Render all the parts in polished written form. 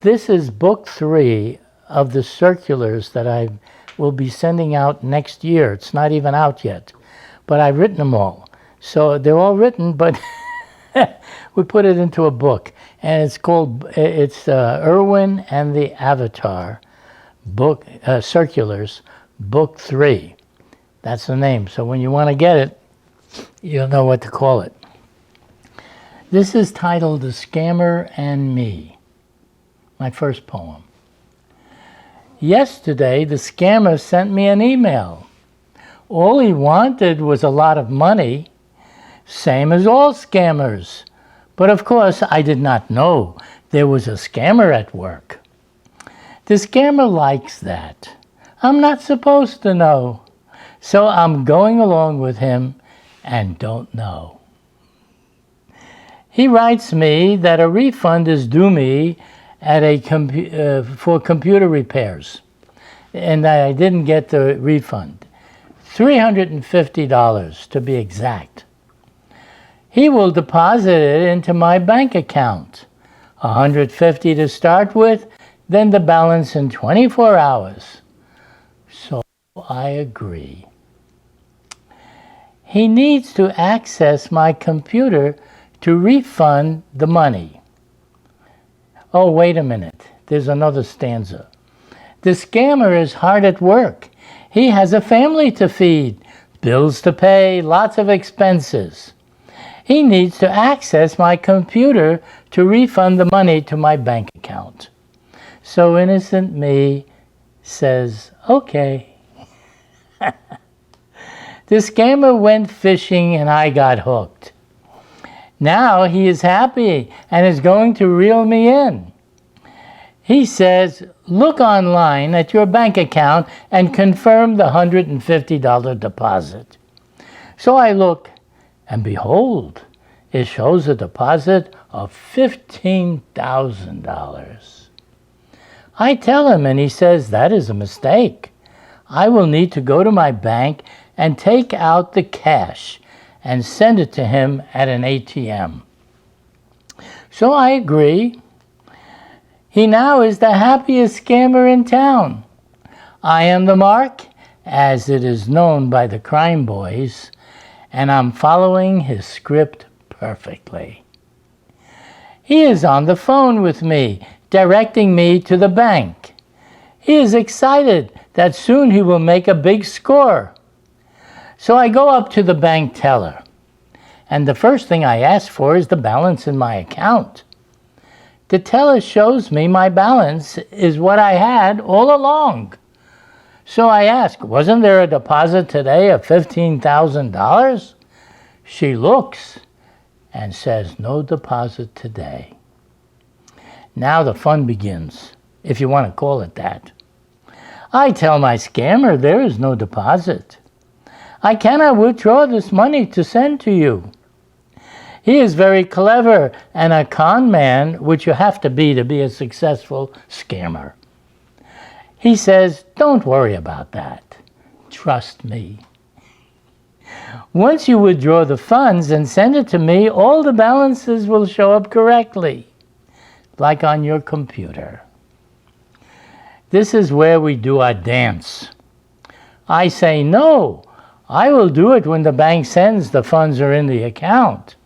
This is book 3 of the circulars that I will be sending out next year. It's not even out yet, but I've written them all. So they're all written, but we put it into a book, and it's called, Irwin and the Avatar, book circulars, book 3. That's the name. So when you want to get it, you'll know what to call it. This is titled The Scammer and Me, my first poem. Yesterday, the scammer sent me an email. All he wanted was a lot of money, same as all scammers. But of course, I did not know there was a scammer at work. The scammer likes that. I'm not supposed to know. So I'm going along with him and don't know. He writes me that a refund is due me at for computer repairs, and I didn't get the refund. $350 to be exact. He will deposit it into my bank account. $150 to start with, then the balance in 24 hours. So I agree. He needs to access my computer to refund the money. Oh, wait a minute. There's another stanza. The scammer is hard at work. He has a family to feed, bills to pay, lots of expenses. He needs to access my computer to refund the money to my bank account. So innocent me says, okay. The scammer went fishing and I got hooked. Now he is happy and is going to reel me in. He says, look online at your bank account and confirm the $150 deposit. So I look, and behold, it shows a deposit of $15,000. I tell him, and he says, that is a mistake. I will need to go to my bank and take out the cash and send it to him at an ATM. So I agree. He now is the happiest scammer in town. I am the mark, as it is known by the crime boys, and I'm following his script perfectly. He is on the phone with me, directing me to the bank. He is excited that soon he will make a big score. So I go up to the bank teller, and the first thing I ask for is the balance in my account. The teller shows me my balance is what I had all along. So I ask, wasn't there a deposit today of $15,000? She looks and says, no deposit today. Now the fun begins, if you want to call it that. I tell my scammer there is no deposit. I cannot withdraw this money to send to you. He is very clever and a con man, which you have to be a successful scammer. He says, don't worry about that. Trust me. Once you withdraw the funds and send it to me, all the balances will show up correctly, like on your computer. This is where we do our dance. I say, no, I will do it when the bank sends the funds are in the account.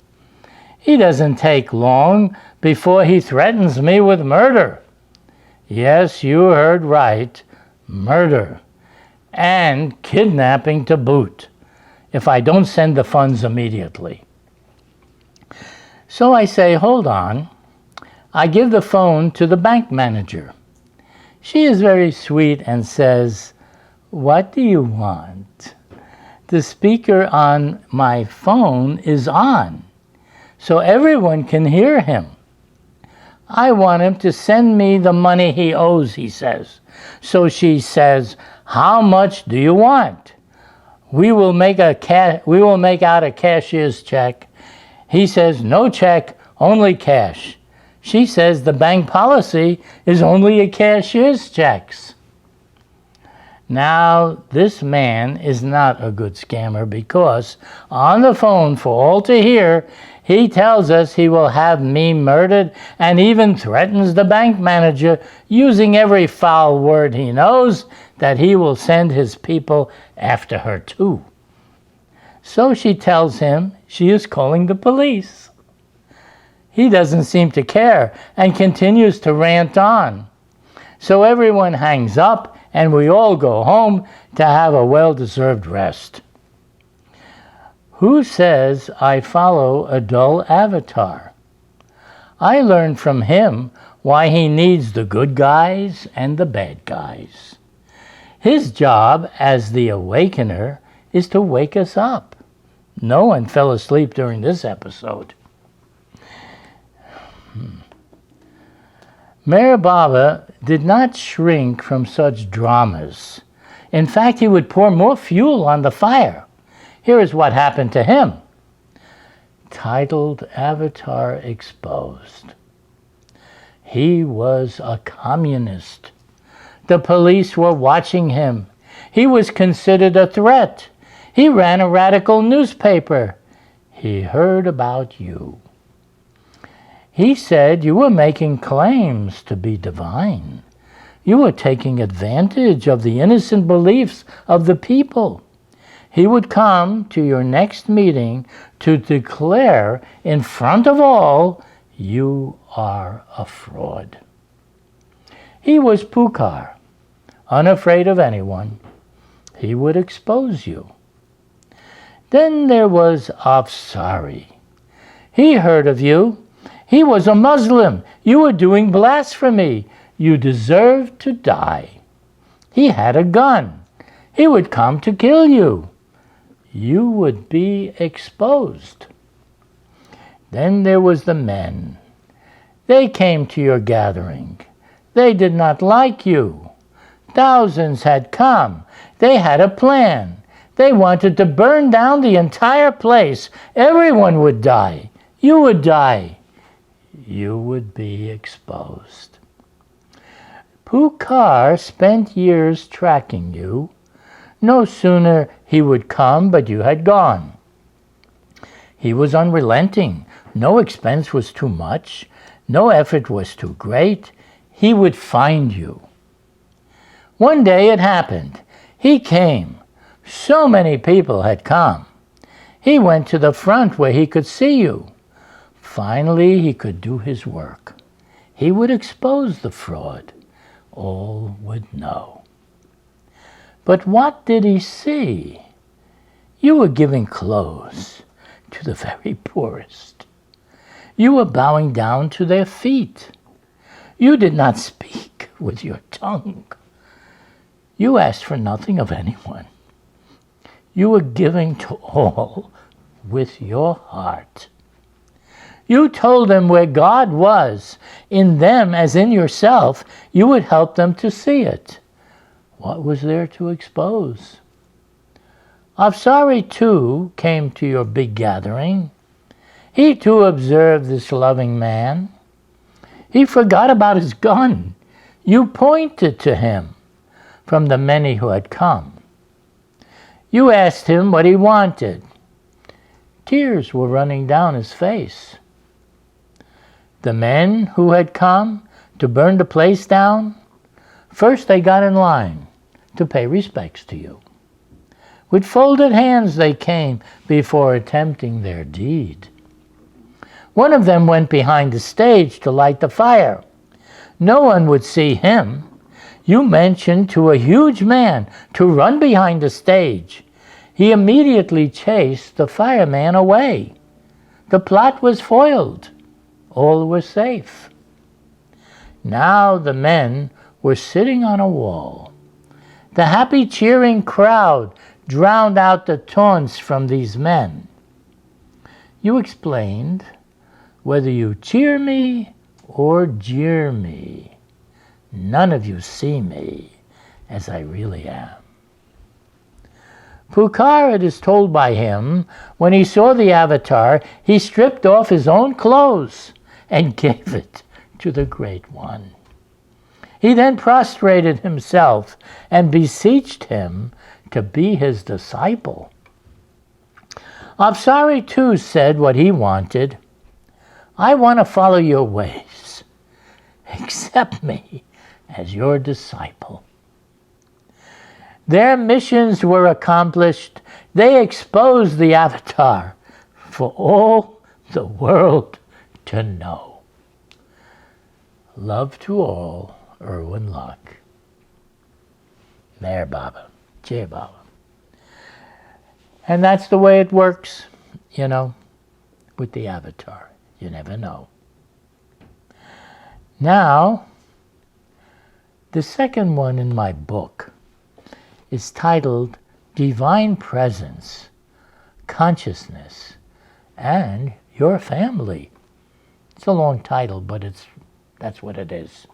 He doesn't take long before he threatens me with murder. Yes, you heard right, murder. And kidnapping to boot, if I don't send the funds immediately. So I say, hold on. I give the phone to the bank manager. She is very sweet and says, what do you want? The speaker on my phone is on, so everyone can hear him. I want him to send me the money he owes, he says. So she says, how much do you want? We will make out a cashier's check. He says, no check, only cash. She says the bank policy is only a cashier's checks. Now, this man is not a good scammer because on the phone for all to hear, he tells us he will have me murdered and even threatens the bank manager using every foul word he knows that he will send his people after her too. So she tells him she is calling the police. He doesn't seem to care and continues to rant on. So everyone hangs up and we all go home to have a well-deserved rest. Who says I follow a dull avatar? I learned from him why he needs the good guys and the bad guys. His job as the awakener is to wake us up. No one fell asleep during this episode. Mayor Baba did not shrink from such dramas. In fact, he would pour more fuel on the fire. Here is what happened to him. Titled Avatar Exposed. He was a communist. The police were watching him. He was considered a threat. He ran a radical newspaper. He heard about you. He said you were making claims to be divine. You were taking advantage of the innocent beliefs of the people. He would come to your next meeting to declare in front of all, you are a fraud. He was Pukar, unafraid of anyone. He would expose you. Then there was Afsari. He heard of you. He was a Muslim. You were doing blasphemy. You deserved to die. He had a gun. He would come to kill you. You would be exposed. Then there was the men. They came to your gathering. They did not like you. Thousands had come. They had a plan. They wanted to burn down the entire place. Everyone would die. You would die. You would be exposed. Pukar spent years tracking you. No sooner he would come, but you had gone. He was unrelenting. No expense was too much. No effort was too great. He would find you. One day it happened. He came. So many people had come. He went to the front where he could see you. Finally, he could do his work. He would expose the fraud. All would know. But what did he see? You were giving clothes to the very poorest. You were bowing down to their feet. You did not speak with your tongue. You asked for nothing of anyone. You were giving to all with your heart. You told them where God was, in them as in yourself. You would help them to see it. What was there to expose? Afsari too came to your big gathering. He too observed this loving man. He forgot about his gun. You pointed to him from the many who had come. You asked him what he wanted. Tears were running down his face. The men who had come to burn the place down, first they got in line to pay respects to you. With folded hands they came before attempting their deed. One of them went behind the stage to light the fire. No one would see him. You mentioned to a huge man to run behind the stage. He immediately chased the fireman away. The plot was foiled. All were safe. Now the men were sitting on a wall. The happy cheering crowd drowned out the taunts from these men. You explained, whether you cheer me or jeer me, none of you see me as I really am. Pukar, it is told by him, when he saw the avatar, he stripped off his own clothes and gave it to the Great One. He then prostrated himself and beseeched him to be his disciple. Avsari too said what he wanted. I want to follow your ways. Accept me as your disciple. Their missions were accomplished. They exposed the Avatar for all the world to know. Love to all, Erwin Luck. Meher Baba. Jai Baba. And that's the way it works, with the Avatar. You never know. Now, the second one in my book is titled Divine Presence, Consciousness, and Your Family. It's a long title, but that's what it is.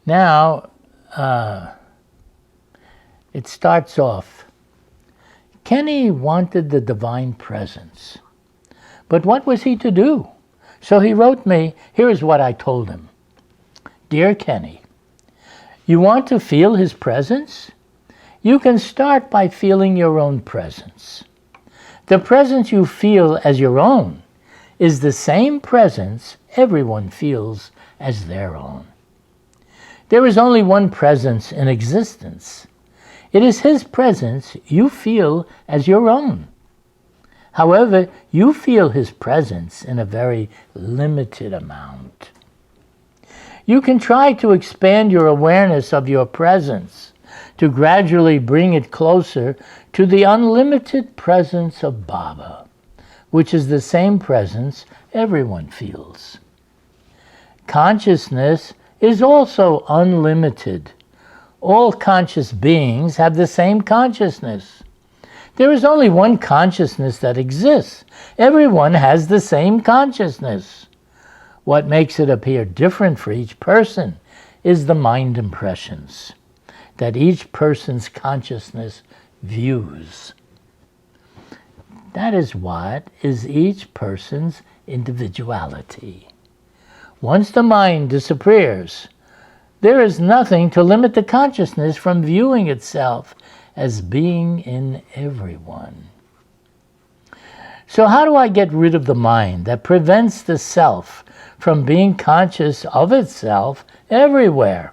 Now, it starts off, Kenny wanted the divine presence, but what was he to do? So he wrote me, here's what I told him. Dear Kenny, you want to feel his presence? You can start by feeling your own presence. The presence you feel as your own is the same presence everyone feels as their own. There is only one presence in existence. It is his presence you feel as your own. However, you feel his presence in a very limited amount. You can try to expand your awareness of your presence to gradually bring it closer to the unlimited presence of Baba, which is the same presence everyone feels. Consciousness is also unlimited. All conscious beings have the same consciousness. There is only one consciousness that exists. Everyone has the same consciousness. What makes it appear different for each person is the mind impressions that each person's consciousness views. That is what is each person's individuality. Once the mind disappears, there is nothing to limit the consciousness from viewing itself as being in everyone. So how do I get rid of the mind that prevents the self from being conscious of itself everywhere?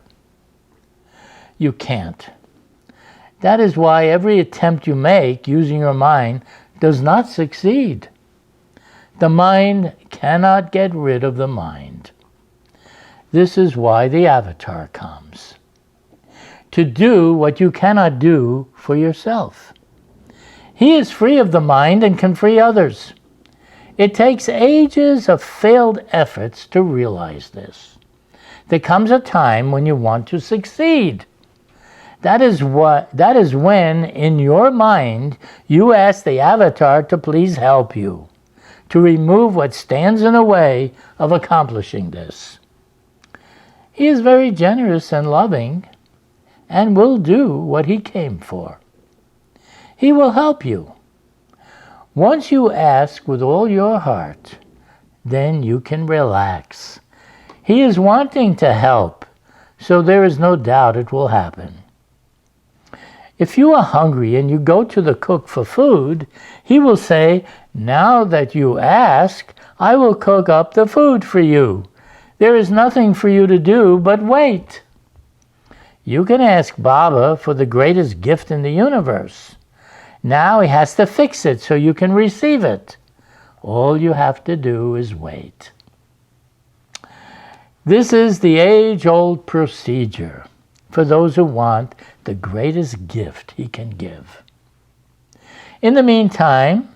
You can't. That is why every attempt you make using your mind does not succeed. The mind cannot get rid of the mind. This is why the Avatar comes. To do what you cannot do for yourself. He is free of the mind and can free others. It takes ages of failed efforts to realize this. There comes a time when you want to succeed. That is when, in your mind, you ask the Avatar to please help you, to remove what stands in the way of accomplishing this. He is very generous and loving, and will do what he came for. He will help you. Once you ask with all your heart, then you can relax. He is wanting to help, so there is no doubt it will happen. If you are hungry and you go to the cook for food, he will say, now that you ask, I will cook up the food for you. There is nothing for you to do but wait. You can ask Baba for the greatest gift in the universe. Now he has to fix it so you can receive it. All you have to do is wait. This is the age-old procedure for those who want the greatest gift he can give. In the meantime,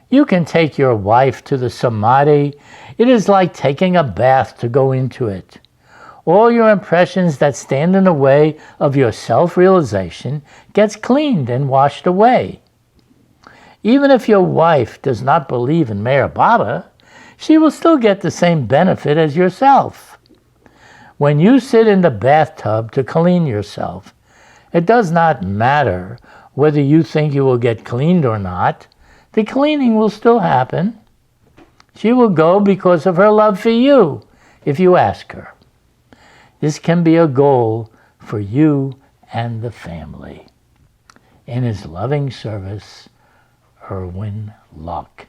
you can take your wife to the Samadhi. It is like taking a bath to go into it. All your impressions that stand in the way of your self-realization gets cleaned and washed away. Even if your wife does not believe in Meher Baba, she will still get the same benefit as yourself. When you sit in the bathtub to clean yourself, it does not matter whether you think you will get cleaned or not. The cleaning will still happen. She will go because of her love for you, if you ask her. This can be a goal for you and the family. In his loving service, Erwin Locke.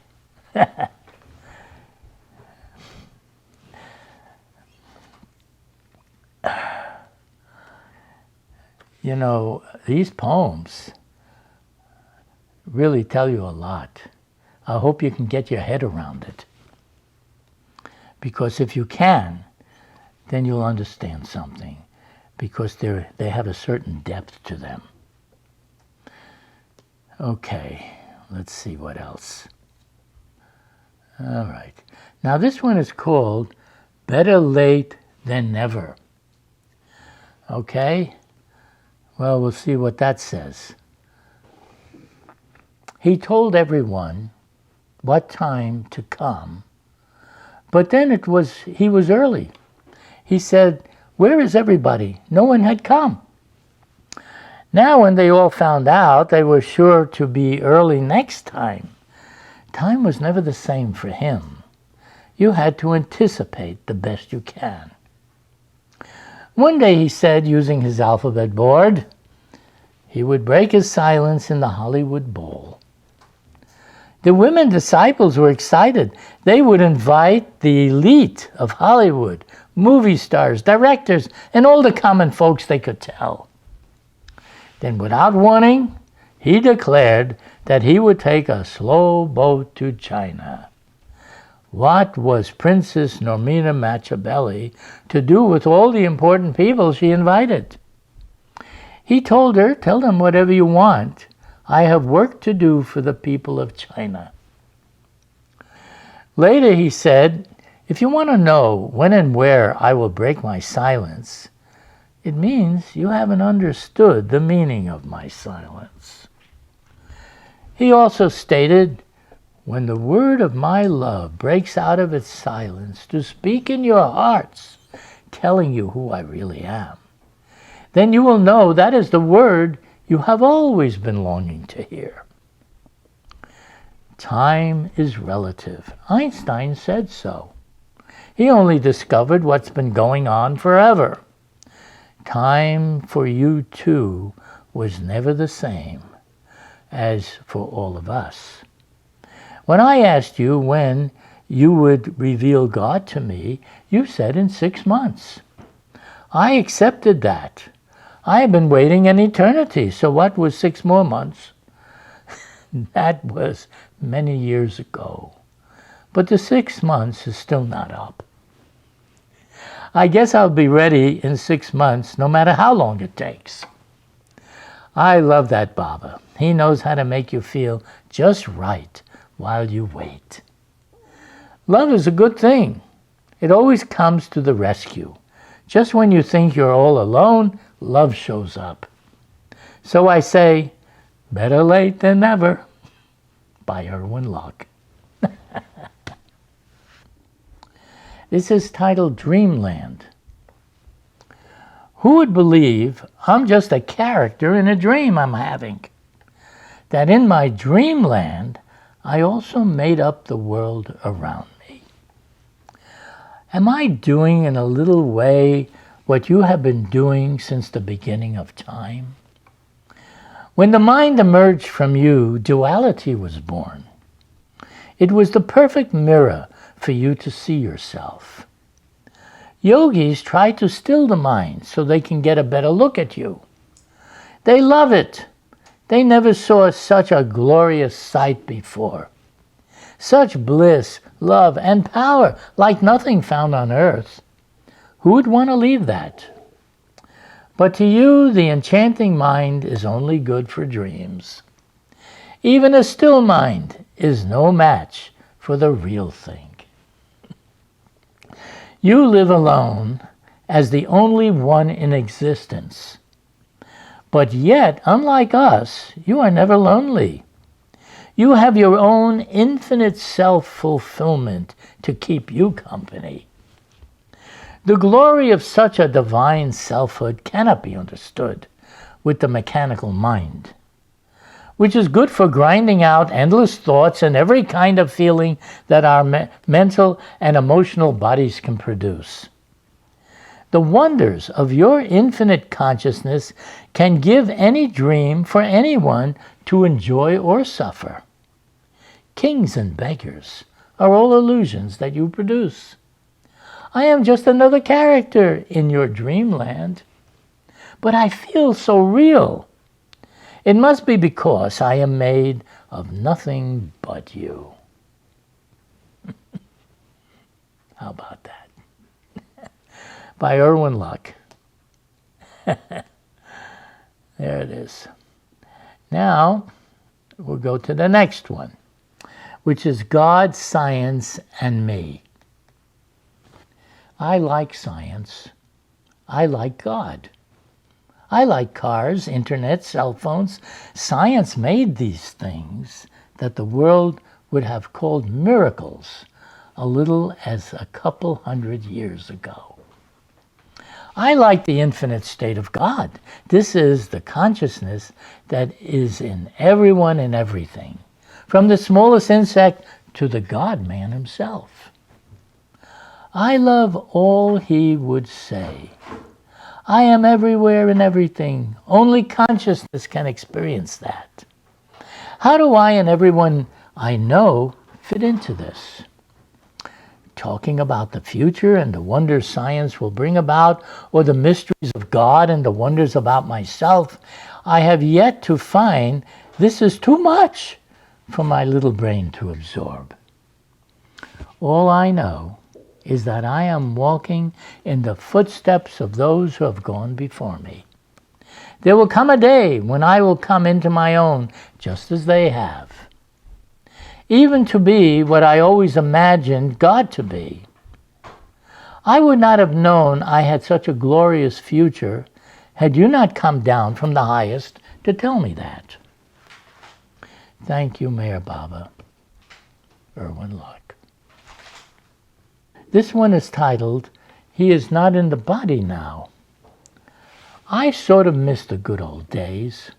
You know, these poems really tell you a lot. I hope you can get your head around it. Because if you can, then you'll understand something. Because they have a certain depth to them. Okay, let's see what else. All right. Now this one is called Better Late Than Never. Okay? Well, we'll see what that says. He told everyone what time to come, but then he was early. He said, "Where is everybody?" No one had come. Now when they all found out, they were sure to be early next time. Time was never the same for him. You had to anticipate the best you can. One day he said, using his alphabet board, he would break his silence in the Hollywood Bowl. The women disciples were excited. They would invite the elite of Hollywood, movie stars, directors, and all the common folks they could tell. Then without warning, he declared that he would take a slow boat to China. What was Princess Normina Machiavelli to do with all the important people she invited? He told her, "Tell them whatever you want. I have work to do for the people of China." Later he said, "If you want to know when and where I will break my silence, it means you haven't understood the meaning of my silence." He also stated, "When the word of my love breaks out of its silence to speak in your hearts, telling you who I really am, then you will know that is the word you have always been longing to hear." Time is relative. Einstein said so. He only discovered what's been going on forever. Time for you too was never the same as for all of us. When I asked you when you would reveal God to me, you said in 6 months. I accepted that. I have been waiting an eternity, so what was 6 more months? That was many years ago. But the 6 months is still not up. I guess I'll be ready in 6 months, no matter how long it takes. I love that Baba. He knows how to make you feel just right while you wait. Love is a good thing. It always comes to the rescue. Just when you think you're all alone, love shows up. So I say, better late than never, by Erwin Locke. This is titled Dreamland. Who would believe I'm just a character in a dream I'm having? That in my dreamland, I also made up the world around me. Am I doing in a little way what you have been doing since the beginning of time? When the mind emerged from you, duality was born. It was the perfect mirror for you to see yourself. Yogis try to still the mind so they can get a better look at you. They love it. They never saw such a glorious sight before. Such bliss, love, and power like nothing found on earth. Who would want to leave that? But to you, the enchanting mind is only good for dreams. Even a still mind is no match for the real thing. You live alone as the only one in existence. But yet, unlike us, you are never lonely. You have your own infinite self-fulfillment to keep you company. The glory of such a divine selfhood cannot be understood with the mechanical mind. which is good for grinding out endless thoughts and every kind of feeling that our mental and emotional bodies can produce. The wonders of your infinite consciousness can give any dream for anyone to enjoy or suffer. Kings and beggars are all illusions that you produce. I am just another character in your dreamland, but I feel so real. It must be because I am made of nothing but you. How about that? By Erwin There it is. Now, we'll go to the next one, which is God, Science, and Me. I like science. I like God. I like cars, internet, cell phones. Science made these things that the world would have called miracles a little as a couple hundred years ago. I like the infinite state of God. This is the consciousness that is in everyone and everything, from the smallest insect to the God-man himself. I love all he would say. I am everywhere and everything. Only consciousness can experience that. How do I and everyone I know fit into this? Talking about the future and the wonders science will bring about, or the mysteries of God and the wonders about myself, I have yet to find this is too much for my little brain to absorb. All I know is that I am walking in the footsteps of those who have gone before me. There will come a day when I will come into my own, just as they have. Even to be what I always imagined God to be. I would not have known I had such a glorious future had you not come down from the highest to tell me that. Thank you, Mayor Baba. Erwin Luck. This one is titled, He is Not in the Body Now. I sort of miss the good old days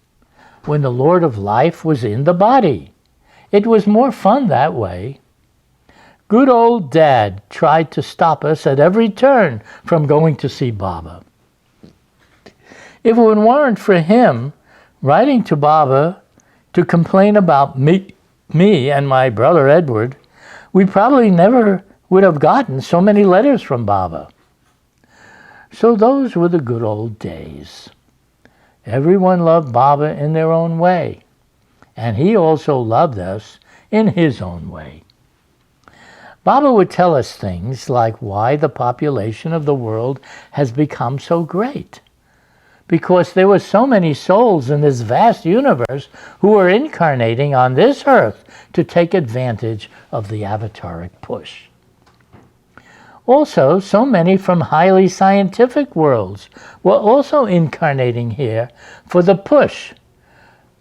when the Lord of Life was in the body. It was more fun that way. Good old Dad tried to stop us at every turn from going to see Baba. If it weren't for him writing to Baba to complain about me and my brother Edward, we probably never would have gotten so many letters from Baba. So those were the good old days. Everyone loved Baba in their own way, and he also loved us in his own way. Baba would tell us things like why the population of the world has become so great. Because there were so many souls in this vast universe who were incarnating on this earth to take advantage of the avataric push. Also, so many from highly scientific worlds were also incarnating here for the push.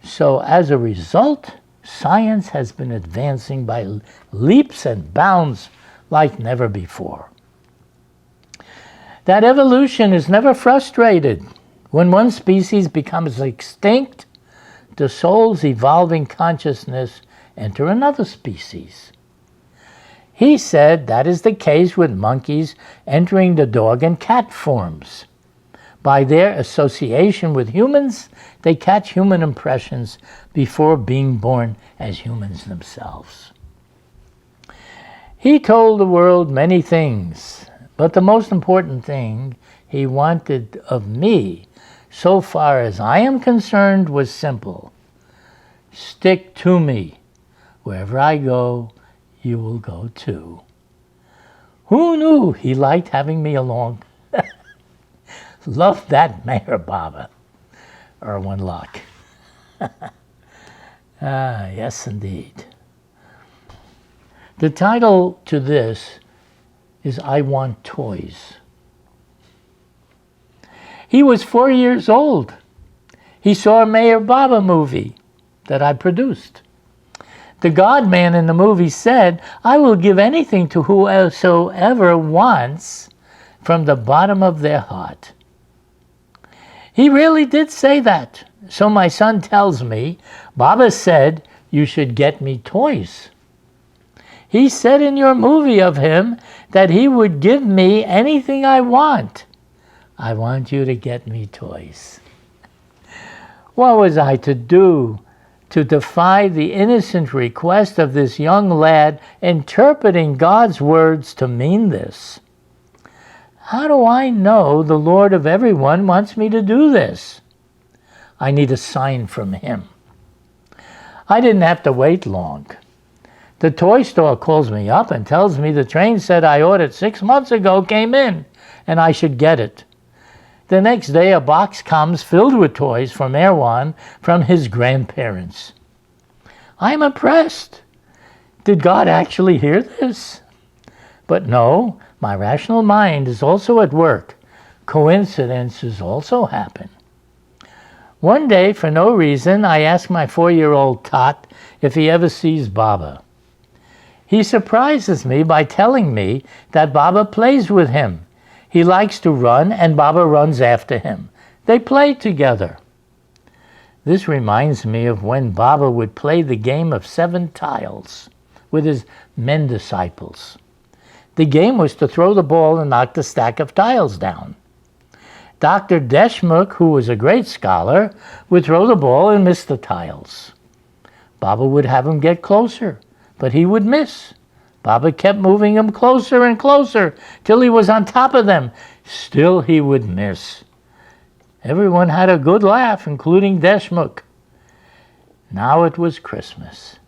So as a result, science has been advancing by leaps and bounds like never before. That evolution is never frustrated. When one species becomes extinct, the soul's evolving consciousness enter another species. He said that is the case with monkeys entering the dog and cat forms. By their association with humans, they catch human impressions before being born as humans themselves. He told the world many things, but the most important thing he wanted of me, so far as I am concerned, was simple. Stick to me. Wherever I go, you will go too. Who knew he liked having me along? Love that Mayor Baba. Erwin Luck. Yes, indeed. The title to this is I Want Toys. He was 4 years old. He saw a Mayor Baba movie that I produced. The God-man in the movie said, I will give anything to whosoever wants from the bottom of their heart. He really did say that, So my son tells me, Baba said you should get me toys. He said in your movie of him that he would give me anything I want. I want you to get me toys. What was I to do to defy the innocent request of this young lad interpreting God's words to mean this? How do I know the Lord of everyone wants me to do this? I need a sign from him. I didn't have to wait long. The toy store calls me up and tells me the train set I ordered 6 months ago came in and I should get it. The next day a box comes filled with toys from Erwin from his grandparents. I'm impressed. Did God actually hear this? But no, my rational mind is also at work. Coincidences also happen. One day, for no reason, I ask my 4-year-old Tot if he ever sees Baba. He surprises me by telling me that Baba plays with him. He likes to run and Baba runs after him. They play together. This reminds me of when Baba would play the game of 7 tiles with his men disciples. The game was to throw the ball and knock the stack of tiles down. Dr. Deshmukh, who was a great scholar, would throw the ball and miss the tiles. Baba would have him get closer, but he would miss. Baba kept moving him closer and closer till he was on top of them. Still he would miss. Everyone had a good laugh, including Deshmukh. Now it was Christmas,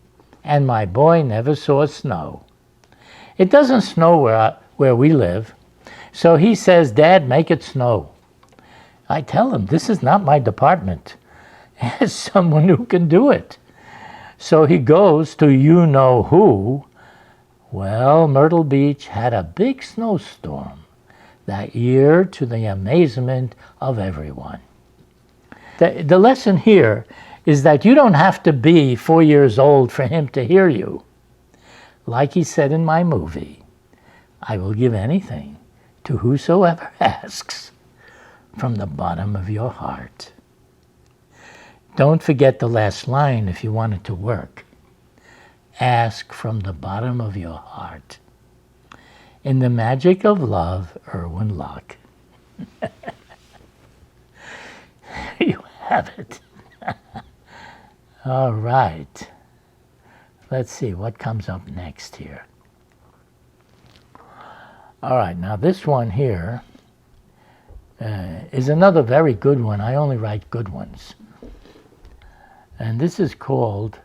and my boy never saw snow. It doesn't snow where we live, so he says, Dad, make it snow. I tell him, this is not my department. Ask someone who can do it. So he goes to you-know-who. Well, Myrtle Beach had a big snowstorm that year to the amazement of everyone. The lesson here is that you don't have to be 4 years old for him to hear you. Like he said in my movie, I will give anything to whosoever asks from the bottom of your heart. Don't forget the last line if you want it to work. Ask from the bottom of your heart. In the magic of love, Erwin Locke. You have it. All right. Let's see what comes up next here. All right, now this one here is another very good one. I only write good ones. And this is called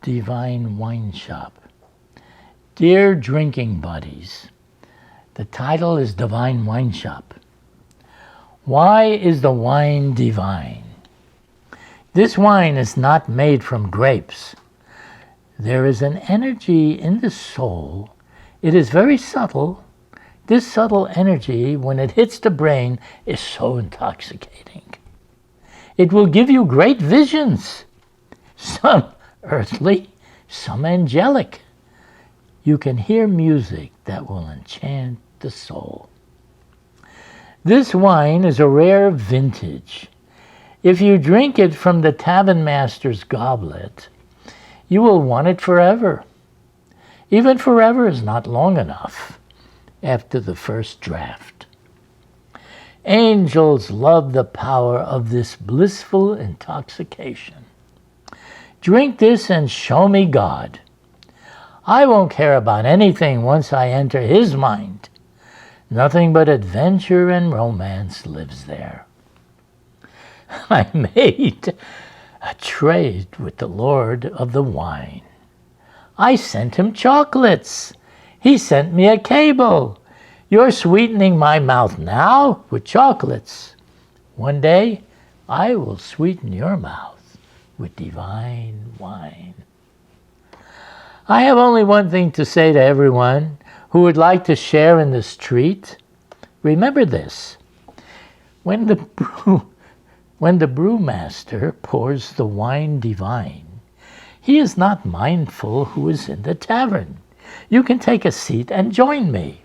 Divine Wine Shop. Dear Drinking Buddies, the title is Divine Wine Shop. Why is the wine divine? This wine is not made from grapes. There is an energy in the soul. It is very subtle. This subtle energy, when it hits the brain, is so intoxicating. It will give you great visions, some earthly, some angelic. You can hear music that will enchant the soul. This wine is a rare vintage. If you drink it from the tavern master's goblet, you will want it forever. Even forever is not long enough after the first draft. Angels love the power of this blissful intoxication. Drink this and show me God. I won't care about anything once I enter his mind. Nothing but adventure and romance lives there. I made a trade with the Lord of the Wine. I sent him chocolates. He sent me a cable. You're sweetening my mouth now with chocolates. One day, I will sweeten your mouth with divine wine. I have only one thing to say to everyone who would like to share in this treat. Remember this. When the brewmaster pours the wine divine, he is not mindful who is in the tavern. You can take a seat and join me,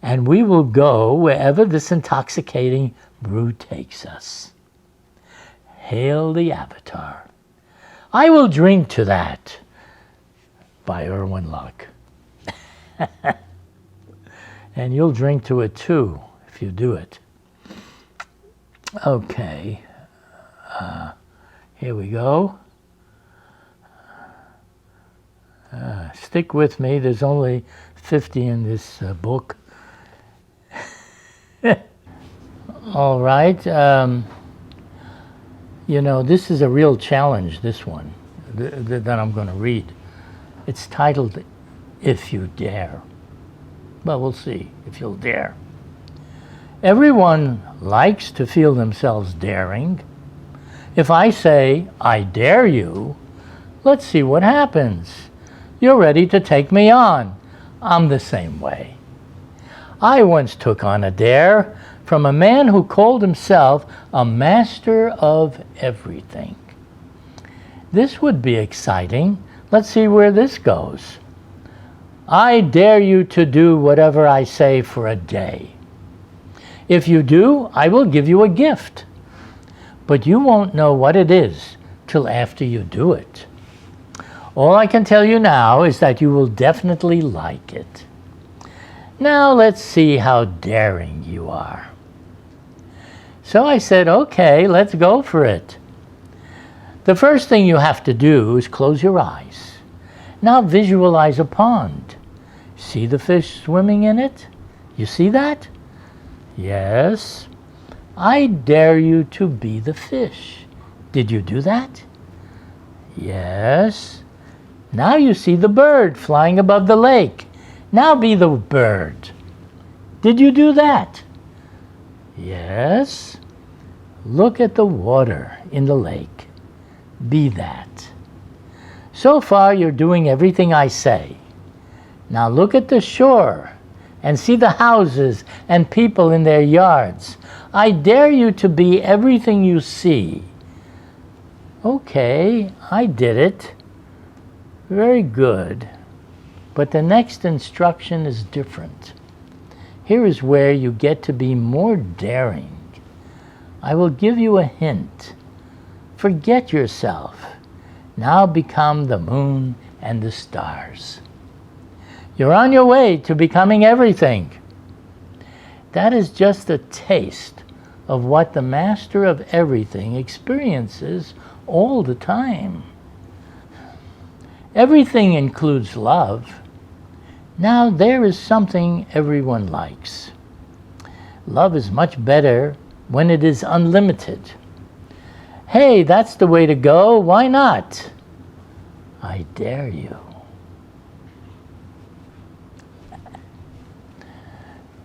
and we will go wherever this intoxicating brew takes us. Hail the Avatar. I will drink to that, by Erwin Luck. And you'll drink to it too, if you do it. Okay. Here we go. Stick with me. There's only 50 in this book. All right. You know, this is a real challenge, this one, that I'm going to read. It's titled, If You Dare. Well, we'll see if you'll dare. Everyone likes to feel themselves daring. If I say, I dare you, let's see what happens. You're ready to take me on. I'm the same way. I once took on a dare from a man who called himself a master of everything. This would be exciting. Let's see where this goes. I dare you to do whatever I say for a day. If you do, I will give you a gift. But you won't know what it is till after you do it. All I can tell you now is that you will definitely like it. Now let's see how daring you are. So I said, okay, let's go for it. The first thing you have to do is close your eyes. Now visualize a pond. See the fish swimming in it? You see that? Yes. I dare you to be the fish. Did you do that? Yes. Now you see the bird flying above the lake. Now be the bird. Did you do that? Yes. Look at the water in the lake. Be that. So far you're doing everything I say. Now look at the shore and see the houses and people in their yards. I dare you to be everything you see. Okay, I did it. Very good. But the next instruction is different. Here is where you get to be more daring. I will give you a hint. Forget yourself. Now become the moon and the stars. You're on your way to becoming everything. That is just a taste of what the master of everything experiences all the time. Everything includes love. Now there is something everyone likes. Love is much better when it is unlimited. Hey, that's the way to go. Why not? I dare you.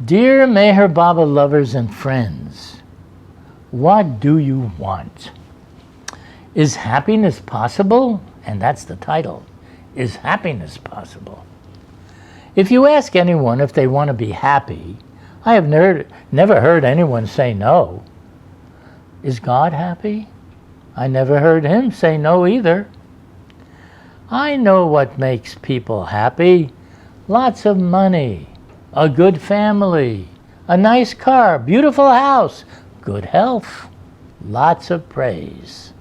Dear Meher Baba lovers and friends, what do you want? Is happiness possible? And that's the title. Is happiness possible? If you ask anyone if they want to be happy, I have never heard anyone say no. Is God happy? I never heard him say no either. I know what makes people happy. Lots of money, a good family, a nice car, beautiful house, good health, lots of praise.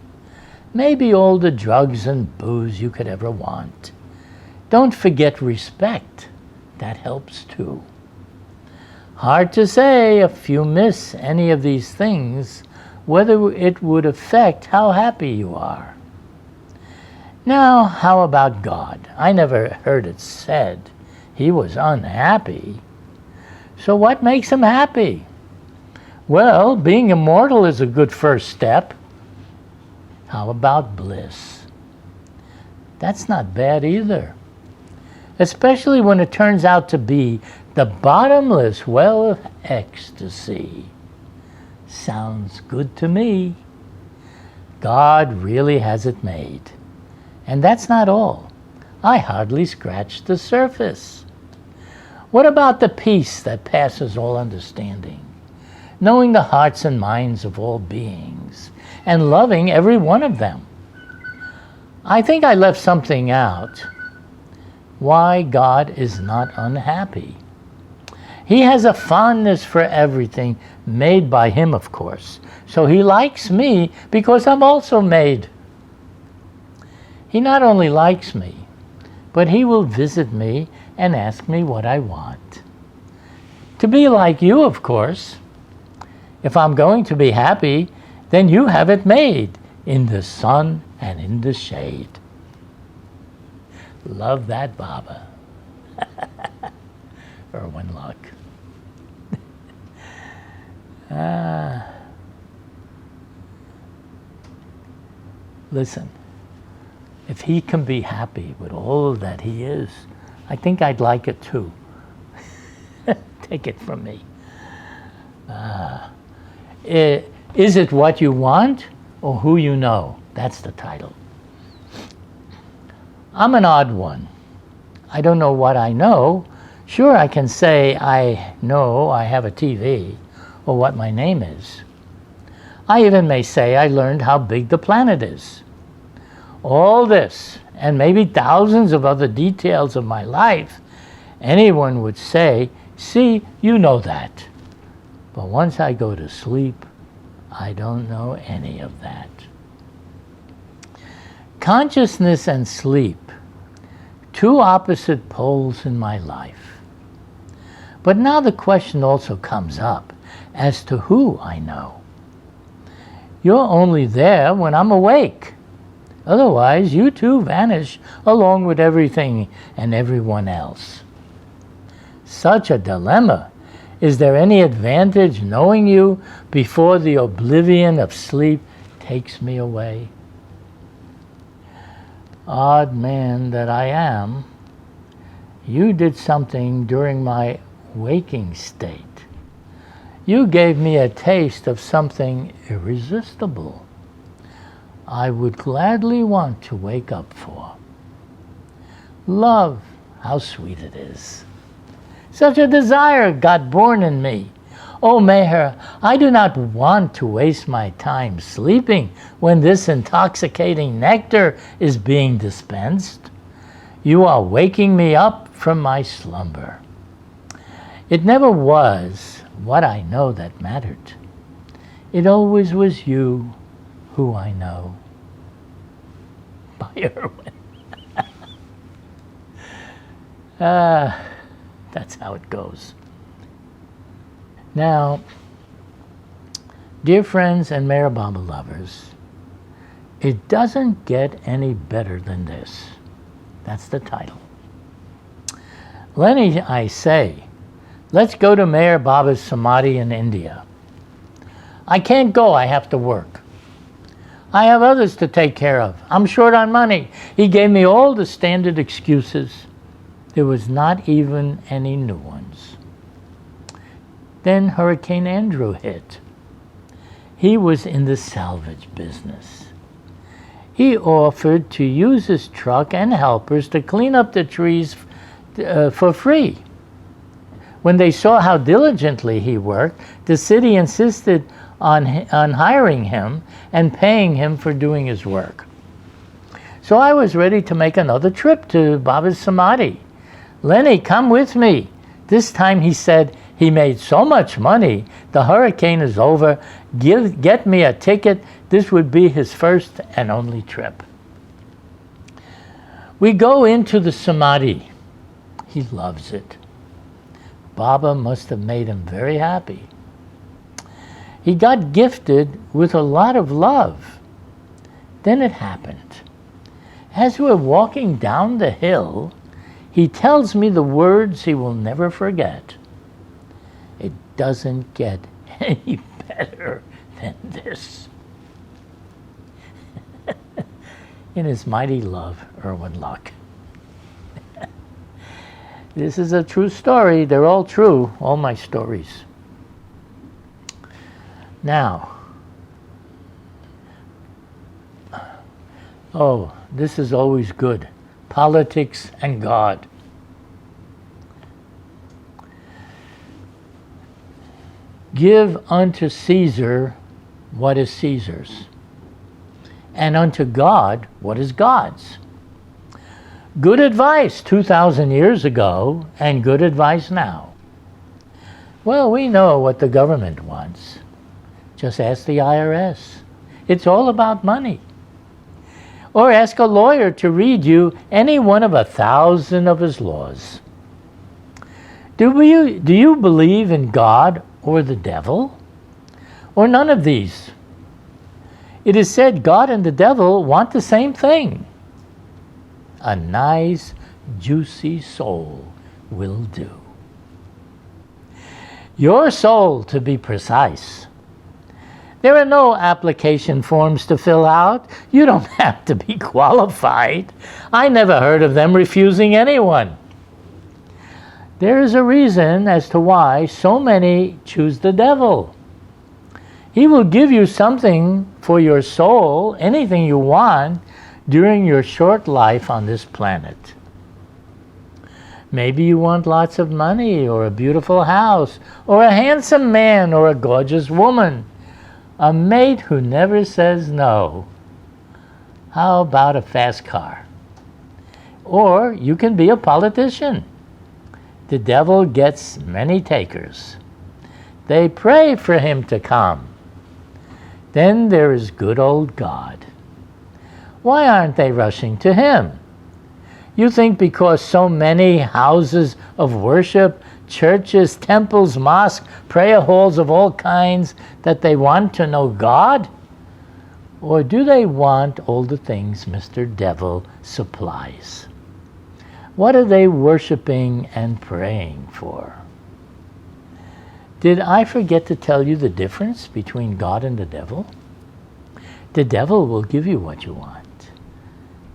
Maybe all the drugs and booze you could ever want. Don't forget respect. That helps too. Hard to say if you miss any of these things, whether it would affect how happy you are. Now, how about God? I never heard it said he was unhappy. So what makes him happy? Well, being immortal is a good first step. How about bliss? That's not bad either. Especially when it turns out to be the bottomless well of ecstasy. Sounds good to me. God really has it made. And that's not all. I hardly scratched the surface. What about the peace that passes all understanding? Knowing the hearts and minds of all beings and loving every one of them. I think I left something out. Why God is not unhappy. He has a fondness for everything made by him, of course. So he likes me because I'm also made. He not only likes me, but he will visit me and ask me what I want. To be like you, of course. If I'm going to be happy, then you have it made in the sun and in the shade. Love that, Baba. Erwin Luck. Listen, if he can be happy with all that he is, I think I'd like it too. Take it from me. Is it what you want or who you know? That's the title. I'm an odd one. I don't know what I know. Sure, I can say I know I have a TV or what my name is. I even may say I learned how big the planet is. All this, and maybe thousands of other details of my life, anyone would say, see, you know that. But once I go to sleep, I don't know any of that. Consciousness and sleep, two opposite poles in my life. But now the question also comes up as to who I know. You're only there when I'm awake. Otherwise, you too vanish along with everything and everyone else. Such a dilemma. Is there any advantage knowing you before the oblivion of sleep takes me away? Odd man that I am, you did something during my waking state. You gave me a taste of something irresistible I would gladly want to wake up for. Love, how sweet it is. Such a desire got born in me. Oh, Meher, I do not want to waste my time sleeping when this intoxicating nectar is being dispensed. You are waking me up from my slumber. It never was what I know that mattered. It always was you who I know. By Irwin. That's how it goes. Now, dear friends and Meher Baba lovers, it doesn't get any better than this. That's the title. Lenny, I say, let's go to Meher Baba's Samadhi in India. I can't go, I have to work. I have others to take care of. I'm short on money. He gave me all the standard excuses. There was not even any new ones. Then Hurricane Andrew hit. He was in the salvage business. He offered to use his truck and helpers to clean up the trees for free. When they saw how diligently he worked, the city insisted on hiring him and paying him for doing his work. So I was ready to make another trip to Baba's Samadhi. Lenny, come with me. This time he said he made so much money, the hurricane is over, get me a ticket. This would be his first and only trip. We go into the Samadhi. He loves it. Baba must have made him very happy. He got gifted with a lot of love. Then it happened. As we're walking down the hill, he tells me the words he will never forget. It doesn't get any better than this. In his mighty love, Erwin Luck. This is a true story. They're all true, all my stories. Now, oh, this is always good. Politics and God. Give unto Caesar what is Caesar's, and unto God what is God's. Good advice 2,000 years ago, and good advice now. Well, we know what the government wants. Just ask the IRS. It's all about money. Or ask a lawyer to read you any one of 1,000 of his laws. Do you believe in God or the devil? Or none of these? It is said God and the devil want the same thing. A nice, juicy soul will do. Your soul, to be precise. There are no application forms to fill out. You don't have to be qualified. I never heard of them refusing anyone. There is a reason as to why so many choose the devil. He will give you something for your soul, anything you want, during your short life on this planet. Maybe you want lots of money, or a beautiful house, or a handsome man, or a gorgeous woman. A mate who never says no. How about a fast car? Or you can be a politician. The devil gets many takers. They pray for him to come. Then there is good old God. Why aren't they rushing to him? You think because so many houses of worship, churches, temples, mosques, prayer halls of all kinds, that they want to know God? Or do they want all the things Mr. Devil supplies? What are they worshiping and praying for? Did I forget to tell you the difference between God and the devil? The devil will give you what you want.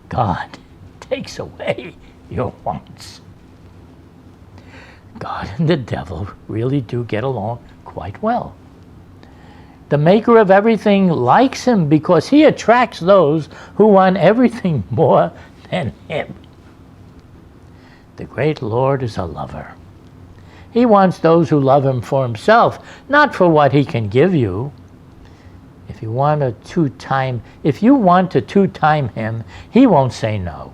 God takes away your wants. God and the devil really do get along quite well. The maker of everything likes him because he attracts those who want everything more than him. The great Lord is a lover. He wants those who love him for himself, not for what he can give you. If you want to two-time him, he won't say no.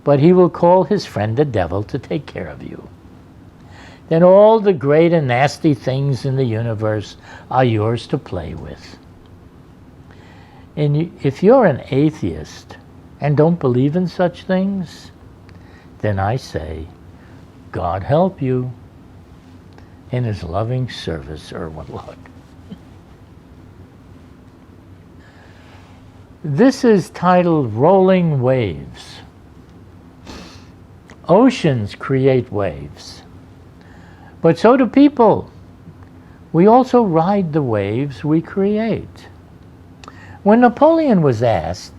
But he will call his friend the devil to take care of you. Then all the great and nasty things in the universe are yours to play with. And if you're an atheist and don't believe in such things, then I say, God help you. In his loving service, Erwin. This is titled Rolling Waves. Oceans create waves, but so do people. We also ride the waves we create. When Napoleon was asked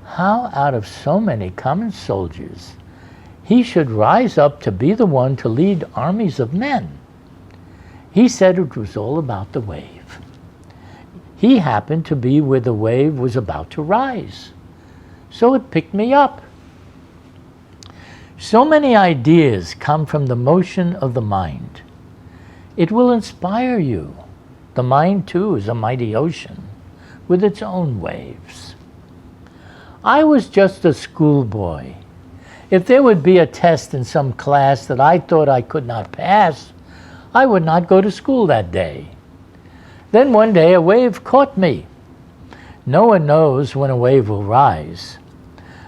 how out of so many common soldiers he should rise up to be the one to lead armies of men, he said it was all about the wave. He happened to be where the wave was about to rise, so it picked me up. So many ideas come from the motion of the mind. It will inspire you. The mind, too, is a mighty ocean with its own waves. I was just a schoolboy. If there would be a test in some class that I thought I could not pass, I would not go to school that day. Then one day a wave caught me. No one knows when a wave will rise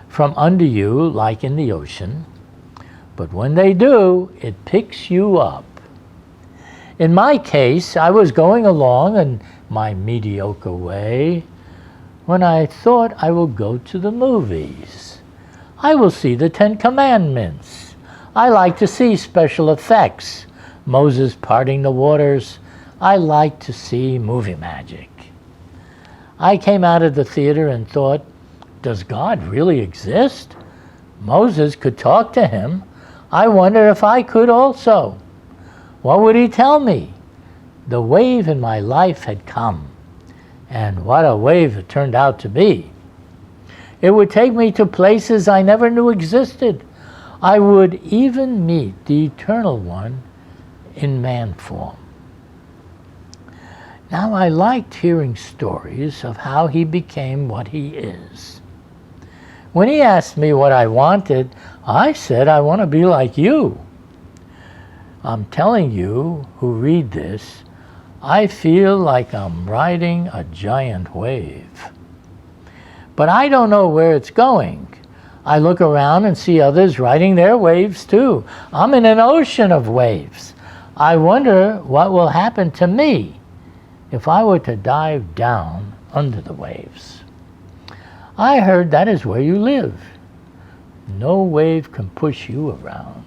from under you like in the ocean, but when they do, it picks you up. In my case, I was going along in my mediocre way when I thought I will go to the movies. I will see the Ten Commandments. I like to see special effects. Moses parting the waters. I like to see movie magic. I came out of the theater and thought, does God really exist? Moses could talk to him. I wonder if I could also. What would he tell me? The wave in my life had come, and what a wave it turned out to be. It would take me to places I never knew existed. I would even meet the Eternal One in man form. Now, I liked hearing stories of how he became what he is. When he asked me what I wanted, I said, I want to be like you. I'm telling you who read this, I feel like I'm riding a giant wave. But I don't know where it's going. I look around and see others riding their waves too. I'm in an ocean of waves. I wonder what will happen to me if I were to dive down under the waves. I heard that is where you live. No wave can push you around,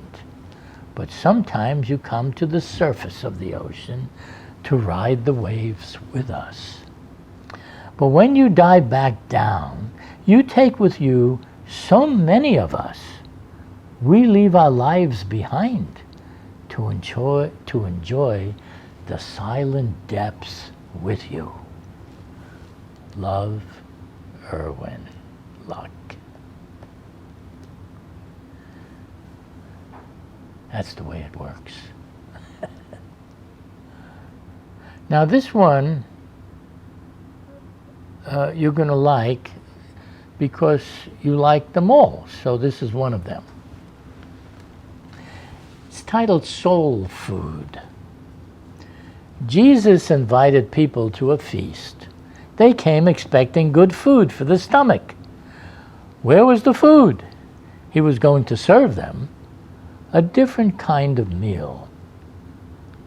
but sometimes you come to the surface of the ocean to ride the waves with us. But when you dive back down, you take with you so many of us. We leave our lives behind to enjoy the silent depths with you. Love, Erwin Luck. That's the way it works. Now this one you're going to like because you like them all. So this is one of them. It's titled Soul Food. Jesus invited people to a feast. They came expecting good food for the stomach. Where was the food? He was going to serve them a different kind of meal.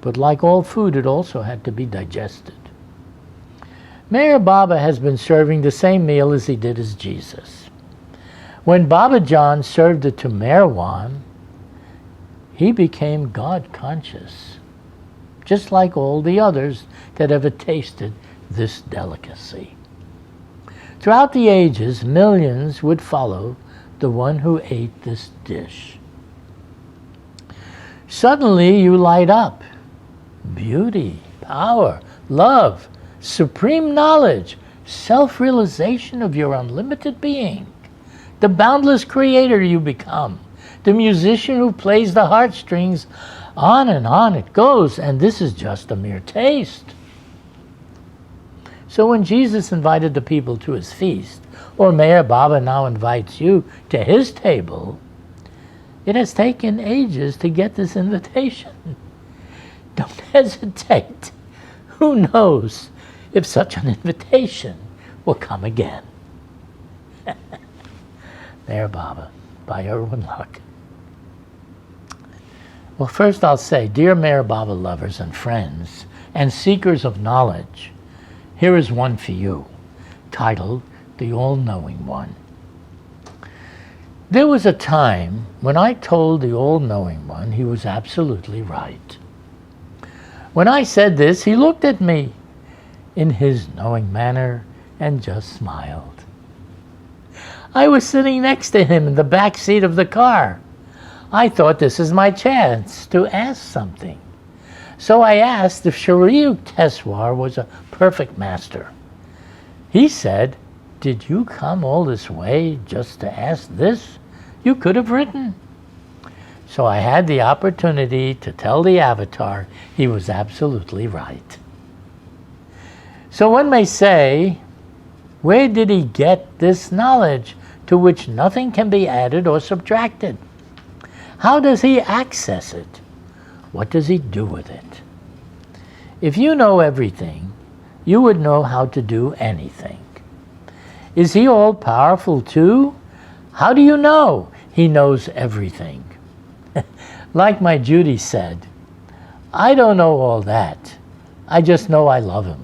But like all food, it also had to be digested. Mayor Baba has been serving the same meal as he did as Jesus. When Baba John served it to Mayor Wan, he became God-conscious, just like all the others that ever tasted this delicacy. Throughout the ages, millions would follow the one who ate this dish. Suddenly you light up. Beauty, power, love, supreme knowledge, self-realization of your unlimited being, the boundless creator you become, the musician who plays the heartstrings. On and on it goes, and this is just a mere taste. So when Jesus invited the people to his feast, or Mayor Baba now invites you to his table, it has taken ages to get this invitation. Don't hesitate. Who knows if such an invitation will come again. Mayor Baba by Erwin Luck. Well, first I'll say, dear Mayor Baba lovers and friends and seekers of knowledge, here is one for you, titled The All-Knowing One. There was a time when I told the All-Knowing One he was absolutely right. When I said this, he looked at me in his knowing manner and just smiled. I was sitting next to him in the back seat of the car. I thought this is my chance to ask something. So I asked if Shariu Teswar was a perfect master. He said, "Did you come all this way just to ask this? You could have written." So I had the opportunity to tell the avatar he was absolutely right. So one may say, where did he get this knowledge to which nothing can be added or subtracted? How does he access it? What does he do with it? If you know everything, you would know how to do anything. Is he all-powerful too? How do you know he knows everything? Like my Judy said, I don't know all that. I just know I love him.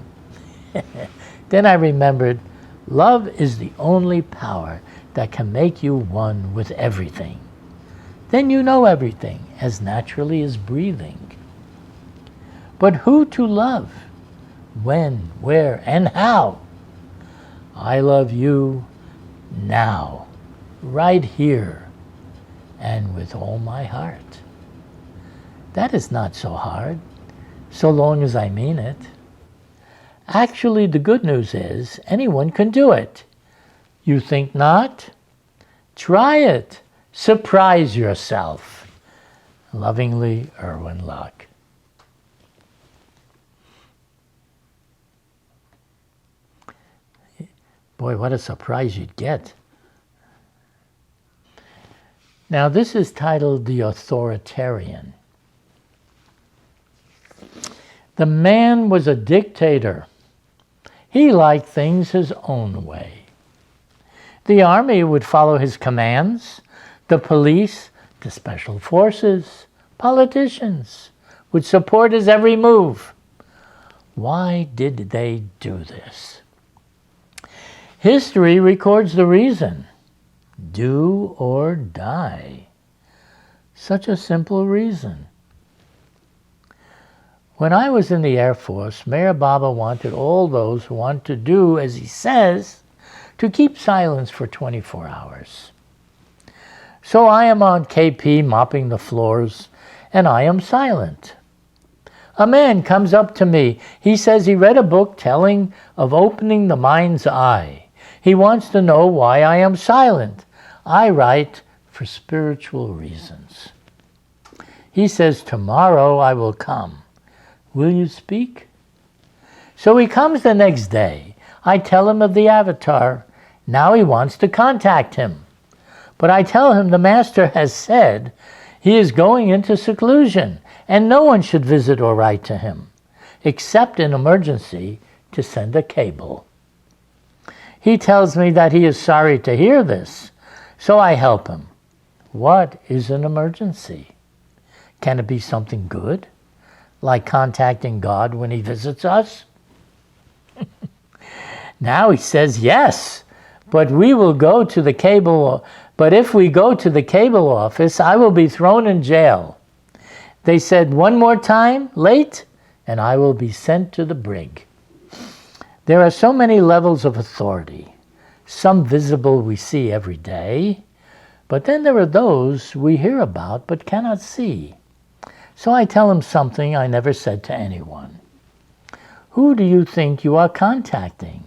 Then I remembered, love is the only power that can make you one with everything. Then you know everything as naturally as breathing. But who to love? When, where, and how? I love you now, right here, and with all my heart. That is not so hard, so long as I mean it. Actually, the good news is anyone can do it. You think not? Try it. Surprise yourself. Lovingly, Erwin Luck. Boy, what a surprise you'd get. Now, this is titled The Authoritarian. The man was a dictator. He liked things his own way. The army would follow his commands. The police, the special forces, politicians would support his every move. Why did they do this? History records the reason. Do or die. Such a simple reason. When I was in the Air Force, Mayor Baba wanted all those who want to do, as he says, to keep silence for 24 hours. So I am on KP mopping the floors, and I am silent. A man comes up to me. He says he read a book telling of opening the mind's eye. He wants to know why I am silent. I write for spiritual reasons. He says, tomorrow I will come. Will you speak? So he comes the next day. I tell him of the avatar. Now he wants to contact him. But I tell him the master has said he is going into seclusion and no one should visit or write to him, except in emergency to send a cable. He tells me that he is sorry to hear this, so I help him. What is an emergency? Can it be something good, like contacting God when he visits us? Now he says yes, but if we go to the cable office, I will be thrown in jail. They said one more time, late, and I will be sent to the brig. There are so many levels of authority. Some visible we see every day, but then there are those we hear about but cannot see. So I tell him something I never said to anyone. Who do you think you are contacting?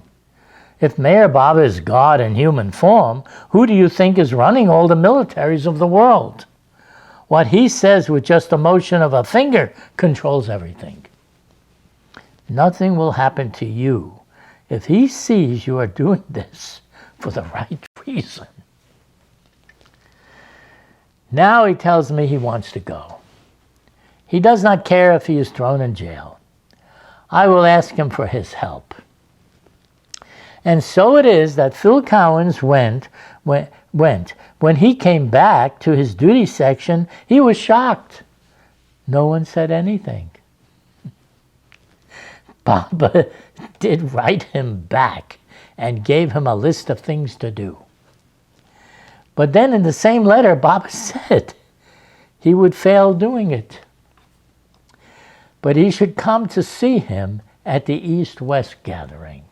If Mayor Baba is God in human form, who do you think is running all the militaries of the world? What he says with just a motion of a finger controls everything. Nothing will happen to you if he sees you are doing this for the right reason. Now he tells me he wants to go. He does not care if he is thrown in jail. I will ask him for his help. And so it is that Phil Collins went. When he came back to his duty section, he was shocked. No one said anything. Baba did write him back and gave him a list of things to do. But then in the same letter, Baba said he would fail doing it. But he should come to see him at the East-West gathering.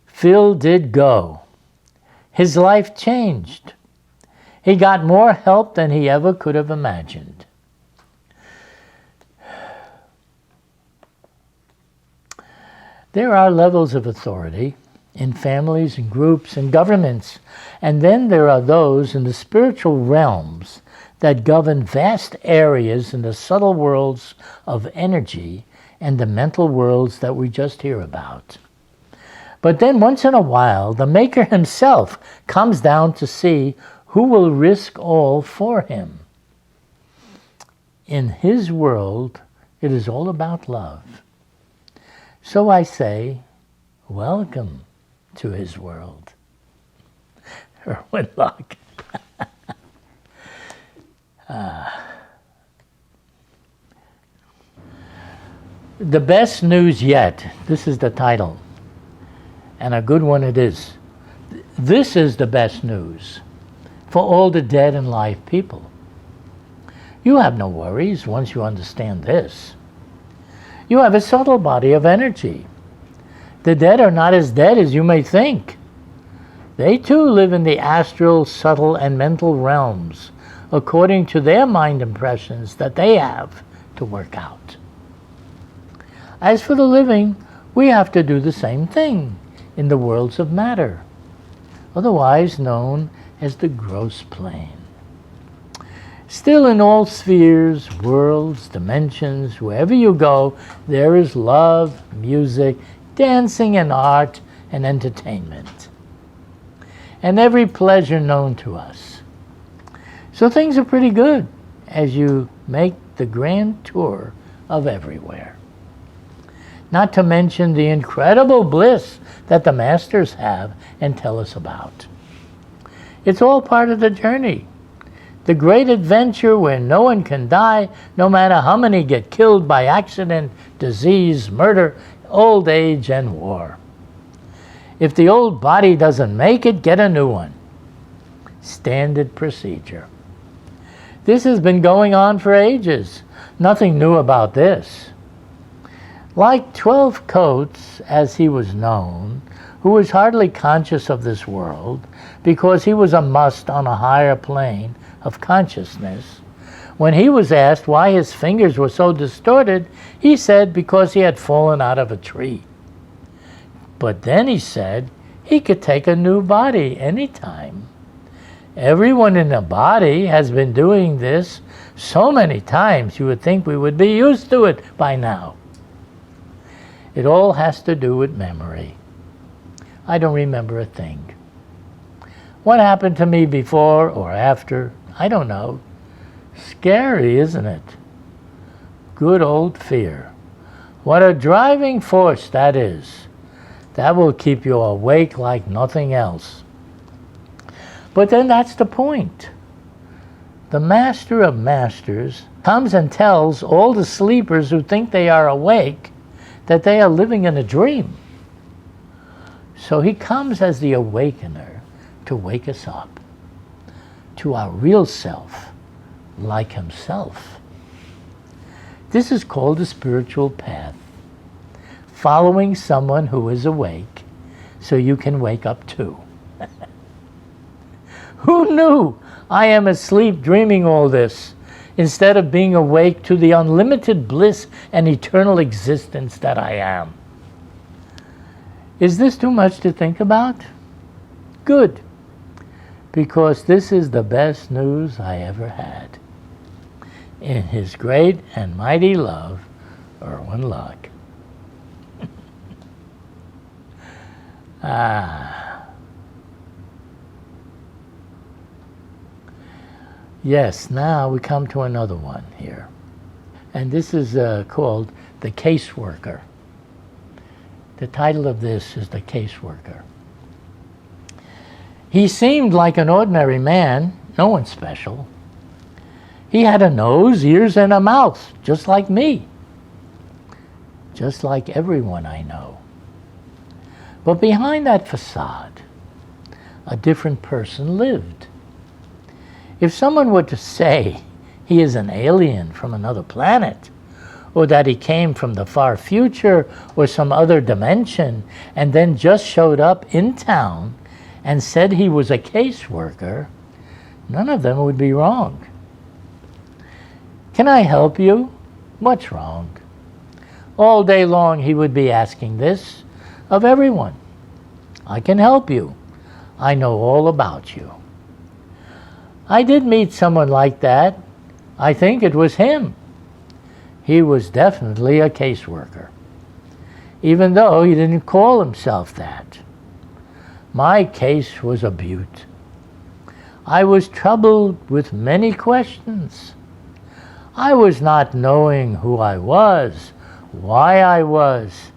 Phil did go. His life changed. He got more help than he ever could have imagined. There are levels of authority in families and groups and governments, and then there are those in the spiritual realms that govern vast areas in the subtle worlds of energy and the mental worlds that we just hear about. But then once in a while, the Maker himself comes down to see who will risk all for him. In his world, it is all about love. So I say, welcome to his world. Erwin Locke. The best news yet. This is the title. And a good one it is. This is the best news for all the dead and live people. You have no worries once you understand this. You have a subtle body of energy. The dead are not as dead as you may think. They too live in the astral, subtle, and mental realms according to their mind impressions that they have to work out. As for the living, we have to do the same thing in the worlds of matter, otherwise known as the gross plane. Still, in all spheres, worlds, dimensions, wherever you go, there is love, music, dancing, and art and entertainment, and every pleasure known to us. So things are pretty good as you make the grand tour of everywhere. not to mention the incredible bliss that the masters have and tell us about. It's all part of the journey. The great adventure where no one can die, no matter how many get killed by accident, disease, murder, old age, and war. If the old body doesn't make it, get a new one. Standard procedure. This has been going on for ages. Nothing new about this. Like 12 Coats, as he was known, who was hardly conscious of this world because he was a must on a higher plane of consciousness, when he was asked why his fingers were so distorted, he said because he had fallen out of a tree. But then he said he could take a new body anytime. Everyone in the body has been doing this so many times you would think we would be used to it by now. It all has to do with memory. I don't remember a thing. What happened to me before or after, I don't know. Scary, isn't it? Good old fear. What a driving force that is. That will keep you awake like nothing else. But then that's the point. The master of masters comes and tells all the sleepers who think they are awake that they are living in a dream. So he comes as the awakener to wake us up to our real self, like himself. This is called the spiritual path. Following someone who is awake so you can wake up too. Who knew I am asleep dreaming all this instead of being awake to the unlimited bliss and eternal existence that I am? Is this too much to think about? Good, because this is the best news I ever had. In his great and mighty love, Erwin Luck. Yes, now we come to another one here. And this is called The Caseworker. The title of this is The Caseworker. He seemed like an ordinary man, no one special. He had a nose, ears, and a mouth, just like me. Just like everyone I know. But behind that facade, a different person lived. If someone were to say he is an alien from another planet, or that he came from the far future or some other dimension and then just showed up in town and said he was a caseworker, none of them would be wrong. Can I help you? What's wrong? All day long he would be asking this of everyone. I can help you. I know all about you. I did meet someone like that. I think it was him. He was definitely a caseworker, even though he didn't call himself that. My case was a beaut. I was troubled with many questions. I was not knowing who I was, why I was,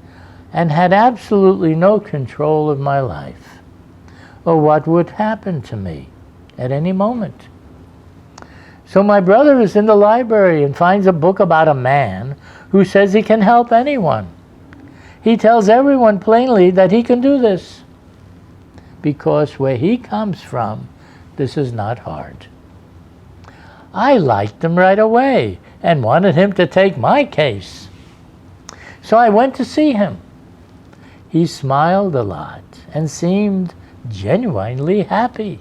and had absolutely no control of my life, or what would happen to me at any moment. So my brother is in the library and finds a book about a man who says he can help anyone. He tells everyone plainly that he can do this, because where he comes from, this is not hard. I liked him right away and wanted him to take my case. So I went to see him. He smiled a lot and seemed genuinely happy.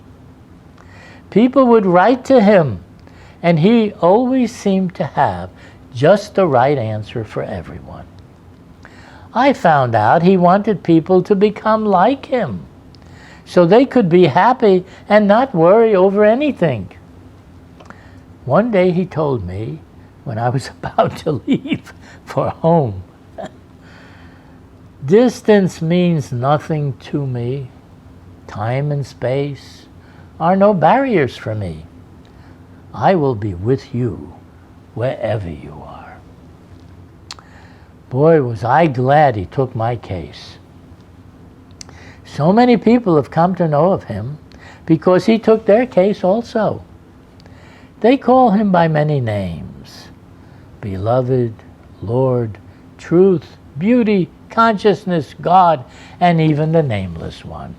People would write to him, and he always seemed to have just the right answer for everyone. I found out he wanted people to become like him, so they could be happy and not worry over anything. One day he told me, when I was about to leave for home, distance means nothing to me. Time and space are no barriers for me. I will be with you wherever you are. Boy, was I glad he took my case. So many people have come to know of him because he took their case also. They call him by many names: Beloved, Lord, Truth, Beauty, Consciousness, God, and even the Nameless One.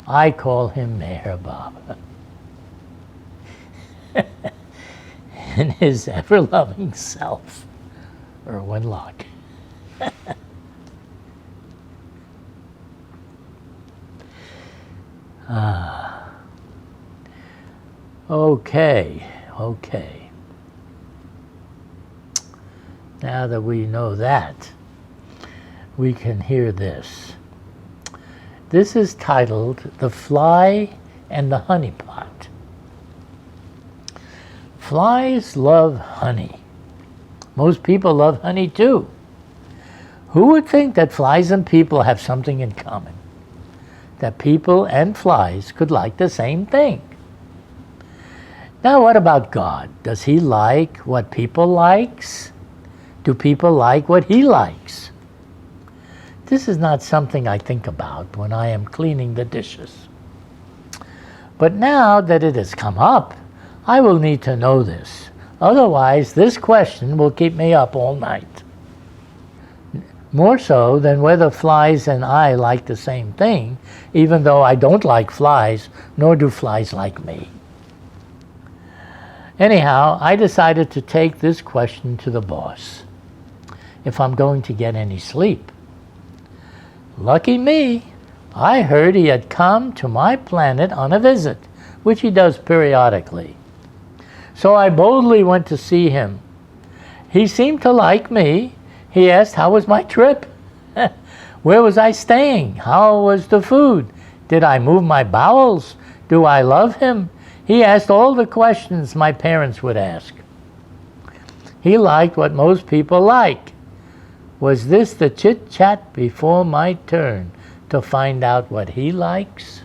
I call him Meher Baba. And his ever-loving self, Erwin Locke. Okay. Now that we know that, we can hear this. This is titled The Fly and the Honey Pot. Flies love honey. Most people love honey too. Who would think that flies and people have something in common? That people and flies could like the same thing. Now what about God? Does he like what people likes? Do people like what he likes? This is not something I think about when I am cleaning the dishes. But now that it has come up, I will need to know this. Otherwise, this question will keep me up all night. More so than whether flies and I like the same thing, even though I don't like flies, nor do flies like me. Anyhow, I decided to take this question to the boss, if I'm going to get any sleep. Lucky me, I heard he had come to my planet on a visit, which he does periodically. So I boldly went to see him. He seemed to like me. He asked how was my trip? Where was I staying? How was the food? Did I move my bowels? Do I love him? He asked all the questions my parents would ask. He liked what most people like. Was this the chit-chat before my turn to find out what he likes?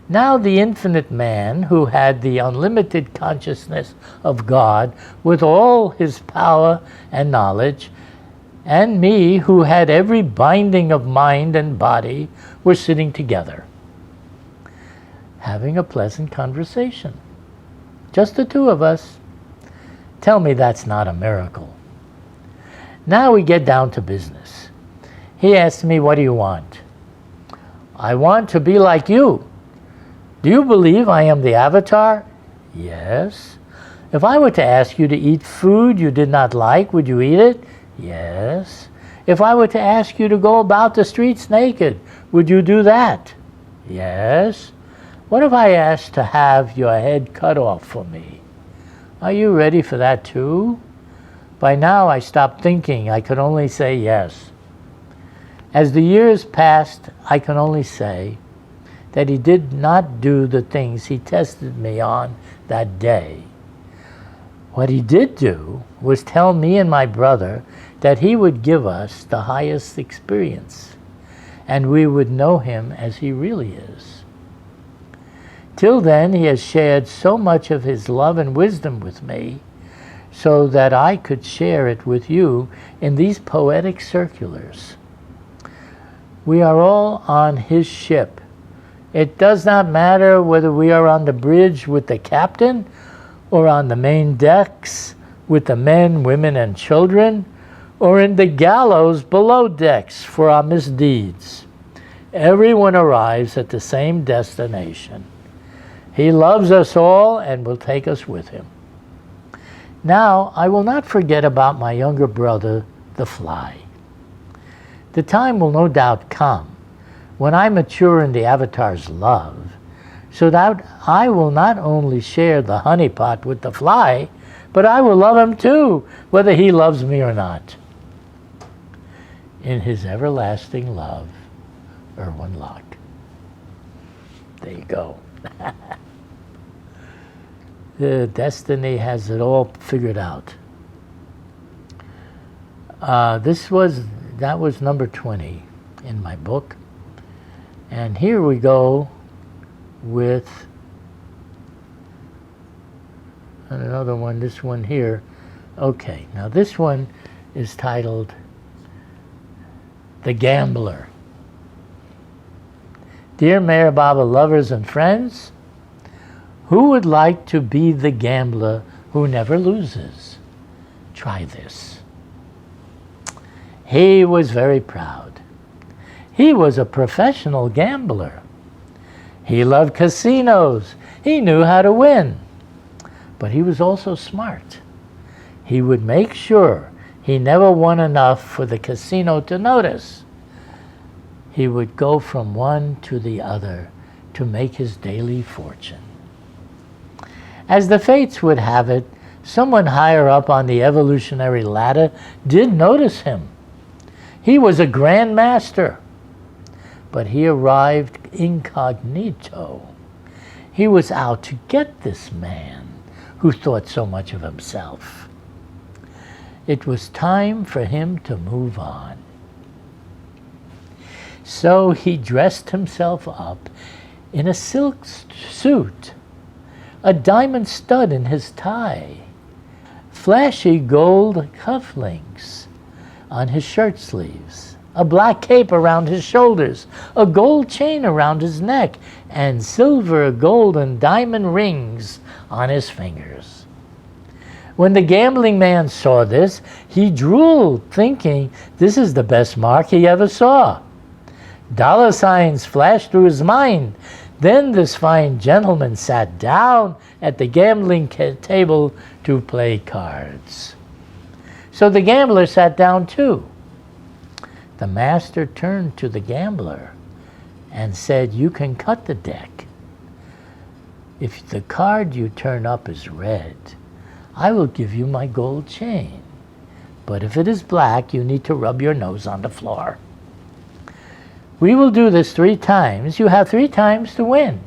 Now the infinite man, who had the unlimited consciousness of God with all his power and knowledge, and me, who had every binding of mind and body, were sitting together, having a pleasant conversation. Just the two of us. Tell me that's not a miracle. Now we get down to business. He asked me, what do you want? I want to be like you. Do you believe I am the Avatar? Yes. If I were to ask you to eat food you did not like, would you eat it? Yes. If I were to ask you to go about the streets naked, would you do that? Yes. What if I asked to have your head cut off for me? Are you ready for that too? By now I stopped thinking. I could only say yes. As the years passed, I can only say that he did not do the things he tested me on that day. What he did do was tell me and my brother that he would give us the highest experience, and we would know him as he really is. Till then, he has shared so much of his love and wisdom with me, so that I could share it with you in these poetic circulars. We are all on his ship. It does not matter whether we are on the bridge with the captain or on the main decks with the men, women, and children, or in the gallows below decks for our misdeeds. Everyone arrives at the same destination. He loves us all and will take us with him. Now, I will not forget about my younger brother, the fly. The time will no doubt come when I mature in the Avatar's love, so that I will not only share the honeypot with the fly, but I will love him too, whether he loves me or not. In his everlasting love, Erwin Locke. There you go. The destiny has it all figured out. That was number 20 in my book. And here we go with another one, this one here. Okay, now this one is titled The Gambler. Dear Meher Baba lovers and friends, who would like to be the gambler who never loses? Try this. He was very proud. He was a professional gambler. He loved casinos. He knew how to win. But he was also smart. He would make sure he never won enough for the casino to notice. He would go from one to the other to make his daily fortune. As the fates would have it, someone higher up on the evolutionary ladder did notice him. He was a grand master, but he arrived incognito. He was out to get this man who thought so much of himself. It was time for him to move on. So he dressed himself up in a silk suit, a diamond stud in his tie, flashy gold cufflinks on his shirt sleeves, a black cape around his shoulders, a gold chain around his neck, and silver, gold, and diamond rings on his fingers. When the gambling man saw this, he drooled, thinking this is the best mark he ever saw. Dollar signs flashed through his mind. Then this fine gentleman sat down at the gambling table to play cards. So the gambler sat down too. The master turned to the gambler and said, "You can cut the deck. If the card you turn up is red, I will give you my gold chain. But if it is black, you need to rub your nose on the floor. We will do this 3 times. You have 3 times to win."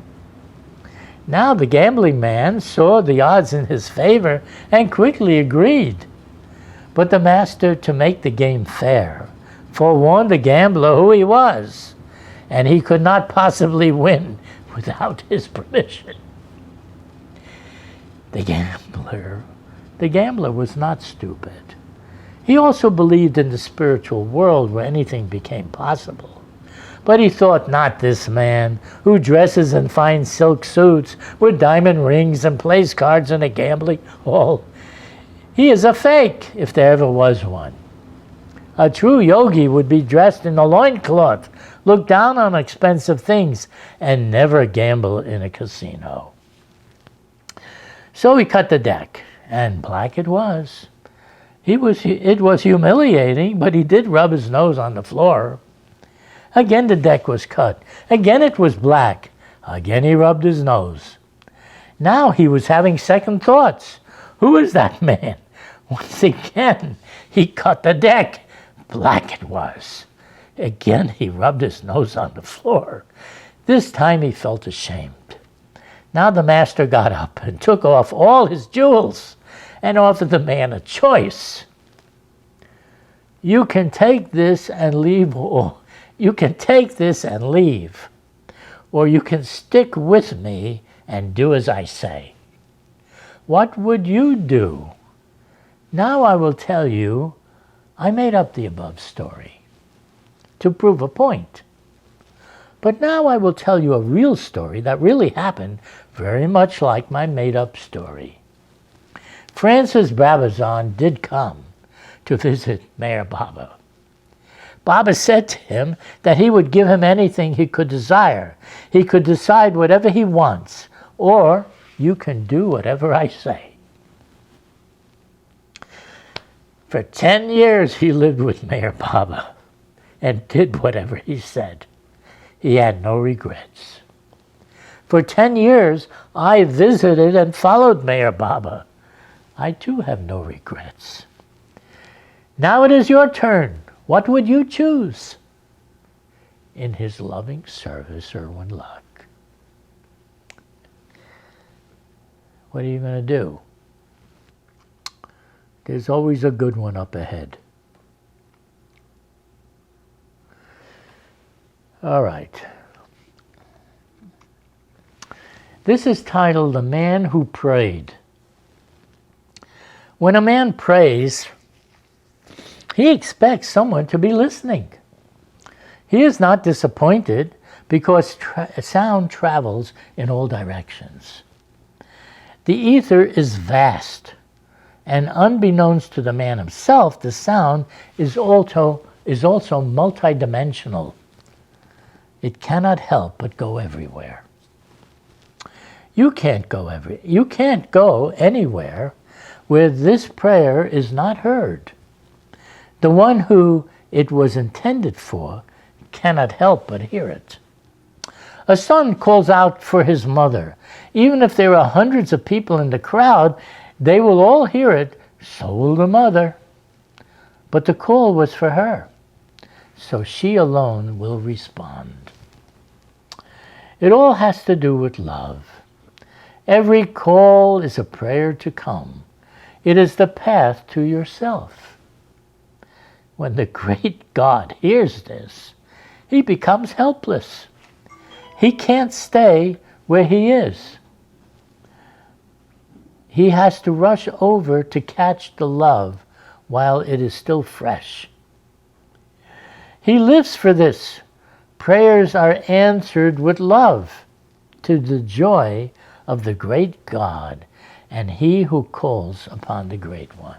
Now the gambling man saw the odds in his favor and quickly agreed. But the master, to make the game fair, forewarned the gambler who he was, and he could not possibly win without his permission. The gambler was not stupid. He also believed in the spiritual world where anything became possible. But he thought, not this man who dresses in fine silk suits with diamond rings and plays cards in a gambling hall. He is a fake, if there ever was one. A true yogi would be dressed in a loincloth, look down on expensive things, and never gamble in a casino. So he cut the deck, and black it was. It was humiliating, but he did rub his nose on the floor. Again the deck was cut. Again it was black. Again he rubbed his nose. Now he was having second thoughts. Who is that man? Once again he cut the deck. Black it was. Again he rubbed his nose on the floor. This time he felt ashamed. Now the master got up and took off all his jewels and offered the man a choice. You can take this and leave, or you can stick with me and do as I say. What would you do? Now I will tell you, I made up the above story to prove a point. But now I will tell you a real story that really happened, very much like my made-up story. Francis Brabazon did come to visit Meher Baba. Baba said to him that he would give him anything he could desire. He could decide whatever he wants, or you can do whatever I say. For 10 years he lived with Meher Baba and did whatever he said. He had no regrets. For 10 years I visited and followed Meher Baba. I too have no regrets. Now it is your turn. What would you choose? In his loving service, Erwin Luck. What are you going to do? There's always a good one up ahead. All right. This is titled The Man Who Prayed. When a man prays, He expects someone to be listening. He is not disappointed because sound travels in all directions. The ether is vast, and unbeknownst to the man himself, the sound is also multidimensional. It cannot help but go everywhere. You can't go anywhere where this prayer is not heard. The one who it was intended for cannot help but hear it. A son calls out for his mother. Even if there are hundreds of people in the crowd, they will all hear it, so will the mother. But the call was for her, so she alone will respond. It all has to do with love. Every call is a prayer to come. It is the path to yourself. When the great God hears this, he becomes helpless. He can't stay where he is. He has to rush over to catch the love while it is still fresh. He lives for this. Prayers are answered with love to the joy of the great God and he who calls upon the Great One.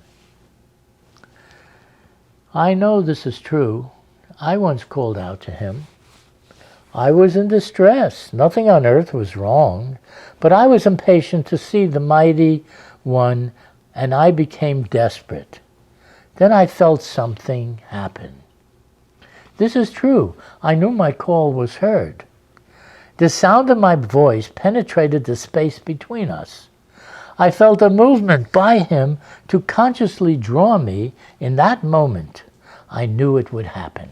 I know this is true. I once called out to him. I was in distress. Nothing on earth was wrong, but I was impatient to see the mighty one, and I became desperate. Then I felt something happen. This is true. I knew my call was heard. The sound of my voice penetrated the space between us. I felt a movement by him to consciously draw me. In that moment, I knew it would happen.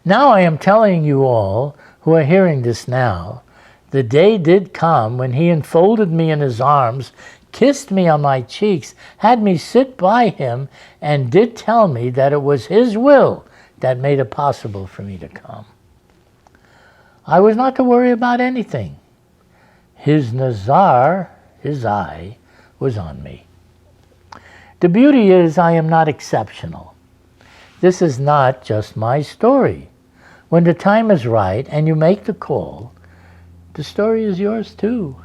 Now I am telling you all who are hearing this now, the day did come when he enfolded me in his arms, kissed me on my cheeks, had me sit by him, and did tell me that it was his will that made it possible for me to come. I was not to worry about anything. His nazar, his eye, was on me. The beauty is I am not exceptional. This is not just my story. When the time is right and you make the call, the story is yours too.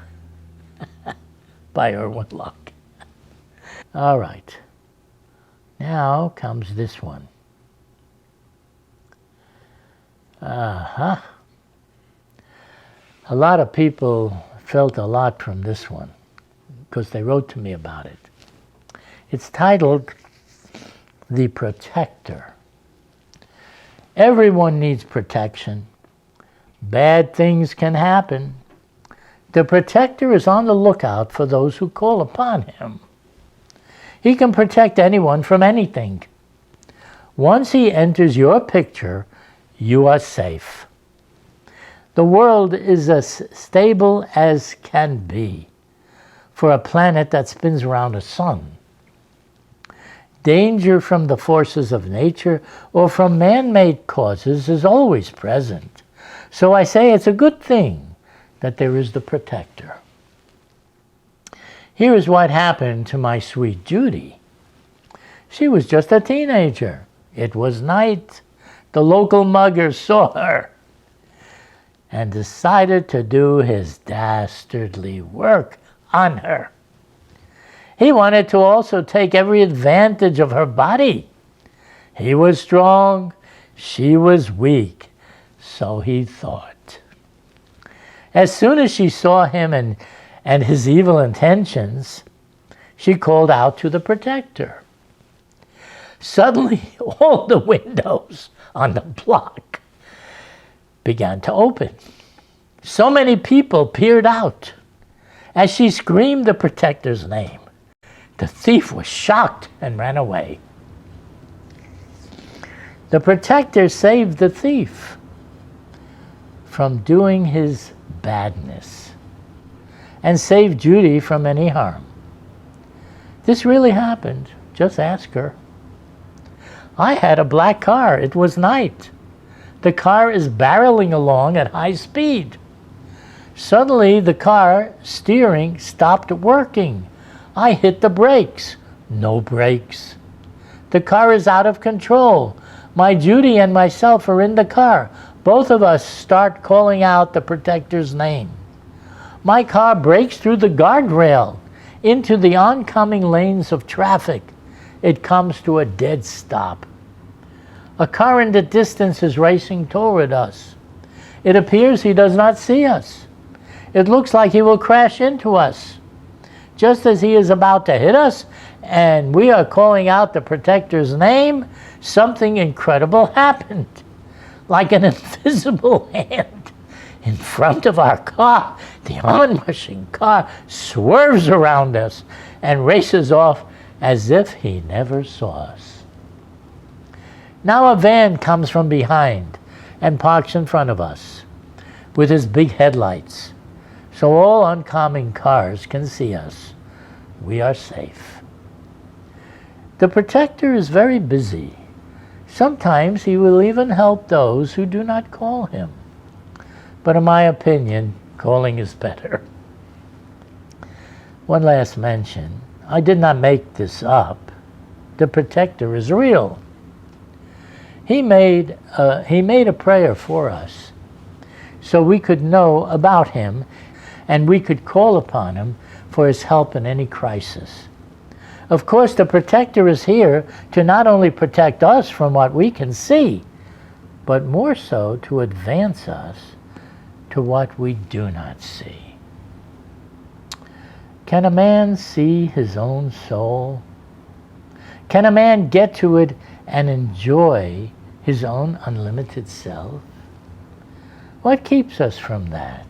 By Erwin Luck. All right. Now comes this one. A lot of people felt a lot from this one because they wrote to me about it. It's titled The Protector. Everyone needs protection. Bad things can happen. The protector is on the lookout for those who call upon him. He can protect anyone from anything. Once he enters your picture, you are safe. The world is as stable as can be for a planet that spins around a sun. Danger from the forces of nature or from man-made causes is always present. So I say it's a good thing that there is the protector. Here is what happened to my sweet Judy. She was just a teenager. It was night. The local mugger saw her and decided to do his dastardly work on her. He wanted to also take every advantage of her body. He was strong, she was weak, so he thought. As soon as she saw him and his evil intentions, she called out to the protector. Suddenly, all the windows on the block began to open. So many people peered out. As she screamed the protector's name, the thief was shocked and ran away. The protector saved the thief from doing his badness and saved Judy from any harm. This really happened. Just ask her. I had a black car. It was night. The car is barreling along at high speed. Suddenly, the car steering stopped working. I hit the brakes. No brakes. The car is out of control. My Judy and myself are in the car. Both of us start calling out the protector's name. My car breaks through the guardrail into the oncoming lanes of traffic. It comes to a dead stop. A car in the distance is racing toward us. It appears he does not see us. It looks like he will crash into us. Just as he is about to hit us and we are calling out the protector's name, something incredible happened. Like an invisible hand in front of our car, the onrushing car swerves around us and races off as if he never saw us. Now a van comes from behind and parks in front of us with his big headlights, so all oncoming cars can see us. We are safe. The protector is very busy. Sometimes he will even help those who do not call him. But in my opinion, calling is better. One last mention. I did not make this up. The protector is real. He made a prayer for us so we could know about him and we could call upon him for his help in any crisis. Of course, the protector is here to not only protect us from what we can see, but more so to advance us to what we do not see. Can a man see his own soul? Can a man get to it and enjoy his own unlimited self? What keeps us from that?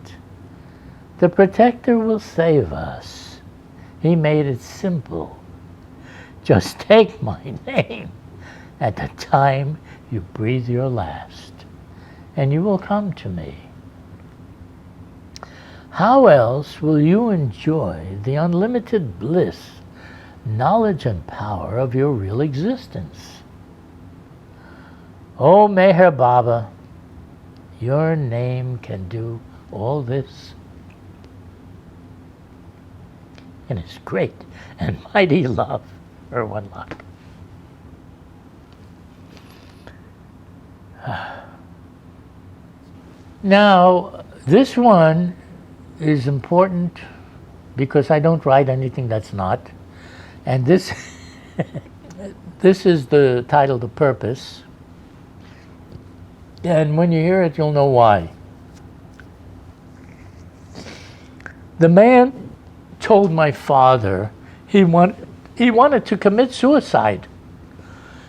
The protector will save us. He made it simple. Just take my name at the time you breathe your last, and you will come to me. How else will you enjoy the unlimited bliss, knowledge, and power of your real existence? Oh, Meher Baba, your name can do all this. In his great and mighty love, Erwin Locke. Now, this one is important because I don't write anything that's not. And this, this is the title, The Purpose. And when you hear it, you'll know why. The man told my father he wanted to commit suicide.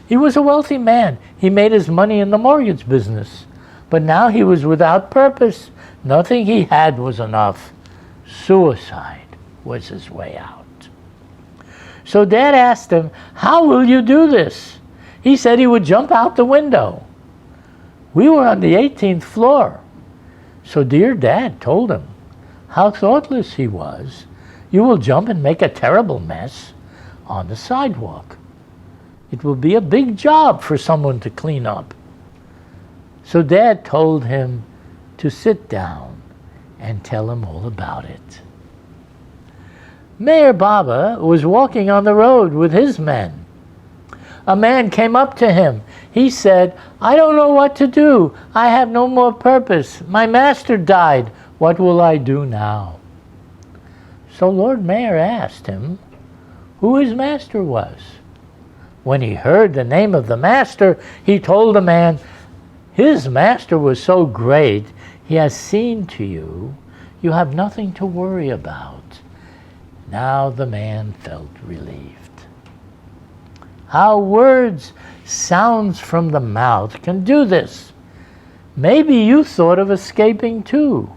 He was a wealthy man. He made his money in the mortgage business. But now he was without purpose. Nothing he had was enough. Suicide was his way out. So Dad asked him, "How will you do this?" He said he would jump out the window. We were on the 18th floor. So dear Dad told him how thoughtless he was. You will jump and make a terrible mess on the sidewalk. It will be a big job for someone to clean up. So Dad told him to sit down and tell him all about it. Meher Baba was walking on the road with his men. A man came up to him. He said, "I don't know what to do. I have no more purpose. My master died. What will I do now?" So Lord Mayor asked him who his master was. When he heard the name of the master, he told the man, "His master was so great, he has seen to you. You have nothing to worry about." Now the man felt relieved. How words, sounds from the mouth can do this. Maybe you thought of escaping too.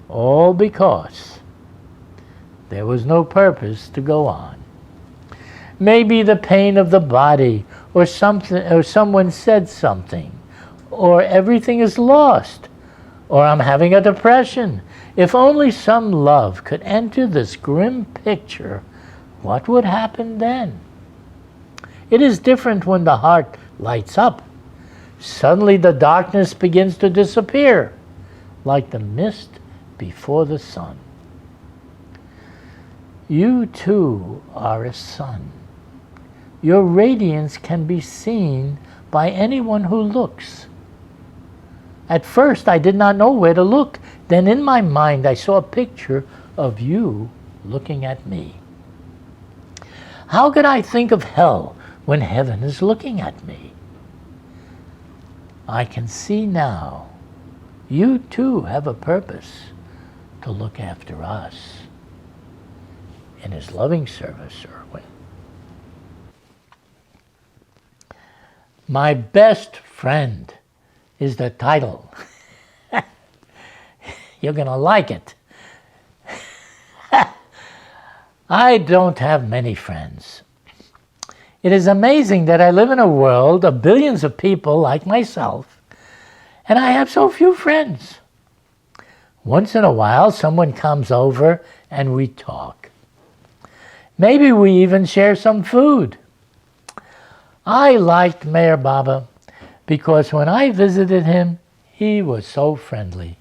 All because there was no purpose to go on. Maybe the pain of the body, or something, or someone said something, or everything is lost, or I'm having a depression. If only some love could enter this grim picture, what would happen then? It is different when the heart lights up. Suddenly the darkness begins to disappear, like the mist before the sun. You too are a sun. Your radiance can be seen by anyone who looks. At first, I did not know where to look. Then in my mind, I saw a picture of you looking at me. How could I think of hell when heaven is looking at me? I can see now. You too have a purpose to look after us. In his loving service, Erwin. My best friend is the title. You're going to like it. I don't have many friends. It is amazing that I live in a world of billions of people like myself, and I have so few friends. Once in a while, someone comes over and we talk. Maybe we even share some food. I liked Mayor Baba because when I visited him, he was so friendly.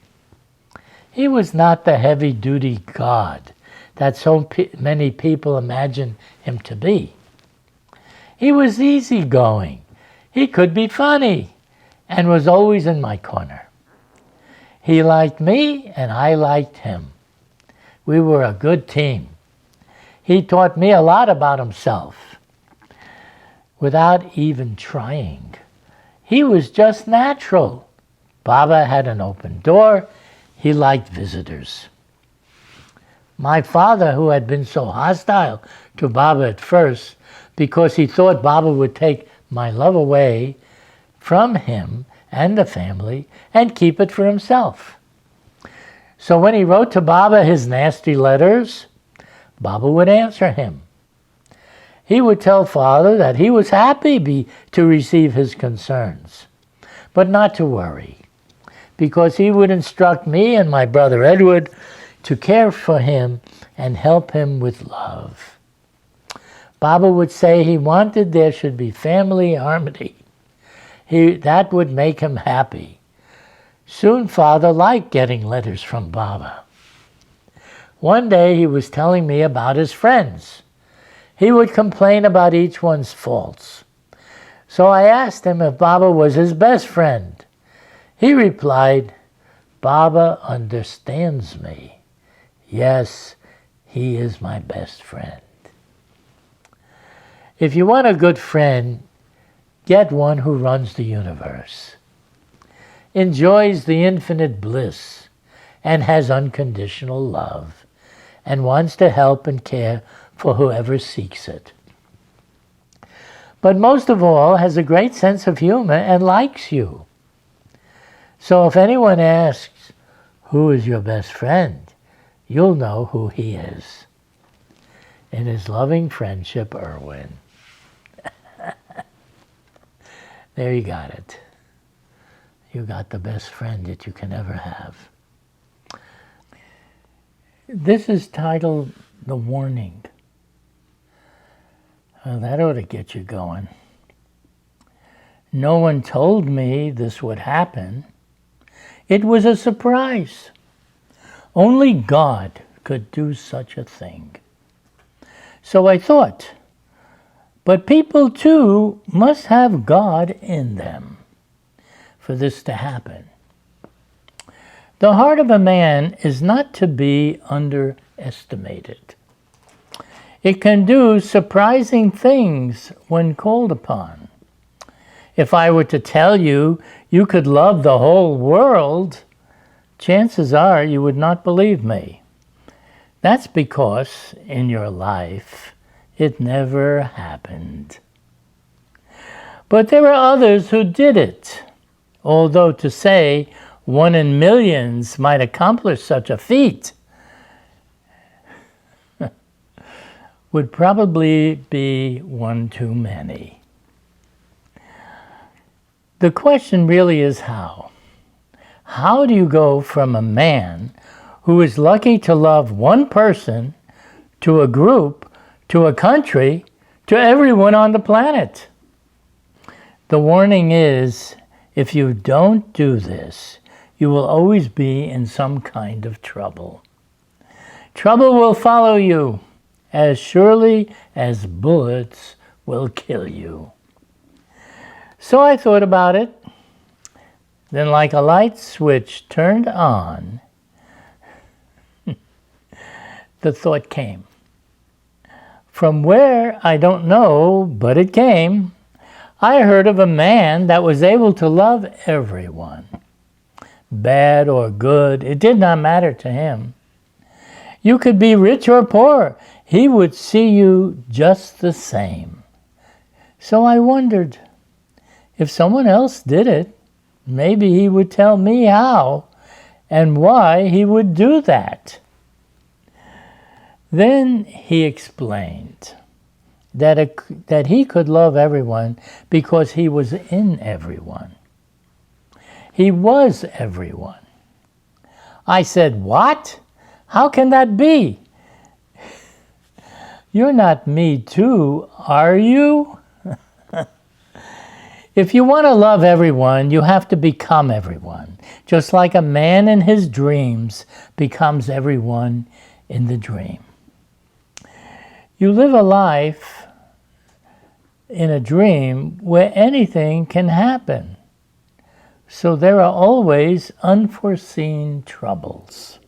He was not the heavy-duty God that so many people imagine him to be. He was easygoing. He could be funny and was always in my corner. He liked me and I liked him. We were a good team. He taught me a lot about himself without even trying. He was just natural. Baba had an open door. He liked visitors. My father, who had been so hostile to Baba at first because he thought Baba would take my love away from him and the family and keep it for himself. So when he wrote to Baba his nasty letters, Baba would answer him. He would tell Father that he was happy to receive his concerns, but not to worry, because he would instruct me and my brother Edward to care for him and help him with love. Baba would say he wanted there should be family harmony. That would make him happy. Soon Father liked getting letters from Baba. One day he was telling me about his friends. He would complain about each one's faults. So I asked him if Baba was his best friend. He replied, "Baba understands me. Yes, he is my best friend." If you want a good friend, get one who runs the universe, enjoys the infinite bliss, and has unconditional love, and wants to help and care for whoever seeks it. But most of all, has a great sense of humor and likes you. So if anyone asks, who is your best friend, you'll know who he is. In his loving friendship, Erwin. There you got it. You got the best friend that you can ever have. This is titled The Warning. Well, that ought to get you going. No one told me this would happen. It was a surprise. Only God could do such a thing. So I thought, but people too must have God in them for this to happen. The heart of a man is not to be underestimated. It can do surprising things when called upon. If I were to tell you you could love the whole world, chances are you would not believe me. That's because in your life it never happened. But there are others who did it, although to say 1 in millions might accomplish such a feat would probably be one too many. The question really is how. How do you go from a man who is lucky to love one person, to a group, to a country, to everyone on the planet? The warning is, if you don't do this, you will always be in some kind of trouble. Trouble will follow you as surely as bullets will kill you. So I thought about it. Then like a light switch turned on, the thought came. From where, I don't know, but it came. I heard of a man that was able to love everyone. Bad or good, it did not matter to him. You could be rich or poor, he would see you just the same. So I wondered, if someone else did it, maybe he would tell me how and why he would do that. Then he explained that he could love everyone because he was in everyone. He was everyone. I said, what? How can that be? You're not me too, are you? If you want to love everyone, you have to become everyone, just like a man in his dreams becomes everyone in the dream. You live a life in a dream where anything can happen. So there are always unforeseen troubles.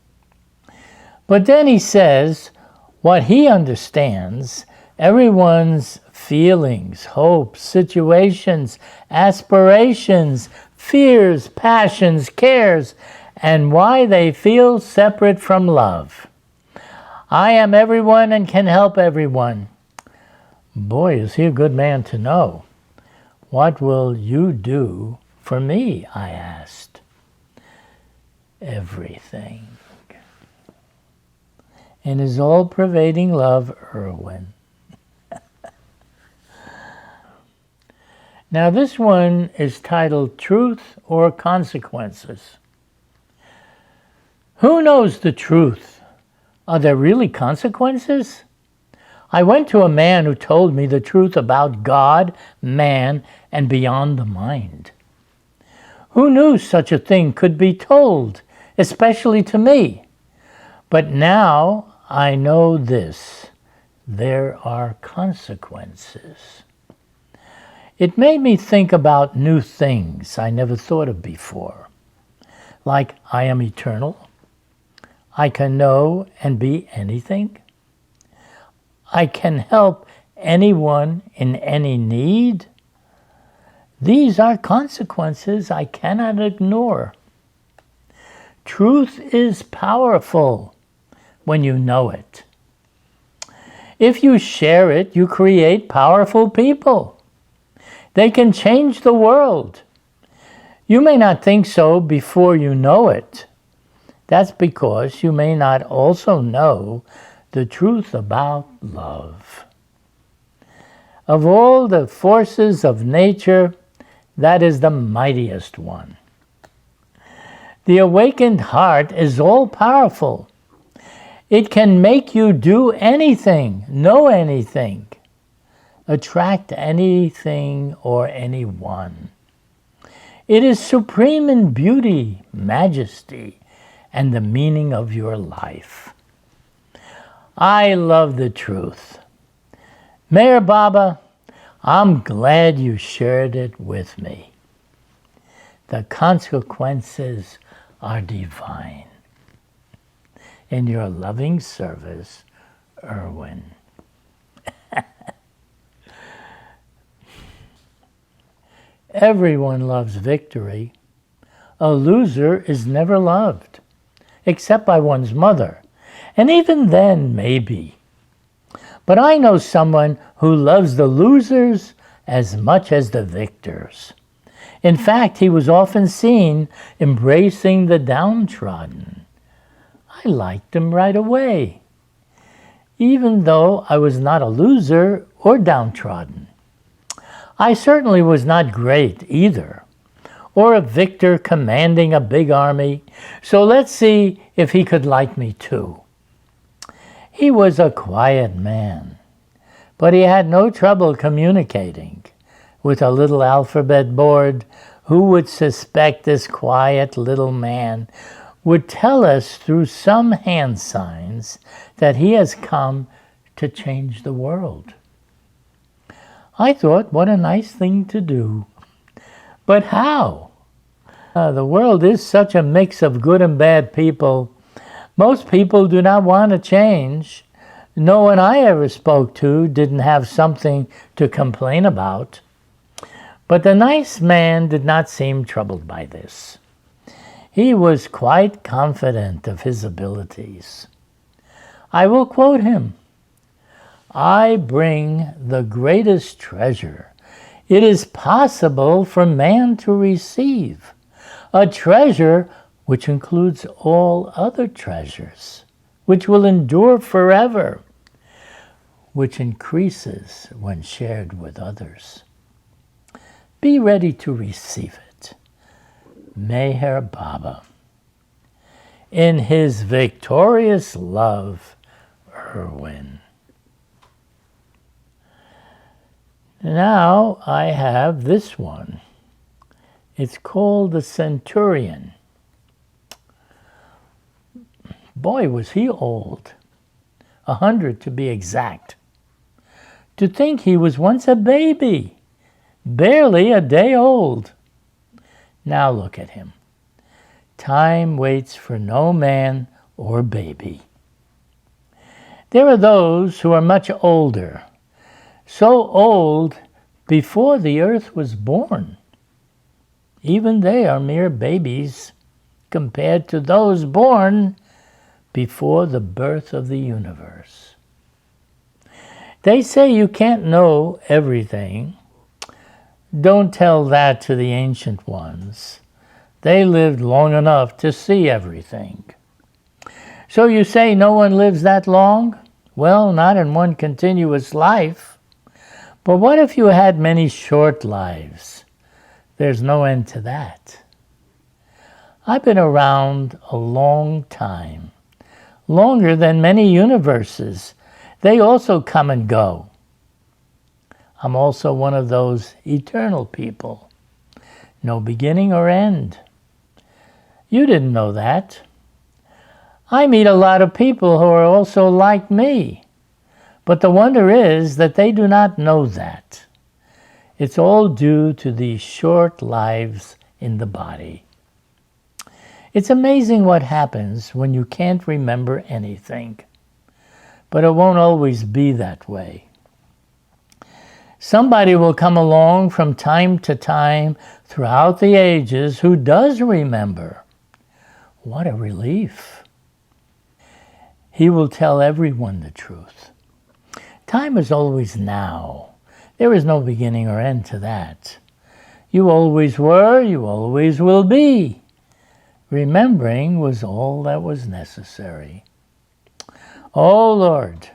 But then he says what he understands, everyone's feelings, hopes, situations, aspirations, fears, passions, cares, and why they feel separate from love. I am everyone and can help everyone. Boy, is he a good man to know. What will you do for me? I asked. Everything. In his all-pervading love, Erwin. Now this one is titled Truth or Consequences. Who knows the truth? Are there really consequences? I went to a man who told me the truth about God, man, and beyond the mind. Who knew such a thing could be told, especially to me? But now I know this. There are consequences. It made me think about new things I never thought of before. Like I am eternal. I can know and be anything. I can help anyone in any need. These are consequences I cannot ignore. Truth is powerful when you know it. If you share it, you create powerful people. They can change the world. You may not think so before you know it. That's because you may not also know the truth about love. Of all the forces of nature, that is the mightiest one. The awakened heart is all-powerful. It can make you do anything, know anything, attract anything or anyone. It is supreme in beauty, majesty, and the meaning of your life. I love the truth. Mayor Baba, I'm glad you shared it with me. The consequences are divine. In your loving service, Erwin. Everyone loves victory. A loser is never loved, except by one's mother, and even then, maybe. But I know someone who loves the losers as much as the victors. In fact, he was often seen embracing the downtrodden. I liked him right away, even though I was not a loser or downtrodden. I certainly was not great either, or a victor commanding a big army, so let's see if he could like me too. He was a quiet man, but he had no trouble communicating. With a little alphabet board, who would suspect this quiet little man would tell us through some hand signs that he has come to change the world. I thought, what a nice thing to do. But how? The world is such a mix of good and bad people. Most people do not want to change. No one I ever spoke to didn't have something to complain about. But the nice man did not seem troubled by this. He was quite confident of his abilities. I will quote him. I bring the greatest treasure it is possible for man to receive, a treasure which includes all other treasures, which will endure forever, which increases when shared with others. Be ready to receive it. Meher Baba. In his victorious love, Irwin. Now I have this one. It's called the Centurion. Boy, was he old. 100 to be exact. To think he was once a baby, barely a day old. Now look at him. Time waits for no man or baby. There are those who are much older, so old before the earth was born. Even they are mere babies compared to those born before the birth of the universe. They say you can't know everything. Don't tell that to the ancient ones. They lived long enough to see everything. So you say no one lives that long? Well, not in one continuous life. But what if you had many short lives? There's no end to that. I've been around a long time, longer than many universes. They also come and go. I'm also one of those eternal people. No beginning or end. You didn't know that. I meet a lot of people who are also like me. But the wonder is that they do not know that. It's all due to these short lives in the body. It's amazing what happens when you can't remember anything. But it won't always be that way. Somebody will come along from time to time throughout the ages who does remember. What a relief. He will tell everyone the truth. Time is always now. There is no beginning or end to that. You always were, you always will be. Remembering was all that was necessary. Oh Lord,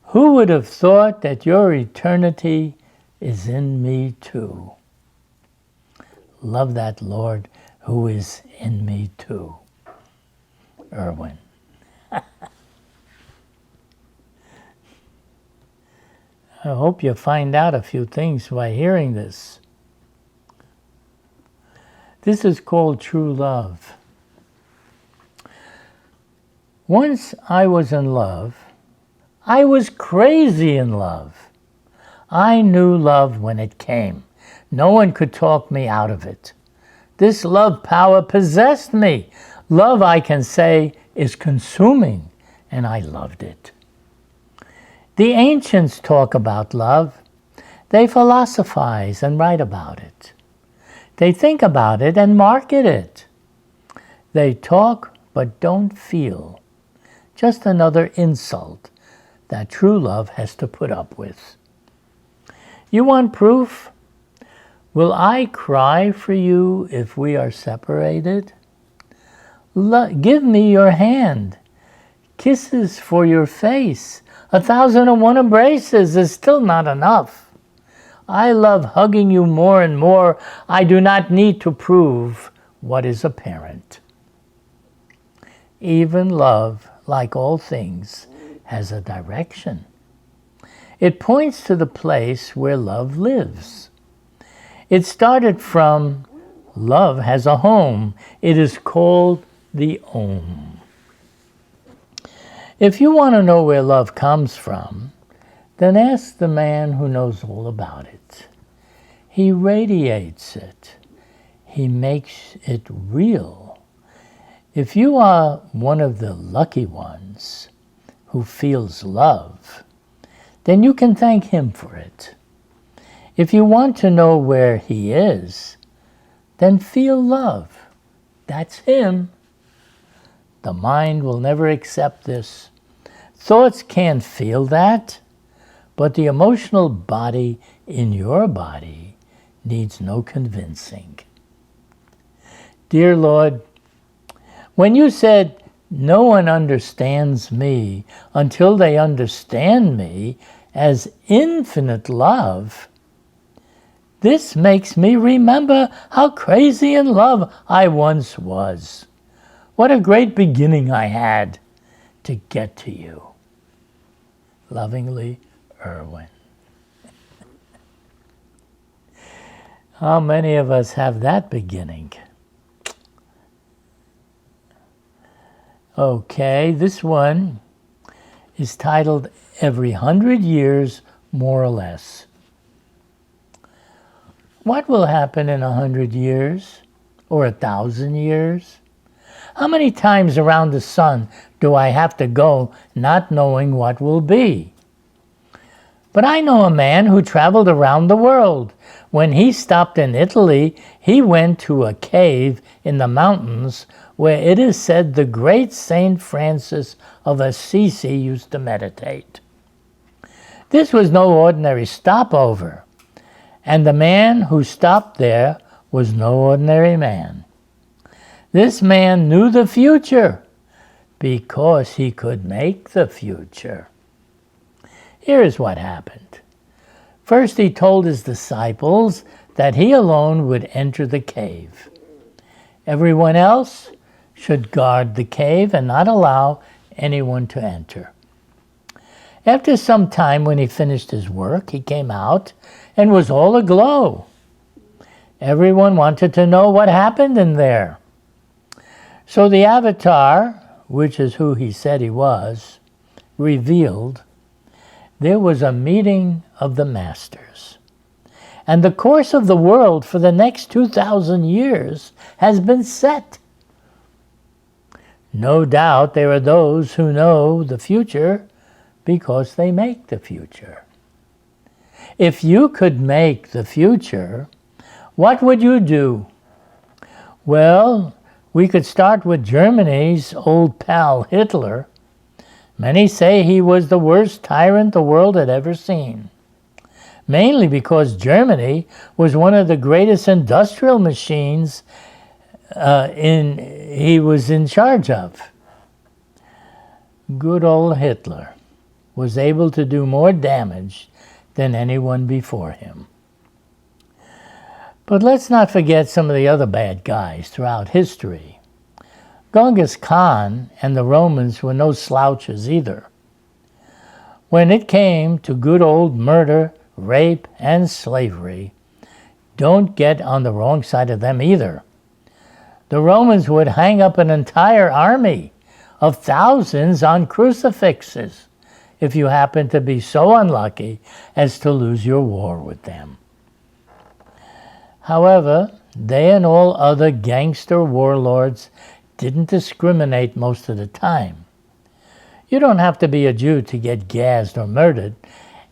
who would have thought that your eternity is in me too? Love that Lord who is in me too. Erwin. I hope you find out a few things by hearing this. This is called true love. Once I was in love. I was crazy in love. I knew love when it came. No one could talk me out of it. This love power possessed me. Love, I can say, is consuming, and I loved it. The ancients talk about love. They philosophize and write about it. They think about it and market it. They talk but don't feel. Just another insult that true love has to put up with. You want proof? Will I cry for you if we are separated? Give me your hand. Kisses for your face. 1,001 embraces is still not enough. I love hugging you more and more. I do not need to prove what is apparent. Even love, like all things, has a direction. It points to the place where love lives. It started from love has a home. It is called the Om. If you want to know where love comes from, Then ask the man who knows all about it. He radiates it. He makes it real. If you are one of the lucky ones who feels love, then you can thank him for it. If you want to know where he is, then feel love. That's him. The mind will never accept this. Thoughts can't feel that, but the emotional body in your body needs no convincing. Dear Lord, when you said, no one understands me until they understand me as infinite love, this makes me remember how crazy in love I once was. What a great beginning I had to get to you. Lovingly, Erwin. How many of us have that beginning? Okay, this one is titled Every 100 Years, More or Less. What will happen in 100 years or 1,000 years? How many times around the sun do I have to go not knowing what will be? But I know a man who traveled around the world. When he stopped in Italy, he went to a cave in the mountains where it is said the great Saint Francis of Assisi used to meditate. This was no ordinary stopover, and the man who stopped there was no ordinary man. This man knew the future because he could make the future. Here is what happened. First, he told his disciples that he alone would enter the cave. Everyone else should guard the cave and not allow anyone to enter. After some time, when he finished his work, he came out and was all aglow. Everyone wanted to know what happened in there. So the avatar, which is who he said he was, revealed there was a meeting of the masters. And the course of the world for the next 2,000 years has been set. No doubt there are those who know the future because they make the future. If you could make the future, what would you do? Well, we could start with Germany's old pal Hitler. Many say he was the worst tyrant the world had ever seen, mainly because Germany was one of the greatest industrial machines he was in charge of. Good old Hitler was able to do more damage than anyone before him. But let's not forget some of the other bad guys throughout history. Genghis Khan and the Romans were no slouches either. When it came to good old murder, rape, and slavery, don't get on the wrong side of them either. The Romans would hang up an entire army of thousands on crucifixes if you happen to be so unlucky as to lose your war with them. However, they and all other gangster warlords didn't discriminate most of the time. You don't have to be a Jew to get gassed or murdered.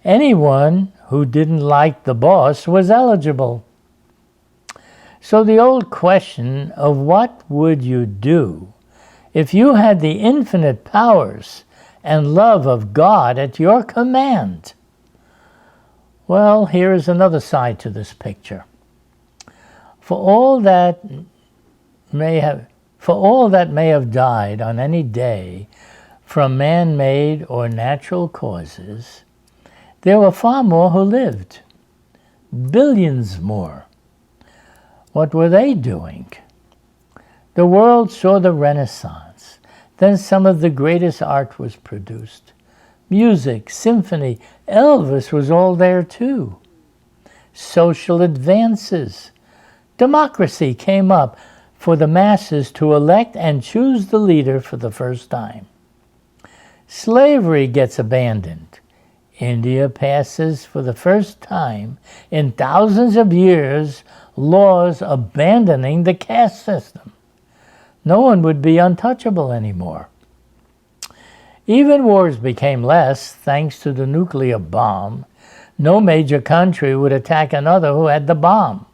Anyone who didn't like the boss was eligible. So the old question of what would you do if you had the infinite powers and love of God at your command? Well, here is another side to this picture. For all that may have died on any day from man-made or natural causes, there were far more who lived. Billions more. What were they doing? The world saw the Renaissance. Then some of the greatest art was produced. Music, symphony, Elvis was all there too. Social advances. Democracy came up for the masses to elect and choose the leader for the first time. Slavery gets abandoned. India passes for the first time in thousands of years laws abandoning the caste system. No one would be untouchable anymore. Even wars became less thanks to the nuclear bomb. No major country would attack another who had the bomb.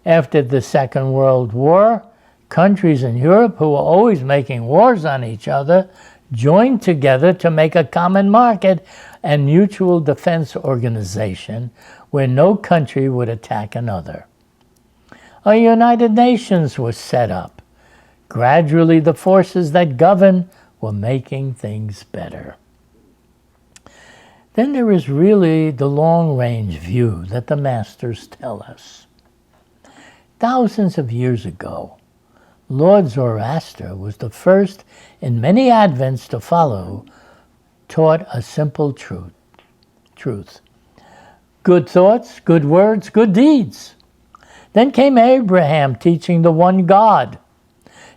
After the Second World War, countries in Europe who were always making wars on each other joined together to make a common market and mutual defense organization where no country would attack another. A United Nations was set up. Gradually, the forces that govern were making things better. Then there is really the long-range view that the masters tell us. Thousands of years ago, Lord Zoroaster was the first in many advents to follow, taught a simple truth. Good thoughts, good words, good deeds. Then came Abraham teaching the one God.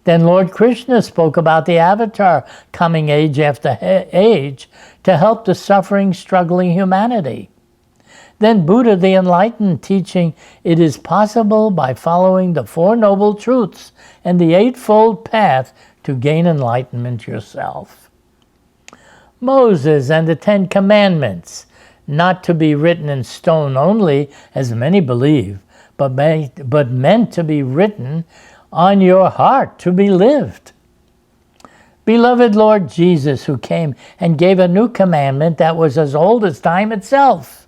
Then Lord Krishna spoke about the avatar coming age after age to help the suffering, struggling humanity. Then Buddha the Enlightened teaching it is possible by following the Four Noble Truths and the Eightfold Path to gain enlightenment yourself. Moses and the Ten Commandments, not to be written in stone only, as many believe, but meant to be written on your heart to be lived. Beloved Lord Jesus, who came and gave a new commandment that was as old as time itself.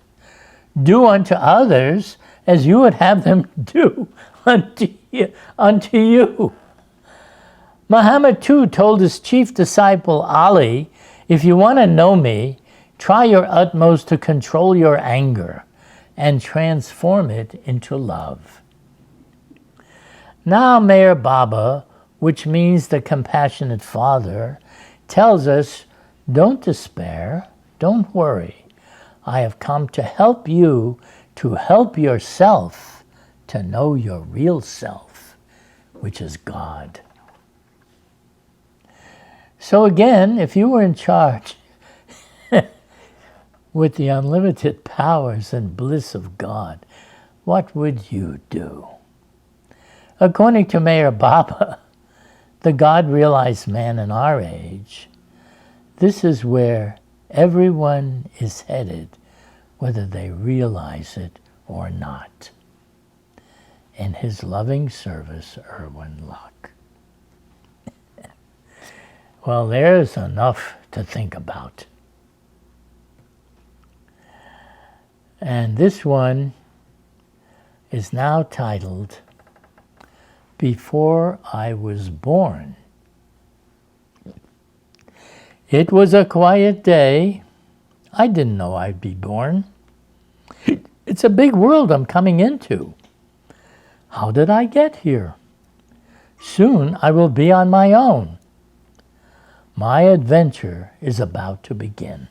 Do unto others as you would have them do unto you. Muhammad too told his chief disciple Ali, if you want to know me, try your utmost to control your anger and transform it into love. Now Meher Baba, which means the compassionate father, tells us, don't despair, don't worry. I have come to help you to help yourself to know your real self, which is God. So again, if you were in charge with the unlimited powers and bliss of God, what would you do? According to Meher Baba, the God-realized man in our age, this is where everyone is headed, whether they realize it or not. In his loving service, Erwin Luck. Well, there's enough to think about. And this one is now titled, Before I Was Born. It was a quiet day. I didn't know I'd be born. It's a big world I'm coming into. How did I get here? Soon I will be on my own. My adventure is about to begin.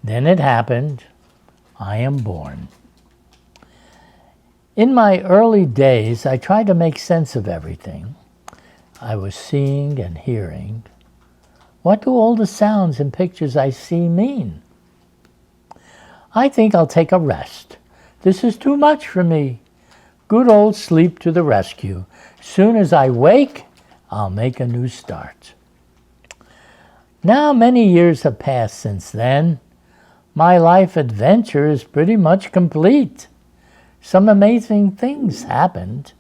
Then it happened. I am born. In my early days, I tried to make sense of everything I was seeing and hearing. What do all the sounds and pictures I see mean? I think I'll take a rest. This is too much for me. Good old sleep to the rescue. Soon as I wake, I'll make a new start. Now many years have passed since then. My life adventure is pretty much complete. Some amazing things happened.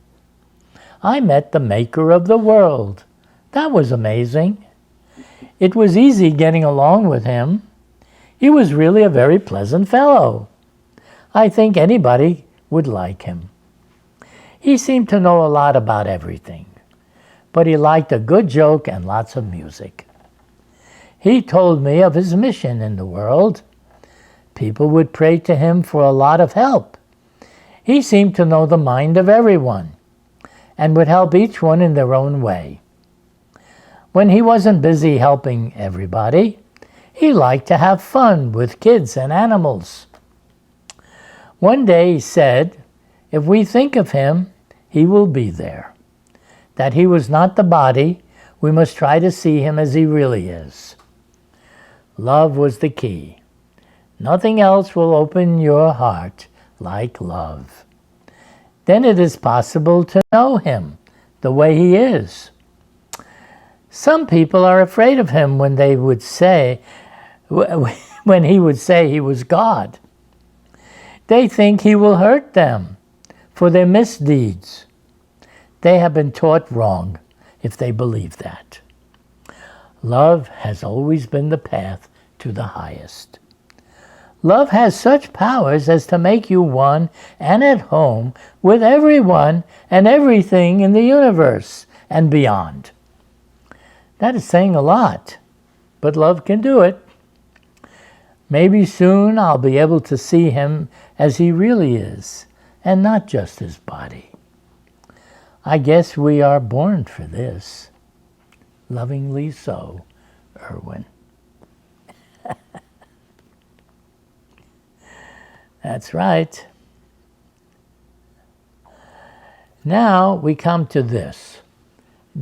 I met the maker of the world. That was amazing. It was easy getting along with him. He was really a very pleasant fellow. I think anybody would like him. He seemed to know a lot about everything, but he liked a good joke and lots of music. He told me of his mission in the world. People would pray to him for a lot of help. He seemed to know the mind of everyone and would help each one in their own way. When he wasn't busy helping everybody, he liked to have fun with kids and animals. One day he said, if we think of him, he will be there. That he was not the body, we must try to see him as he really is. Love was the key. Nothing else will open your heart like love. Then it is possible to know him the way he is. Some people are afraid of him when he would say he was God. They think he will hurt them for their misdeeds. They have been taught wrong if they believe that. Love has always been the path to the highest. Love has such powers as to make you one and at home with everyone and everything in the universe and beyond. That is saying a lot, but love can do it. Maybe soon I'll be able to see him as he really is, and not just his body. I guess we are born for this. Lovingly so, Erwin. That's right. Now we come to this.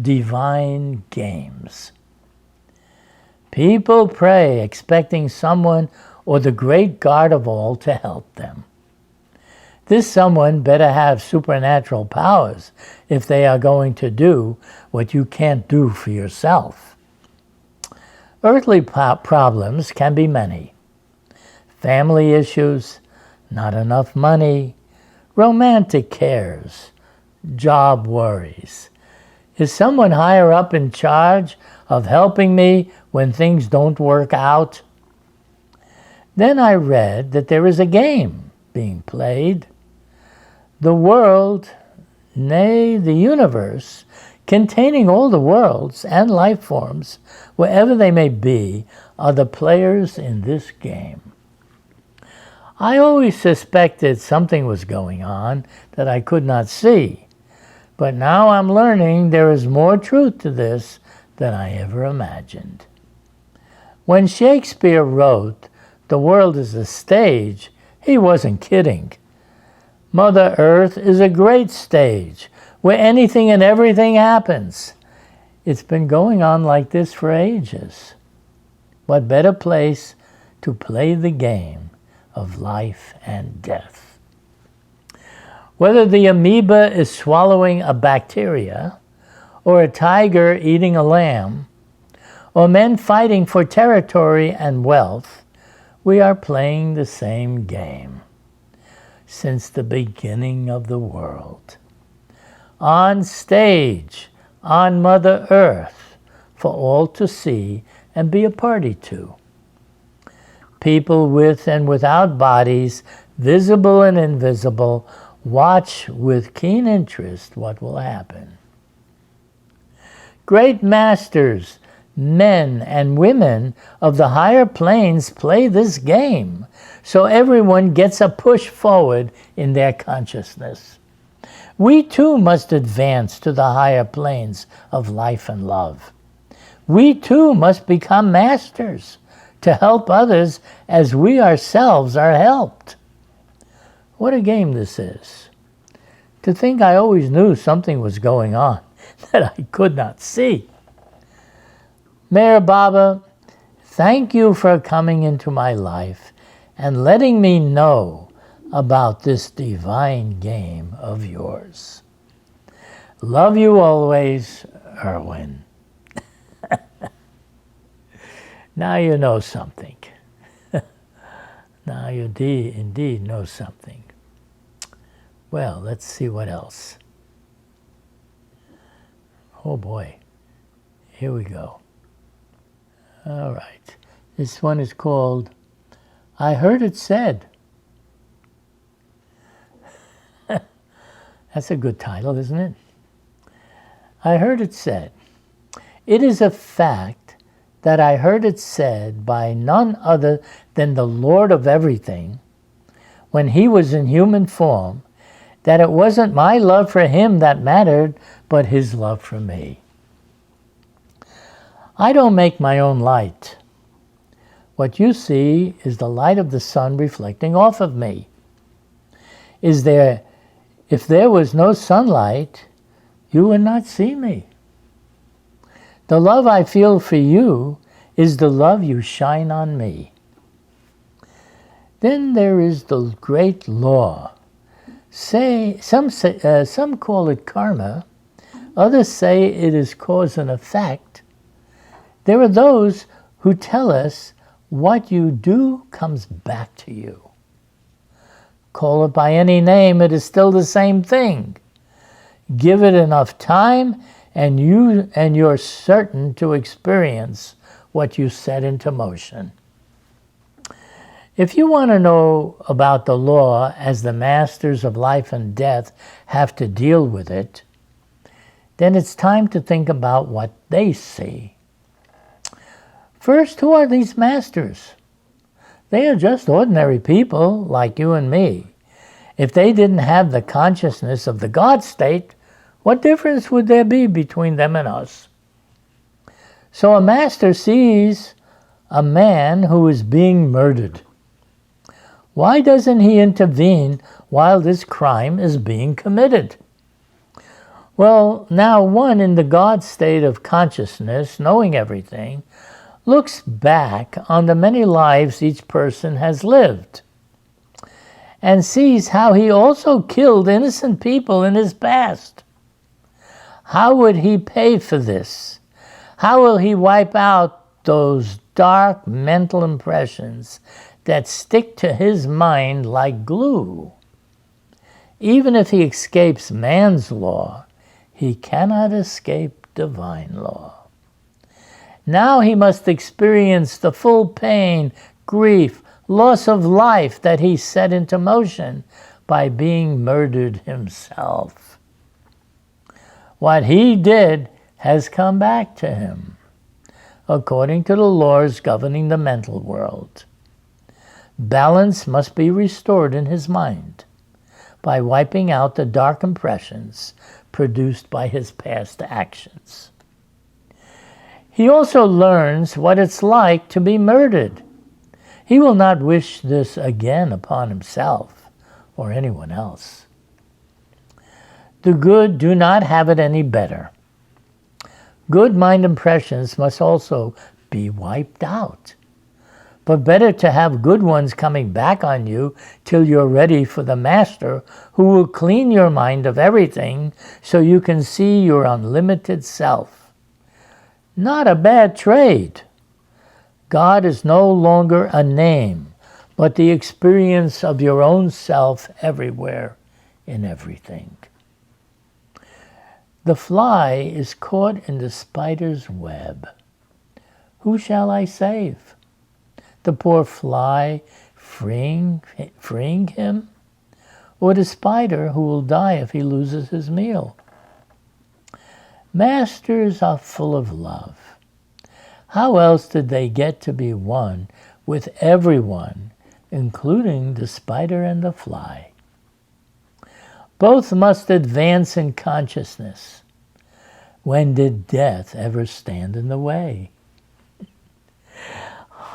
Divine games. People pray expecting someone or the great God of all to help them. This someone better have supernatural powers if they are going to do what you can't do for yourself. Earthly problems can be many. Family issues, not enough money, romantic cares, job worries. Is someone higher up in charge of helping me when things don't work out? Then I read that there is a game being played. The world, nay, the universe, containing all the worlds and life forms, wherever they may be, are the players in this game. I always suspected something was going on that I could not see, but now I'm learning there is more truth to this than I ever imagined. When Shakespeare wrote, "The world is a stage," he wasn't kidding. Mother Earth is a great stage where anything and everything happens. It's been going on like this for ages. What better place to play the game of life and death? Whether the amoeba is swallowing a bacteria, or a tiger eating a lamb, or men fighting for territory and wealth, we are playing the same game since the beginning of the world. On stage, on Mother Earth, for all to see and be a party to. People with and without bodies, visible and invisible, watch with keen interest what will happen. Great masters, men and women of the higher planes play this game, so everyone gets a push forward in their consciousness. We too must advance to the higher planes of life and love. We too must become masters to help others as we ourselves are helped. What a game this is. To think I always knew something was going on that I could not see. Mayor Baba, thank you for coming into my life and letting me know about this divine game of yours. Love you always, Erwin. Now you know something. Now you indeed know something. Well, let's see what else. Oh boy, here we go. All right, this one is called, I Heard It Said. That's a good title, isn't it? I heard it said. It is a fact that I heard it said by none other than the Lord of everything, when he was in human form, that it wasn't my love for him that mattered, but his love for me. I don't make my own light. What you see is the light of the sun reflecting off of me. If there was no sunlight, you would not see me. The love I feel for you is the love you shine on me. Then there is the great law. Some call it karma. Others say it is cause and effect. There are those who tell us what you do comes back to you. Call it by any name, it is still the same thing. Give it enough time, and you're certain to experience what you set into motion. If you want to know about the law as the masters of life and death have to deal with it, then it's time to think about what they see. First, who are these masters? They are just ordinary people like you and me. If they didn't have the consciousness of the God state, what difference would there be between them and us? So a master sees a man who is being murdered. Why doesn't he intervene while this crime is being committed? Well, now one in the God state of consciousness, knowing everything, looks back on the many lives each person has lived and sees how he also killed innocent people in his past. How would he pay for this? How will he wipe out those dark mental impressions that stick to his mind like glue? Even if he escapes man's law, he cannot escape divine law. Now he must experience the full pain, grief, loss of life that he set into motion by being murdered himself. What he did has come back to him, according to the laws governing the mental world. Balance must be restored in his mind by wiping out the dark impressions produced by his past actions. He also learns what it's like to be murdered. He will not wish this again upon himself or anyone else. The good do not have it any better. Good mind impressions must also be wiped out. But better to have good ones coming back on you till you're ready for the master who will clean your mind of everything so you can see your unlimited self. Not a bad trade. God is no longer a name, but the experience of your own self everywhere in everything. The fly is caught in the spider's web. Who shall I save? The poor fly freeing him? Or the spider who will die if he loses his meal? Masters are full of love. How else did they get to be one with everyone, including the spider and the fly? Both must advance in consciousness. When did death ever stand in the way?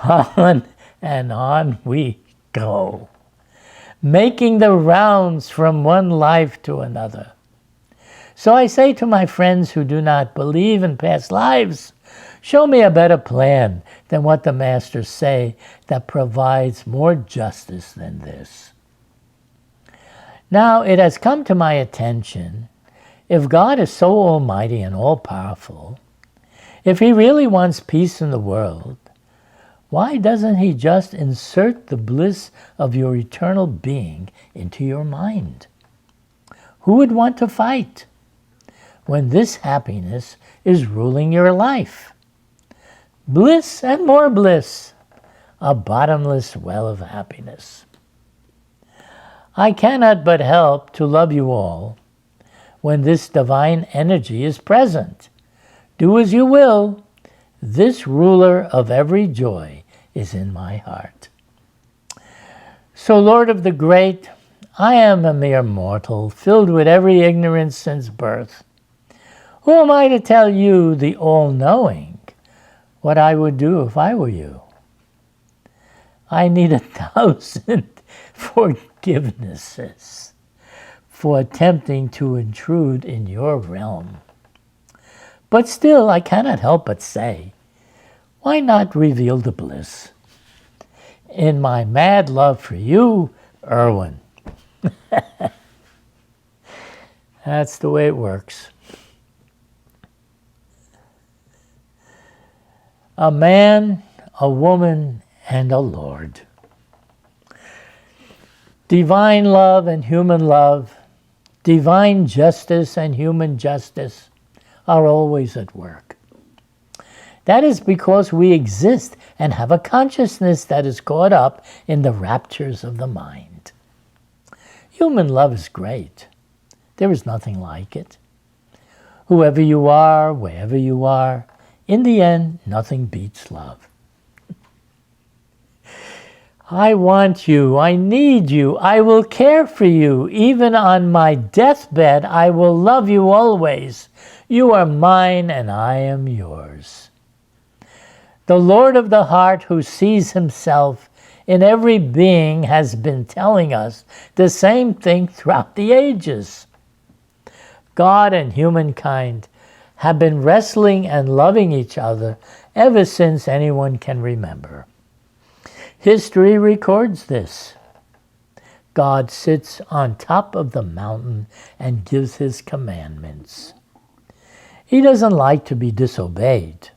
On and on we go, making the rounds from one life to another. So I say to my friends who do not believe in past lives, show me a better plan than what the masters say that provides more justice than this. Now it has come to my attention, if God is so almighty and all-powerful, if he really wants peace in the world, why doesn't he just insert the bliss of your eternal being into your mind? Who would want to fight when this happiness is ruling your life? Bliss and more bliss, a bottomless well of happiness. I cannot but help to love you all when this divine energy is present. Do as you will. This ruler of every joy is in my heart. So, Lord of the great, I am a mere mortal, filled with every ignorance since birth. Who am I to tell you, the all-knowing, what I would do if I were you? I need 1,000 forgivenesses for attempting to intrude in your realm. But still, I cannot help but say, Why not reveal the bliss? In my mad love for you, Erwin. That's the way it works. A man, a woman, and a Lord. Divine love and human love, divine justice and human justice are always at work. That is because we exist and have a consciousness that is caught up in the raptures of the mind. Human love is great. There is nothing like it. Whoever you are, wherever you are, in the end, nothing beats love. I want you, I need you, I will care for you. Even on my deathbed, I will love you always. You are mine and I am yours. The Lord of the heart, who sees himself in every being, has been telling us the same thing throughout the ages. God and humankind have been wrestling and loving each other ever since anyone can remember. History records this. God sits on top of the mountain and gives his commandments. He doesn't like to be disobeyed,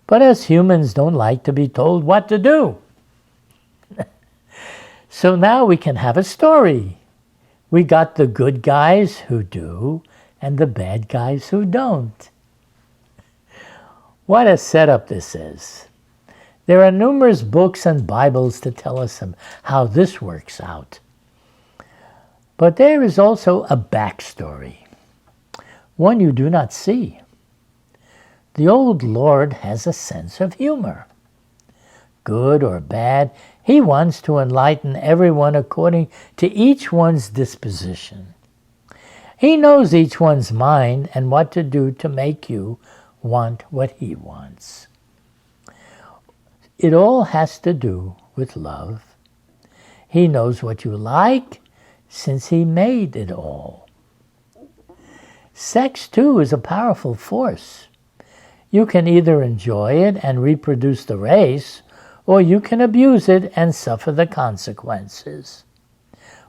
but as humans don't like to be told what to do. So now we can have a story. We got the good guys who do and the bad guys who don't. What a setup this is. There are numerous books and Bibles to tell us how this works out. But there is also a backstory, one you do not see. The old Lord has a sense of humor. Good or bad, he wants to enlighten everyone according to each one's disposition. He knows each one's mind and what to do to make you want what he wants. It all has to do with love. He knows what you like since he made it all. Sex, too, is a powerful force. You can either enjoy it and reproduce the race, or you can abuse it and suffer the consequences.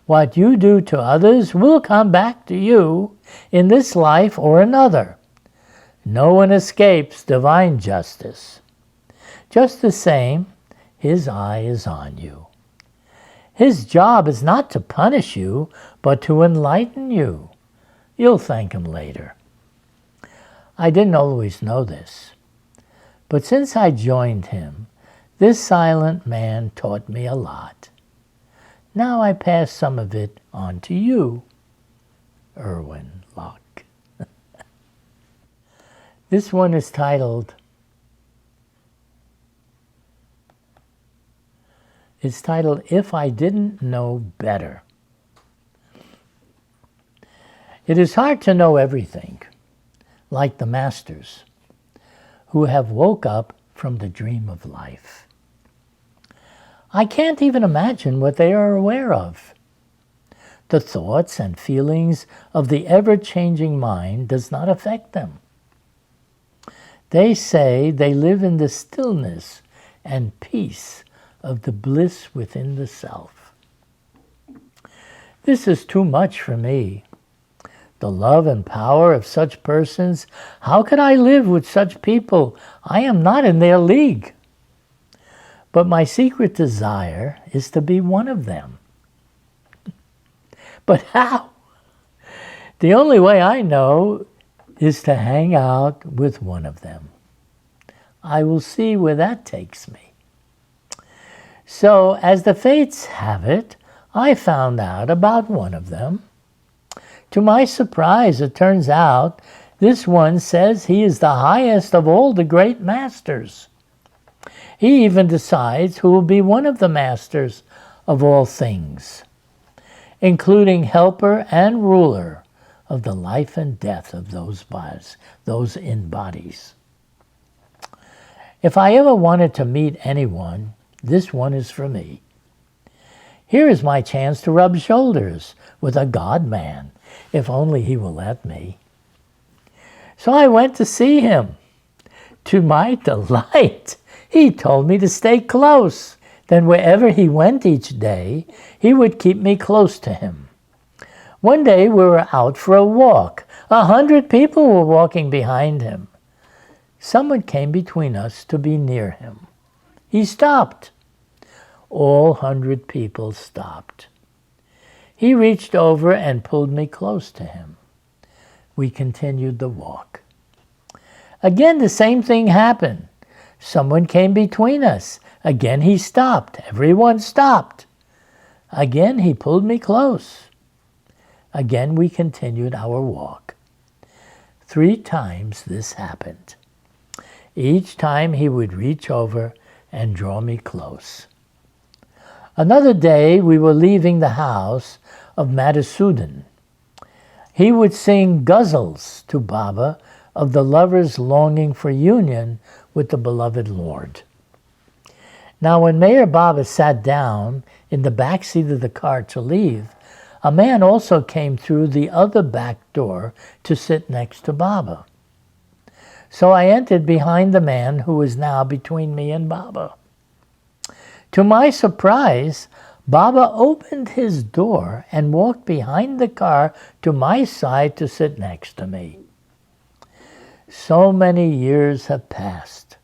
What you do to others will come back to you in this life or another. No one escapes divine justice. Just the same, his eye is on you. His job is not to punish you, but to enlighten you. You'll thank him later. I didn't always know this, but since I joined him, this silent man taught me a lot. Now I pass some of it on to you, Irwin Locke. This one is titled, If I Didn't Know Better. It is hard to know everything, like the masters, who have woke up from the dream of life. I can't even imagine what they are aware of. The thoughts and feelings of the ever-changing mind does not affect them. They say they live in the stillness and peace of the bliss within the self. This is too much for me. The love and power of such persons, how could I live with such people? I am not in their league. But my secret desire is to be one of them. But how? The only way I know is to hang out with one of them. I will see where that takes me. So, as the fates have it, I found out about one of them. To my surprise, it turns out this one says he is the highest of all the great masters. He even decides who will be one of the masters of all things, including helper and ruler of the life and death of those bodies, those in bodies. If I ever wanted to meet anyone, this one is for me. Here is my chance to rub shoulders with a God-man, if only he will let me. So I went to see him. To my delight, he told me to stay close. Then wherever he went each day, he would keep me close to him. One day we were out for a walk. 100 people were walking behind him. Someone came between us to be near him. He stopped. All 100 people stopped. He reached over and pulled me close to him. We continued the walk. Again, the same thing happened. Someone came between us. Again, he stopped. Everyone stopped. Again, he pulled me close. Again, we continued our walk. 3 times this happened. Each time he would reach over and draw me close. Another day, we were leaving the house of Madhusudan. He would sing ghazals to Baba of the lover's longing for union with the beloved Lord. Now, when Mayor Baba sat down in the back seat of the car to leave, a man also came through the other back door to sit next to Baba. So I entered behind the man who was now between me and Baba. To my surprise, Baba opened his door and walked behind the car to my side to sit next to me. So many years have passed.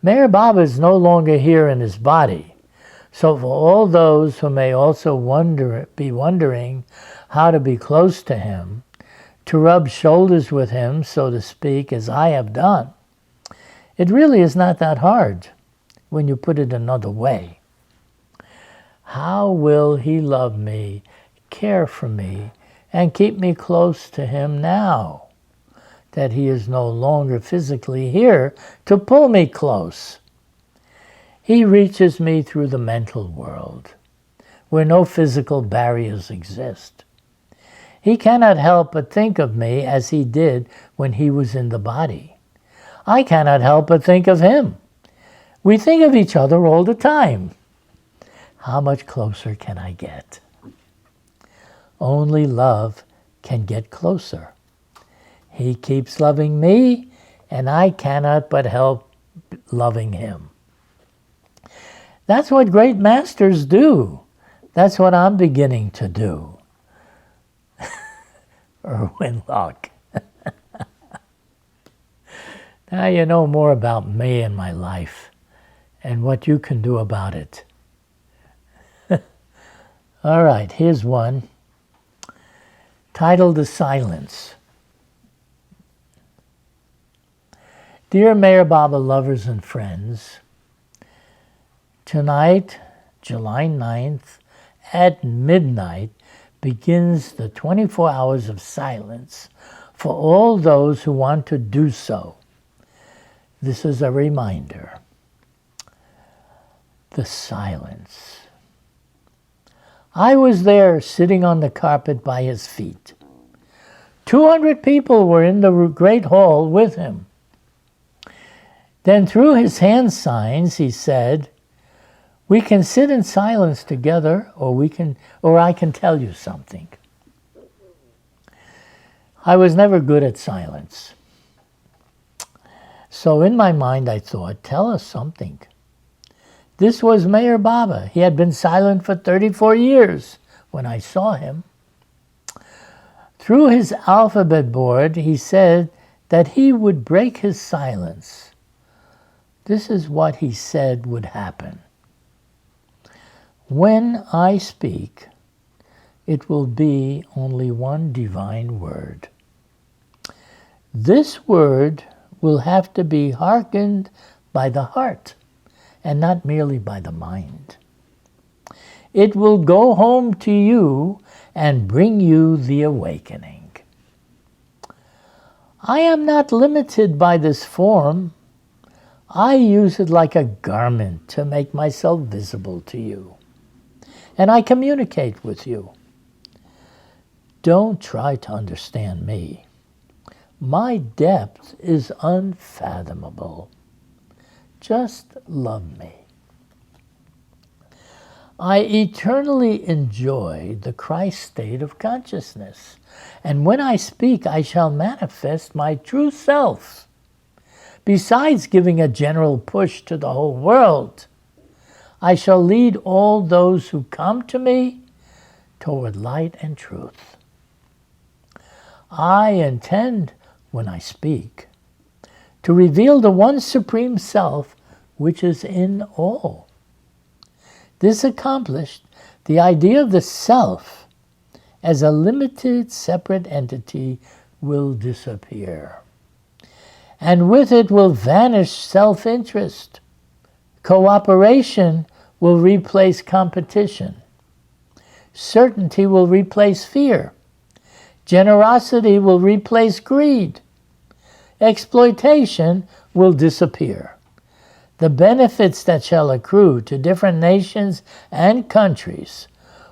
Mayor Baba is no longer here in his body. So for all those who may also be wondering how to be close to him, to rub shoulders with him, so to speak, as I have done, it really is not that hard when you put it another way. How will he love me, care for me, and keep me close to him now that he is no longer physically here to pull me close? He reaches me through the mental world, where no physical barriers exist. He cannot help but think of me as he did when he was in the body. I cannot help but think of him. We think of each other all the time. How much closer can I get? Only love can get closer. He keeps loving me, and I cannot but help loving him. That's what great masters do. That's what I'm beginning to do. Erwin Locke. Now you know more about me and my life and what you can do about it. All right, here's one titled The Silence. Dear Mayor Baba lovers and friends, tonight, July 9th, at midnight, begins the 24 hours of silence for all those who want to do so. This is a reminder. The silence. I was there sitting on the carpet by his feet. 200 people were in the great hall with him. Then through his hand signs, he said, "We can sit in silence together, or I can tell you something." I was never good at silence. So in my mind I thought, tell us something. This was Mayor Baba. He had been silent for 34 years when I saw him. Through his alphabet board, he said that he would break his silence. This is what he said would happen. When I speak, it will be only one divine word. This word will have to be hearkened by the heart and not merely by the mind. It will go home to you and bring you the awakening. I am not limited by this form. I use it like a garment to make myself visible to you. And I communicate with you. Don't try to understand me. My depth is unfathomable. Just love me. I eternally enjoy the Christ state of consciousness, and when I speak, I shall manifest my true self, Besides giving a general push to the whole world, I shall lead all those who come to me toward light and truth. I intend, when I speak, to reveal the one supreme self which is in all. This accomplished, the idea of the self as a limited, separate entity will disappear. And with it will vanish self-interest. Cooperation will replace competition. Certainty will replace fear. Generosity will replace greed. Exploitation will disappear. The benefits that shall accrue to different nations and countries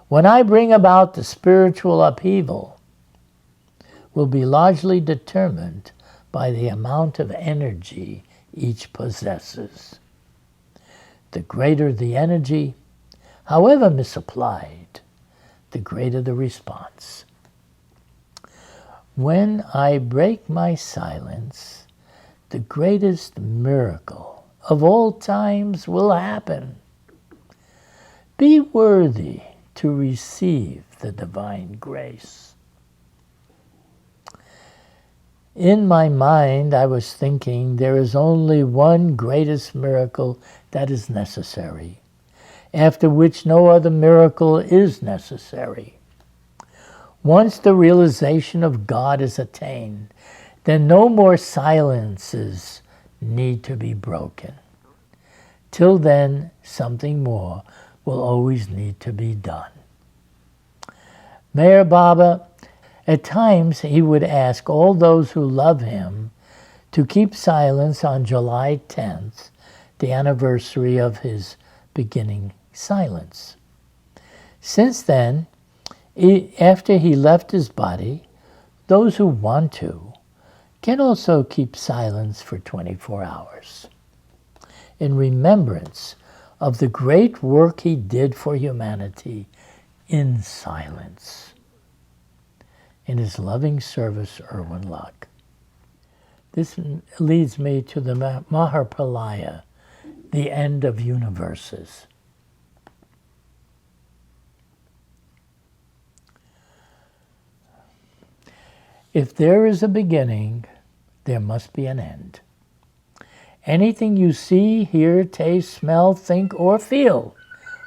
when I bring about the spiritual upheaval will be largely determined by the amount of energy each possesses. The greater the energy, however misapplied, the greater the response. When I break my silence, the greatest miracle of all times will happen. Be worthy to receive the divine grace. In my mind, I was thinking there is only one greatest miracle that is necessary, after which no other miracle is necessary. Once the realization of God is attained, then no more silences need to be broken. Till then, something more will always need to be done. Meher Baba, at times he would ask all those who love him to keep silence on July 10th, the anniversary of his beginning silence. Since then, after he left his body, those who want to can also keep silence for 24 hours in remembrance of the great work he did for humanity in silence. In his loving service, Erwin Luck. This leads me to the Maharpralaya, the end of universes. If there is a beginning, there must be an end. Anything you see, hear, taste, smell, think, or feel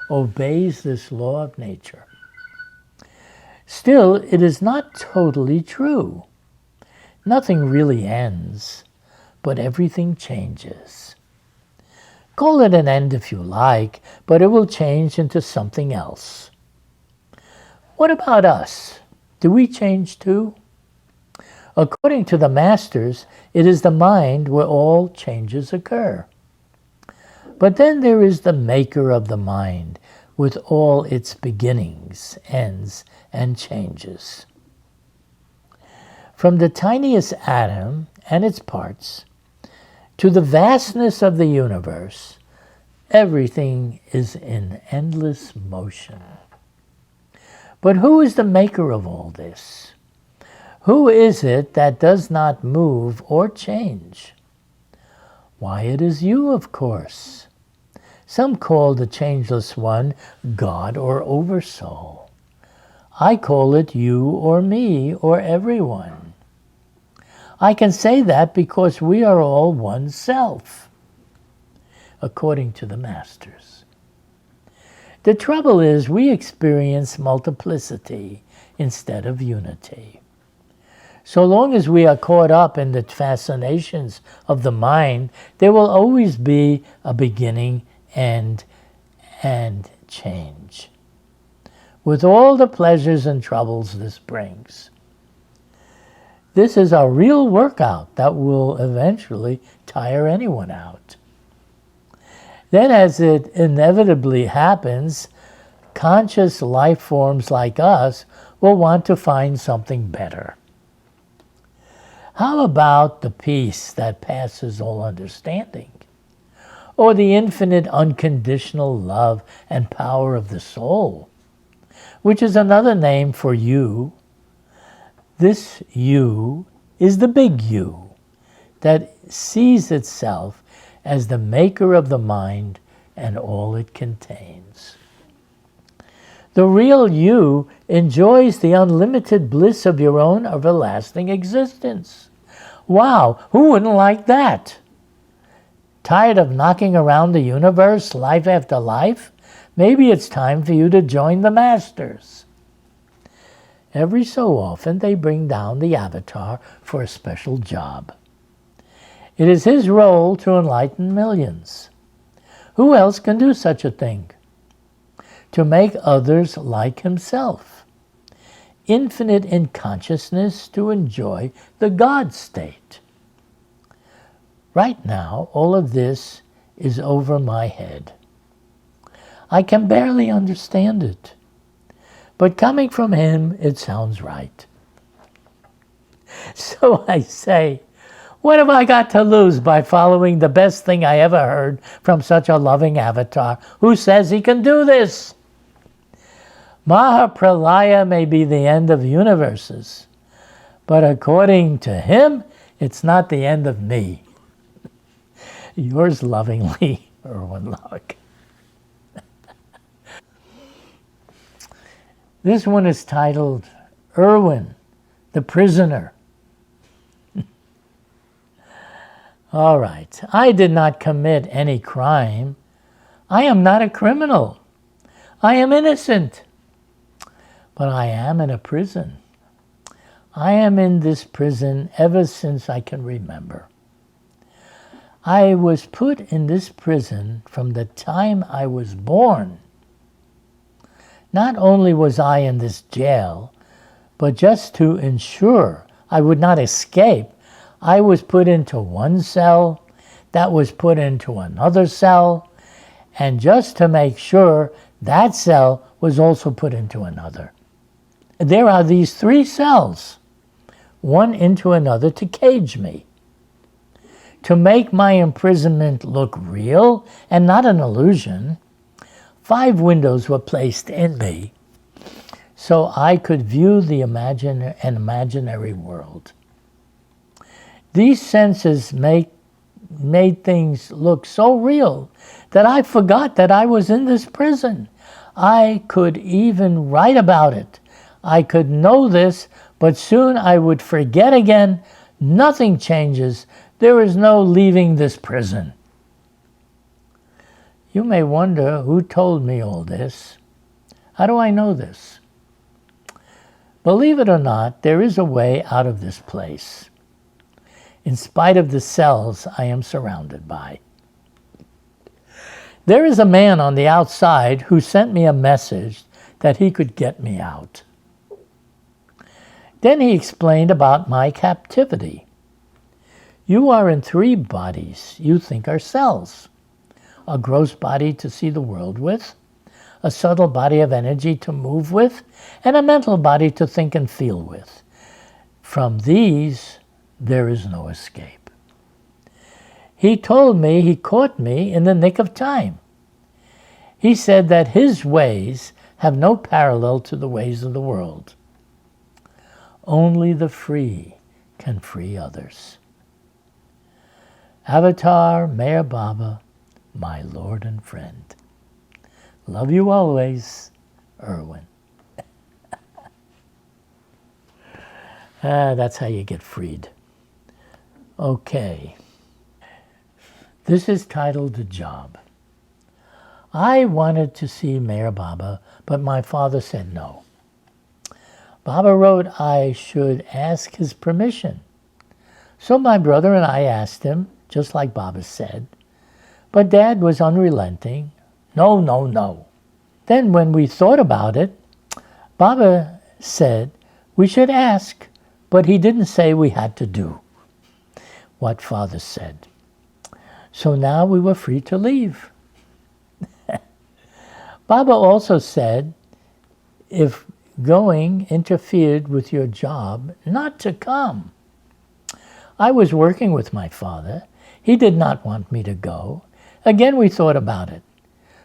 obeys this law of nature. Still, it is not totally true. Nothing really ends, but everything changes. Call it an end if you like, but it will change into something else. What about us? Do we change too? According to the masters, it is the mind where all changes occur. But then there is the maker of the mind, with all its beginnings, ends, and changes. From the tiniest atom and its parts to the vastness of the universe, everything is in endless motion. But who is the maker of all this? Who is it that does not move or change? Why, it is you, of course. Some call the changeless one God or Oversoul. I call it you or me or everyone. I can say that because we are all one self, according to the masters. The trouble is we experience multiplicity instead of unity. So long as we are caught up in the fascinations of the mind, there will always be a beginning, end, and change, with all the pleasures and troubles this brings. This is a real workout that will eventually tire anyone out. Then, as it inevitably happens, conscious life forms like us will want to find something better. How about the peace that passes all understanding? Or the infinite unconditional love and power of the soul, which is another name for you. This you is the big you, that sees itself as the maker of the mind and all it contains. The real you enjoys the unlimited bliss of your own everlasting existence. Wow, who wouldn't like that? Tired of knocking around the universe, life after life? Maybe it's time for you to join the masters. Every so often they bring down the avatar for a special job. It is his role to enlighten millions. Who else can do such a thing? To make others like himself. Infinite in consciousness to enjoy the God state. Right now, all of this is over my head. I can barely understand it. But coming from him, it sounds right. So I say, what have I got to lose by following the best thing I ever heard from such a loving avatar who says he can do this? Mahapralaya may be the end of universes, but according to him, it's not the end of me. Yours lovingly, Erwin Locke. This one is titled Erwin the Prisoner. All right, I did not commit any crime. I am not a criminal. I am innocent. But I am in a prison. I am in this prison ever since I can remember. I was put in this prison from the time I was born. Not only was I in this jail, but just to ensure I would not escape, I was put into one cell, that was put into another cell, and just to make sure, that cell was also put into another. There are these 3 cells, one into another to cage me. To make my imprisonment look real and not an illusion, 5 windows were placed in me so I could view the imaginary world. These senses made things look so real that I forgot that I was in this prison. I could even write about it. I could know this, but soon I would forget again. Nothing changes. There is no leaving this prison. You may wonder who told me all this. How do I know this? Believe it or not, there is a way out of this place, in spite of the cells I am surrounded by. There is a man on the outside who sent me a message that he could get me out. Then he explained about my captivity. You are in 3 bodies you think are cells. A gross body to see the world with, a subtle body of energy to move with, and a mental body to think and feel with. From these, there is no escape. He told me he caught me in the nick of time. He said that his ways have no parallel to the ways of the world. Only the free can free others. Avatar Meher Baba, my Lord and friend. Love you always, Erwin. That's how you get freed. Okay. This is titled The Job. I wanted to see Meher Baba, but my father said no. Baba wrote I should ask his permission. So my brother and I asked him, just like Baba said. But Dad was unrelenting. No, no, no. Then when we thought about it, Baba said we should ask, but he didn't say we had to do what Father said. So now we were free to leave. Baba also said, if going interfered with your job, not to come. I was working with my father. He did not want me to go. Again, we thought about it.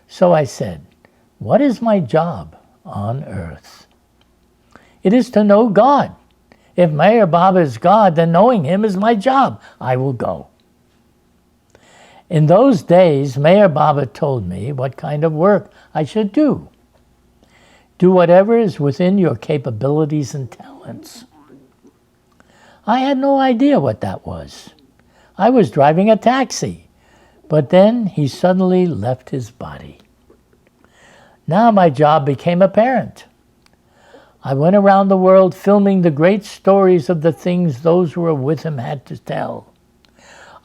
So I said, what is my job on earth? It is to know God. If Mayor Baba is God, then knowing him is my job. I will go. In those days, Mayor Baba told me what kind of work I should do. Do whatever is within your capabilities and talents. I had no idea what that was. I was driving a taxi, but then he suddenly left his body. Now my job became apparent. I went around the world filming the great stories of the things those who were with him had to tell.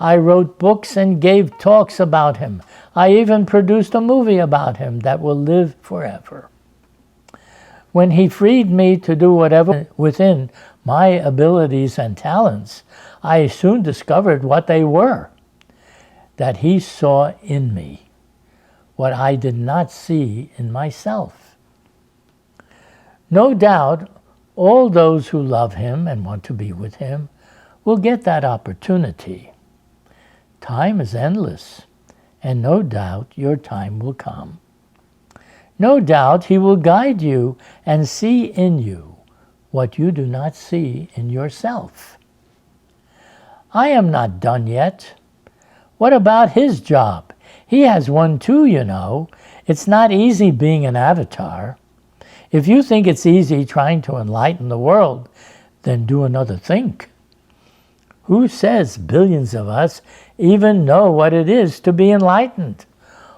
I wrote books and gave talks about him. I even produced a movie about him that will live forever. When he freed me to do whatever within my abilities and talents, I soon discovered what they were, that he saw in me what I did not see in myself. No doubt, all those who love him and want to be with him will get that opportunity. Time is endless, and no doubt your time will come. No doubt he will guide you and see in you what you do not see in yourself. I am not done yet. What about his job? He has one too, you know. It's not easy being an avatar. If you think it's easy trying to enlighten the world, then do another think. Who says billions of us even know what it is to be enlightened?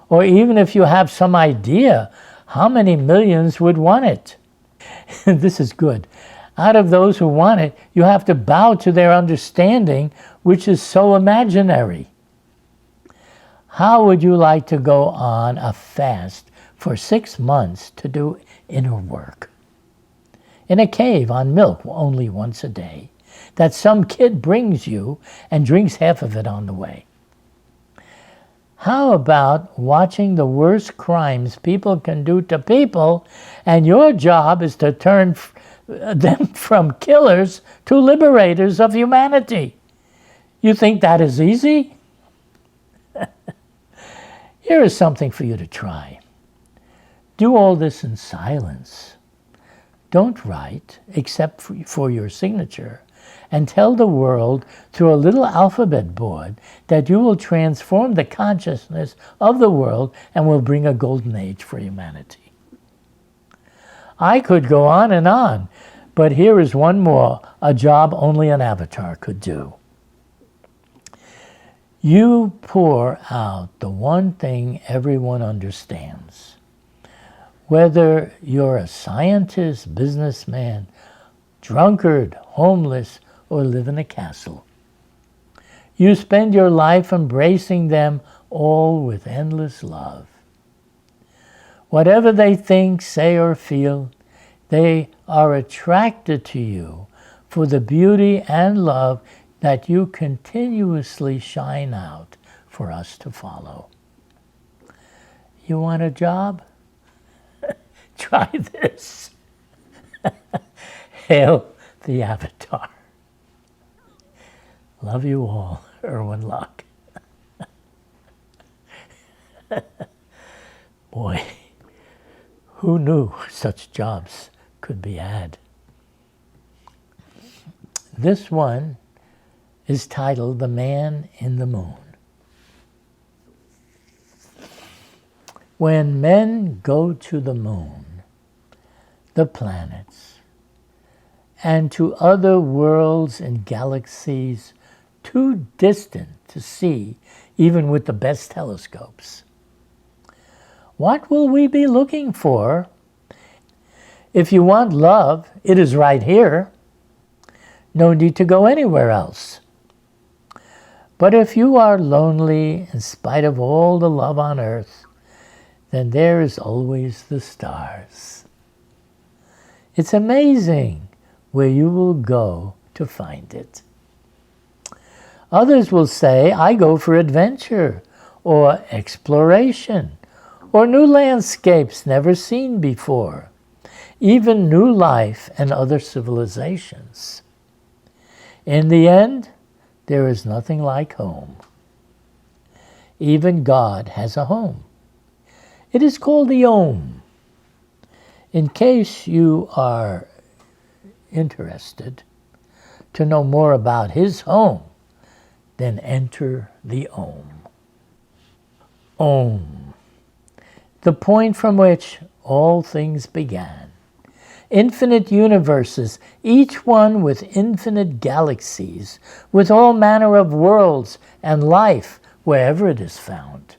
Or even if you have some idea, how many millions would want it? This is good. Out of those who want it, you have to bow to their understanding, which is so imaginary. How would you like to go on a fast for 6 months to do inner work? In a cave on milk only once a day, that some kid brings you and drinks half of it on the way. How about watching the worst crimes people can do to people, and your job is to turn them from killers to liberators of humanity? You think that is easy? Here is something for you to try. Do all this in silence. Don't write, except for your signature, and tell the world through a little alphabet board that you will transform the consciousness of the world and will bring a golden age for humanity. I could go on, but here is one more, a job only an avatar could do. You pour out the one thing everyone understands. Whether you're a scientist, businessman, drunkard, homeless, or live in a castle. You spend your life embracing them all with endless love. Whatever they think, say, or feel, they are attracted to you for the beauty and love that you continuously shine out for us to follow. You want a job? Try this. Hail the Avatar. Love you all, Erwin Locke. Boy, who knew such jobs could be had? This one is titled The Man in the Moon. When men go to the moon, the planets, and to other worlds and galaxies too distant to see even with the best telescopes, what will we be looking for? If you want love, it is right here. No need to go anywhere else. But if you are lonely in spite of all the love on earth, then there is always the stars. It's amazing where you will go to find it. Others will say, I go for adventure or exploration or new landscapes never seen before, even new life and other civilizations. In the end, there is nothing like home. Even God has a home. It is called the Om. In case you are interested, to know more about his home, then enter the Om. Om, the point from which all things began. Infinite universes, each one with infinite galaxies, with all manner of worlds and life wherever it is found.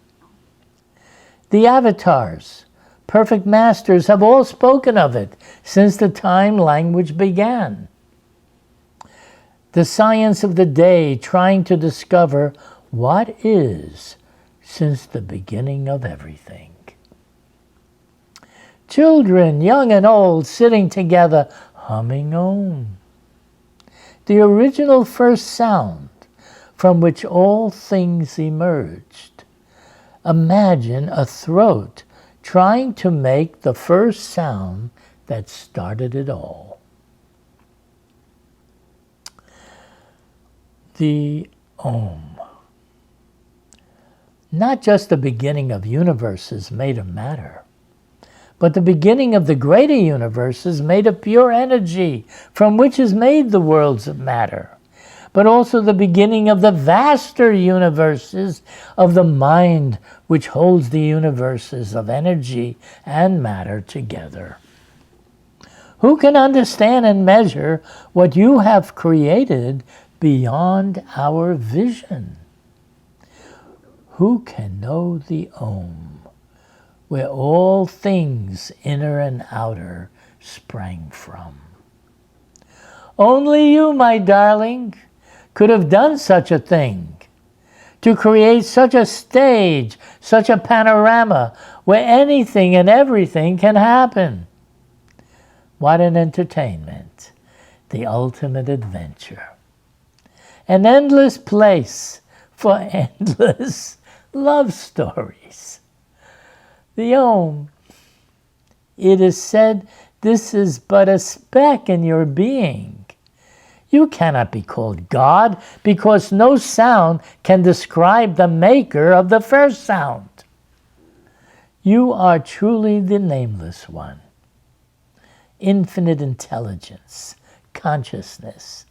The avatars, perfect masters, have all spoken of it since the time language began. The science of the day trying to discover what is since the beginning of everything. Children, young and old, sitting together, humming Om. The original first sound from which all things emerged. Imagine a throat trying to make the first sound that started it all. The Om. Not just the beginning of universes made of matter, but the beginning of the greater universe is made of pure energy, from which is made the worlds of matter, but also the beginning of the vaster universes of the mind, which holds the universes of energy and matter together. Who can understand and measure what you have created beyond our vision? Who can know the Om, where all things, inner and outer, sprang from? Only you, my darling, could have done such a thing, to create such a stage, such a panorama, where anything and everything can happen. What an entertainment, the ultimate adventure. An endless place for endless love stories. The Om. It is said this is but a speck in your being. You cannot be called God because no sound can describe the maker of the first sound. You are truly the Nameless One. Infinite intelligence, consciousness,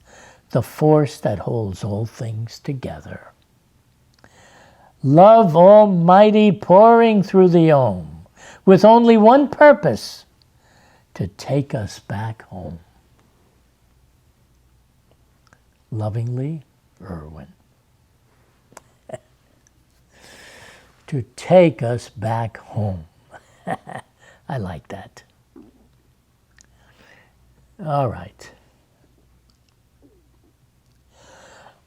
the force that holds all things together. Love Almighty pouring through the Om, with only one purpose, to take us back home. Lovingly, Erwin. To take us back home. I like that. All right.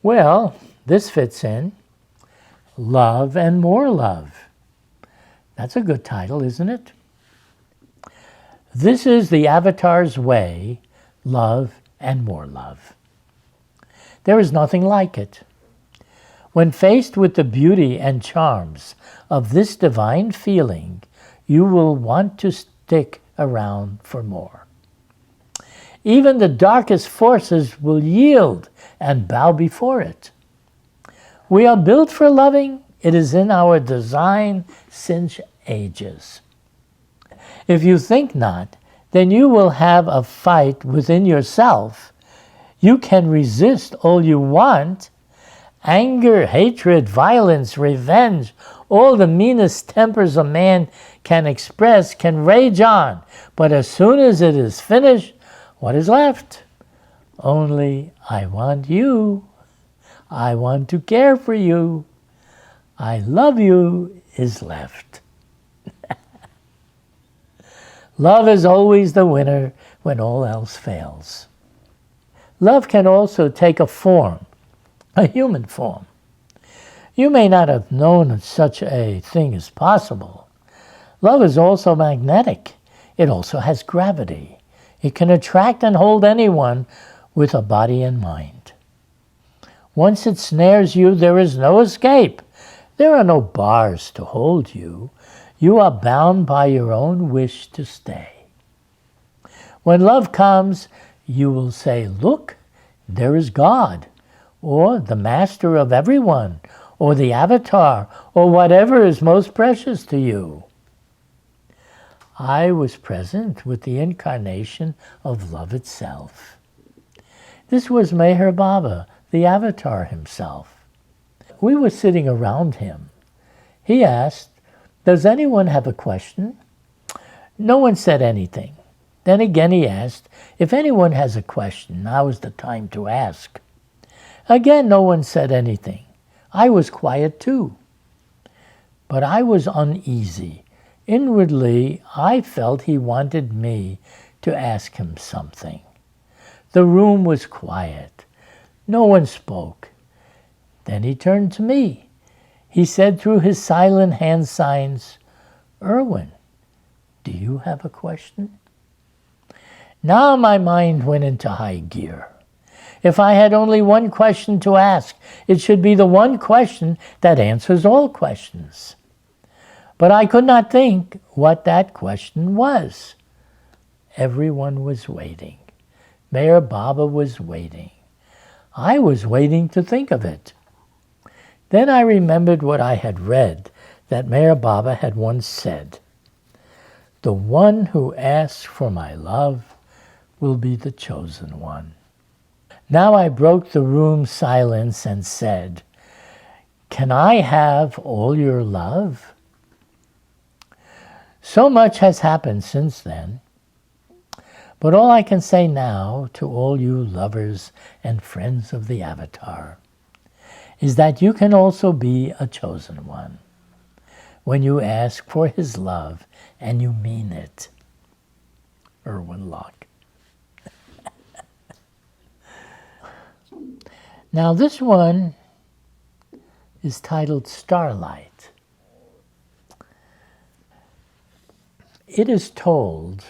Well, this fits in. Love and More Love. That's a good title, isn't it? This is the Avatar's way, love and more love. There is nothing like it. When faced with the beauty and charms of this divine feeling, you will want to stick around for more. Even the darkest forces will yield and bow before it. We are built for loving. It is in our design since ages. If you think not, then you will have a fight within yourself. You can resist all you want. Anger, hatred, violence, revenge, all the meanest tempers a man can express can rage on. But as soon as it is finished, what is left? Only, I want you. I want to care for you. I love you is left. Love is always the winner when all else fails. Love can also take a form, a human form. You may not have known such a thing is possible. Love is also magnetic. It also has gravity. It can attract and hold anyone with a body and mind. Once it snares you, there is no escape. There are no bars to hold you. You are bound by your own wish to stay. When love comes, you will say, look, there is God, or the master of everyone, or the avatar, or whatever is most precious to you. I was present with the incarnation of love itself. This was Meher Baba, the avatar himself. We were sitting around him. He asked, "Does anyone have a question?" No one said anything. Then again he asked, "If anyone has a question, now is the time to ask." Again no one said anything. I was quiet too. But I was uneasy. Inwardly, I felt he wanted me to ask him something. The room was quiet. No one spoke. Then he turned to me. He said through his silent hand signs, "Erwin, do you have a question?" Now my mind went into high gear. If I had only one question to ask, it should be the one question that answers all questions. But I could not think what that question was. Everyone was waiting. Meher Baba was waiting. I was waiting to think of it. Then I remembered what I had read, that Meher Baba had once said, "The one who asks for my love will be the chosen one." Now I broke the room's silence and said, "Can I have all your love?" So much has happened since then. But all I can say now to all you lovers and friends of the Avatar is that you can also be a chosen one when you ask for his love and you mean it. Irwin Locke. Now this one is titled Starlight. It is told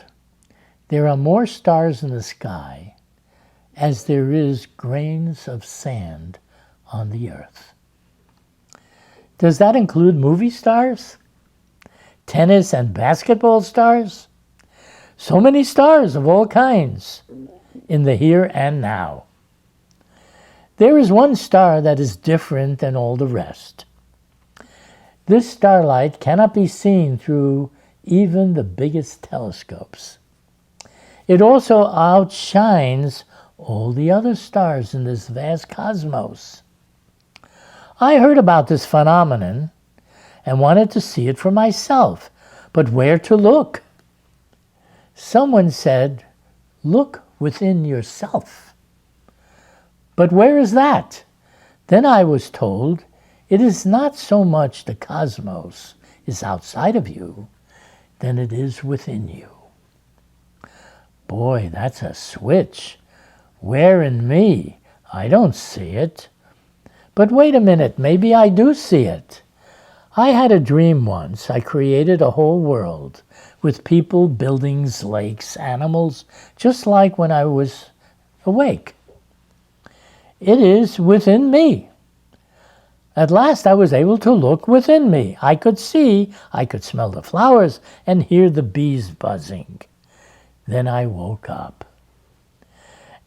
there are more stars in the sky as there is grains of sand on the earth. Does that include movie stars? Tennis and basketball stars? So many stars of all kinds in the here and now. There is one star that is different than all the rest. This starlight cannot be seen through even the biggest telescopes. It also outshines all the other stars in this vast cosmos. I heard about this phenomenon and wanted to see it for myself, but where to look? Someone said, "Look within yourself." But where is that? Then I was told, it is not so much the cosmos is outside of you than it is within you. Boy, that's a switch. Where in me? I don't see it. But wait a minute, maybe I do see it. I had a dream once. I created a whole world with people, buildings, lakes, animals, just like when I was awake. It is within me. At last I was able to look within me. I could see, I could smell the flowers and hear the bees buzzing. Then I woke up.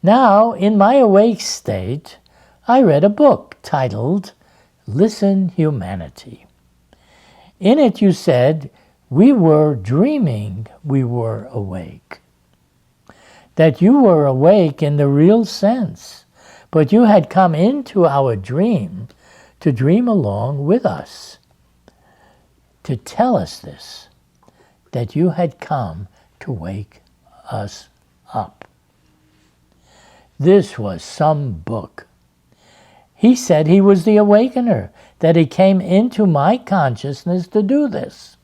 Now, in my awake state, I read a book titled Listen, Humanity. In it you said, we were dreaming we were awake. That you were awake in the real sense, but you had come into our dream to dream along with us, to tell us this, that you had come to wake us up. This was some book. He said he was the awakener, that he came into my consciousness to do this.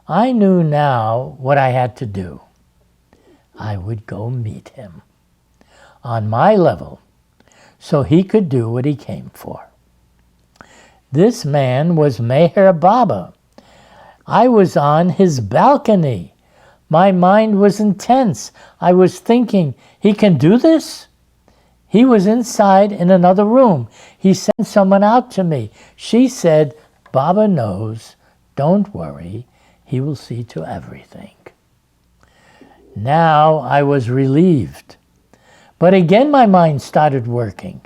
I knew now what I had to do. I would go meet him on my level so he could do what he came for. This man was Meher Baba. I was on his balcony. My mind was intense. I was thinking, he can do this? He was inside in another room. He sent someone out to me. She said, Baba knows, don't worry, he will see to everything. Now I was relieved. But again my mind started working.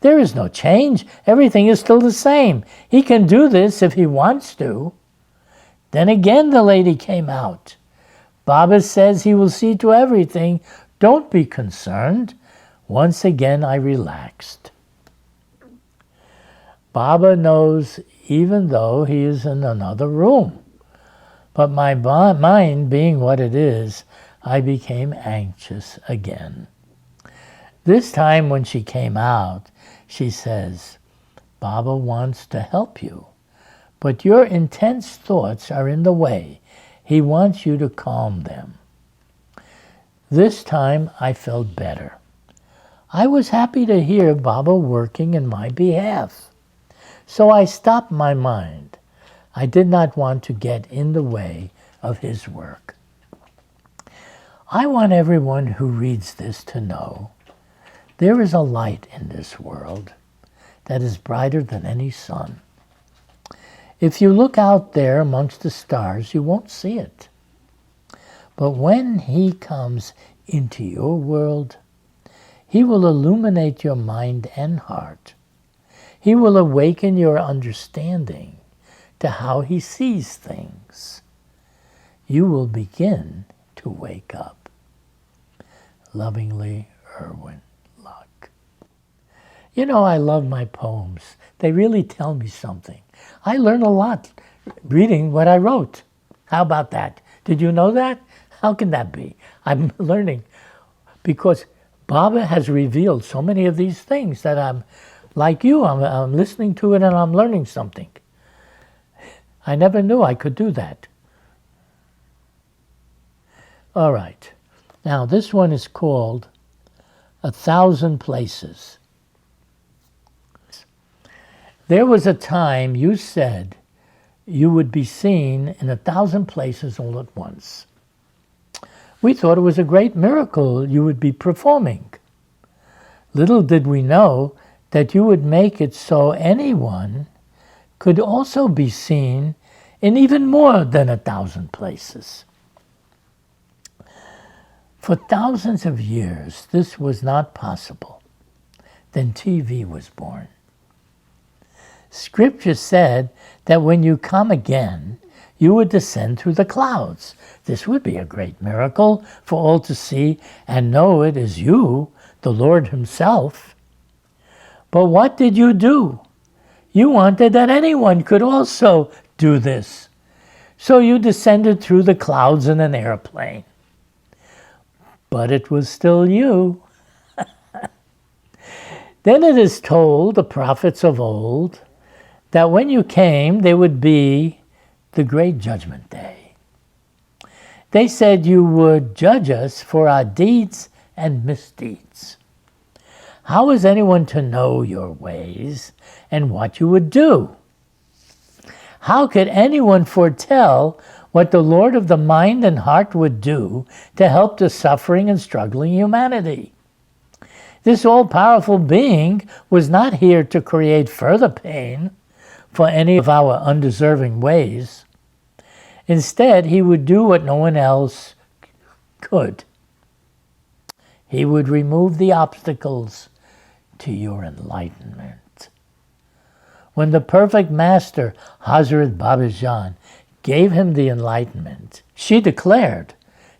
There is no change. Everything is still the same. He can do this if he wants to. Then again the lady came out. Baba says he will see to everything. Don't be concerned. Once again I relaxed. Baba knows even though he is in another room. But my mind being what it is, I became anxious again. This time when she came out, she says, Baba wants to help you, but your intense thoughts are in the way. He wants you to calm them. This time I felt better. I was happy to hear Baba working in my behalf. So I stopped my mind. I did not want to get in the way of his work. I want everyone who reads this to know there is a light in this world that is brighter than any sun. If you look out there amongst the stars, you won't see it. But when he comes into your world, he will illuminate your mind and heart. He will awaken your understanding to how he sees things. You will begin to wake up. Lovingly, Erwin. You know, I love my poems. They really tell me something. I learn a lot reading what I wrote. How about that? Did you know that? How can that be? I'm learning because Baba has revealed so many of these things that I'm like you. I'm listening to it and I'm learning something. I never knew I could do that. All right. Now, this one is called 1,000 Places. There was a time you said you would be seen in 1,000 places all at once. We thought it was a great miracle you would be performing. Little did we know that you would make it so anyone could also be seen in even more than 1,000 places. For thousands of years, this was not possible. Then TV was born. Scripture said that when you come again, you would descend through the clouds. This would be a great miracle for all to see and know it is you, the Lord himself. But what did you do? You wanted that anyone could also do this. So you descended through the clouds in an airplane. But it was still you. Then it is told, the prophets of old, that when you came, there would be the great judgment day. They said you would judge us for our deeds and misdeeds. How is anyone to know your ways and what you would do? How could anyone foretell what the Lord of the mind and heart would do to help the suffering and struggling humanity? This all-powerful being was not here to create further pain for any of our undeserving ways. Instead, he would do what no one else could. He would remove the obstacles to your enlightenment. When the perfect master, Hazrat Babajan, gave him the enlightenment, she declared,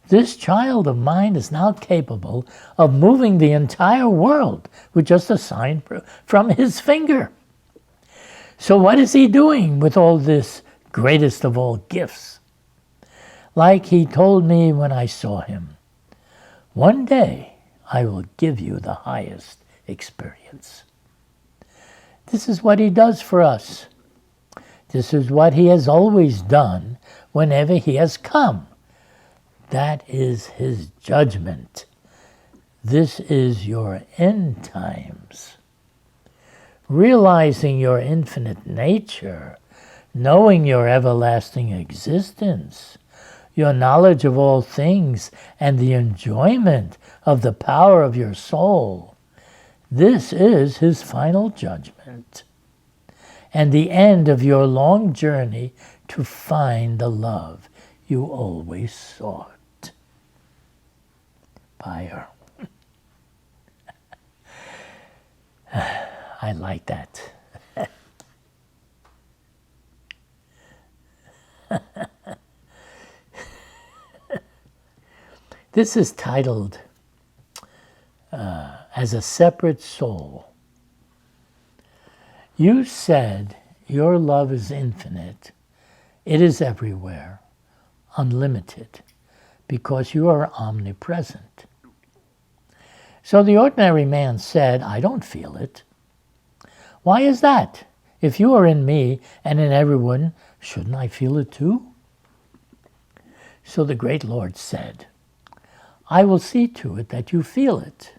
this child of mine is now capable of moving the entire world with just a sign from his finger. So what is he doing with all this greatest of all gifts? Like he told me when I saw him, one day I will give you the highest experience. This is what he does for us. This is what he has always done whenever he has come. That is his judgment. This is your end times. Realizing your infinite nature, knowing your everlasting existence, your knowledge of all things, and the enjoyment of the power of your soul. This is his final judgment, and the end of your long journey to find the love you always sought. By Erwin. I like that. This is titled, as a separate soul. You said your love is infinite. It is everywhere, unlimited, because you are omnipresent. So the ordinary man said, I don't feel it. Why is that? If you are in me and in everyone, shouldn't I feel it too? So the great Lord said, I will see to it that you feel it.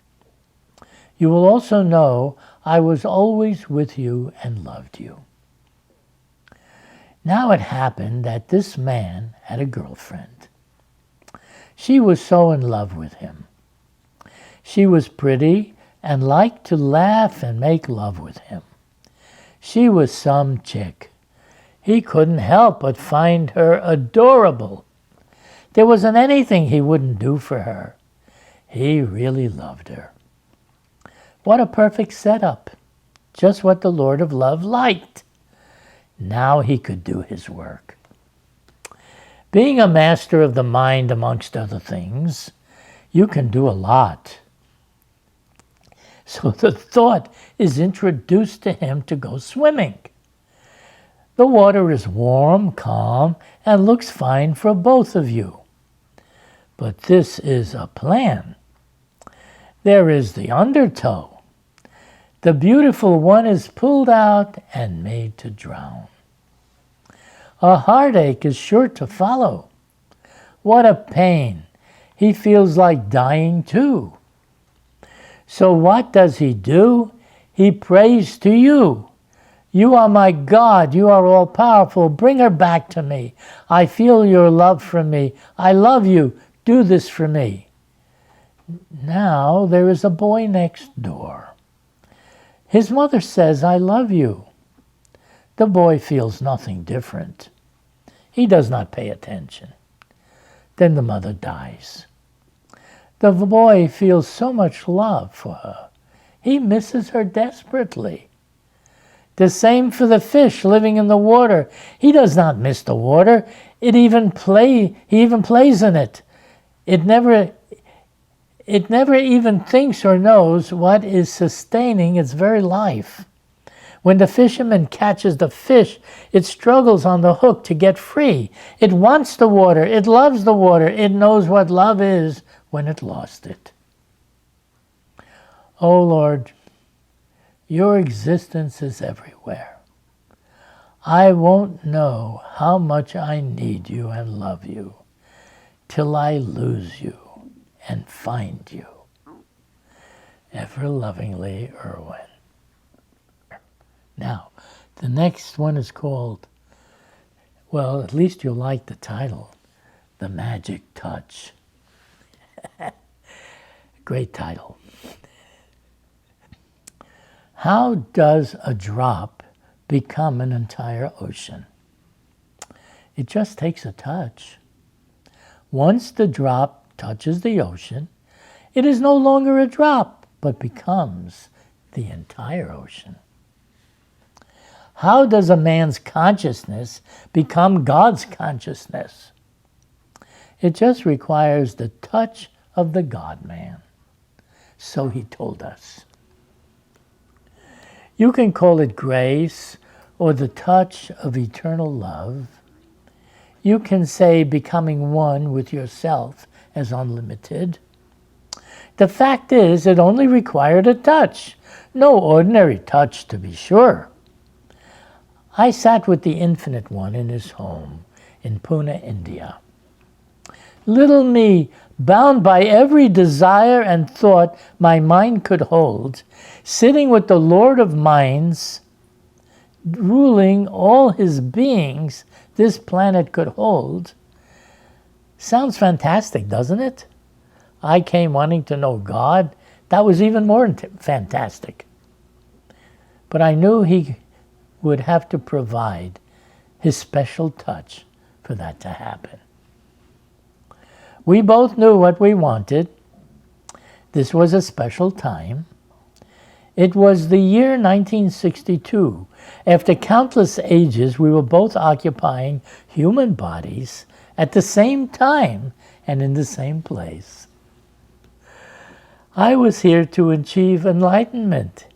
You will also know I was always with you and loved you. Now it happened that this man had a girlfriend. She was so in love with him. She was pretty and liked to laugh and make love with him. She was some chick. He couldn't help but find her adorable. There wasn't anything he wouldn't do for her. He really loved her. What a perfect setup. Just what the Lord of Love liked. Now he could do his work. Being a master of the mind, amongst other things, you can do a lot. So the thought is introduced to him to go swimming. The water is warm, calm, and looks fine for both of you. But this is a plan. There is the undertow. The beautiful one is pulled out and made to drown. A heartache is sure to follow. What a pain. He feels like dying too. So what does he do? He prays to you. You are my God. You are all powerful. Bring her back to me. I feel your love for me. I love you. Do this for me. Now there is a boy next door. His mother says, I love you. The boy feels nothing different. He does not pay attention. Then the mother dies. The boy feels so much love for her. He misses her desperately. The same for the fish living in the water. He does not miss the water. He even plays in it. It never even thinks or knows what is sustaining its very life. When the fisherman catches the fish, it struggles on the hook to get free. It wants the water. It loves the water. It knows what love is when it lost it. Oh Lord, your existence is everywhere. I won't know how much I need you and love you till I lose you and find you. Ever lovingly, Erwin. Now, the next one is called, well, at least you'll like the title, The Magic Touch. Great title. How does a drop become an entire ocean? It just takes a touch. Once the drop touches the ocean, it is no longer a drop, but becomes the entire ocean. How does a man's consciousness become God's consciousness? It just requires the touch of the God-man. So he told us. You can call it grace or the touch of eternal love. You can say becoming one with yourself as unlimited. The fact is, it only required a touch. No ordinary touch, to be sure. I sat with the Infinite One in his home in Pune, India. Little me, bound by every desire and thought my mind could hold, sitting with the Lord of Minds, ruling all his beings this planet could hold. Sounds fantastic, doesn't it? I came wanting to know God. That was even more fantastic. But I knew he would have to provide his special touch for that to happen. We both knew what we wanted. This was a special time. It was the year 1962. After countless ages, we were both occupying human bodies at the same time and in the same place. I was here to achieve enlightenment.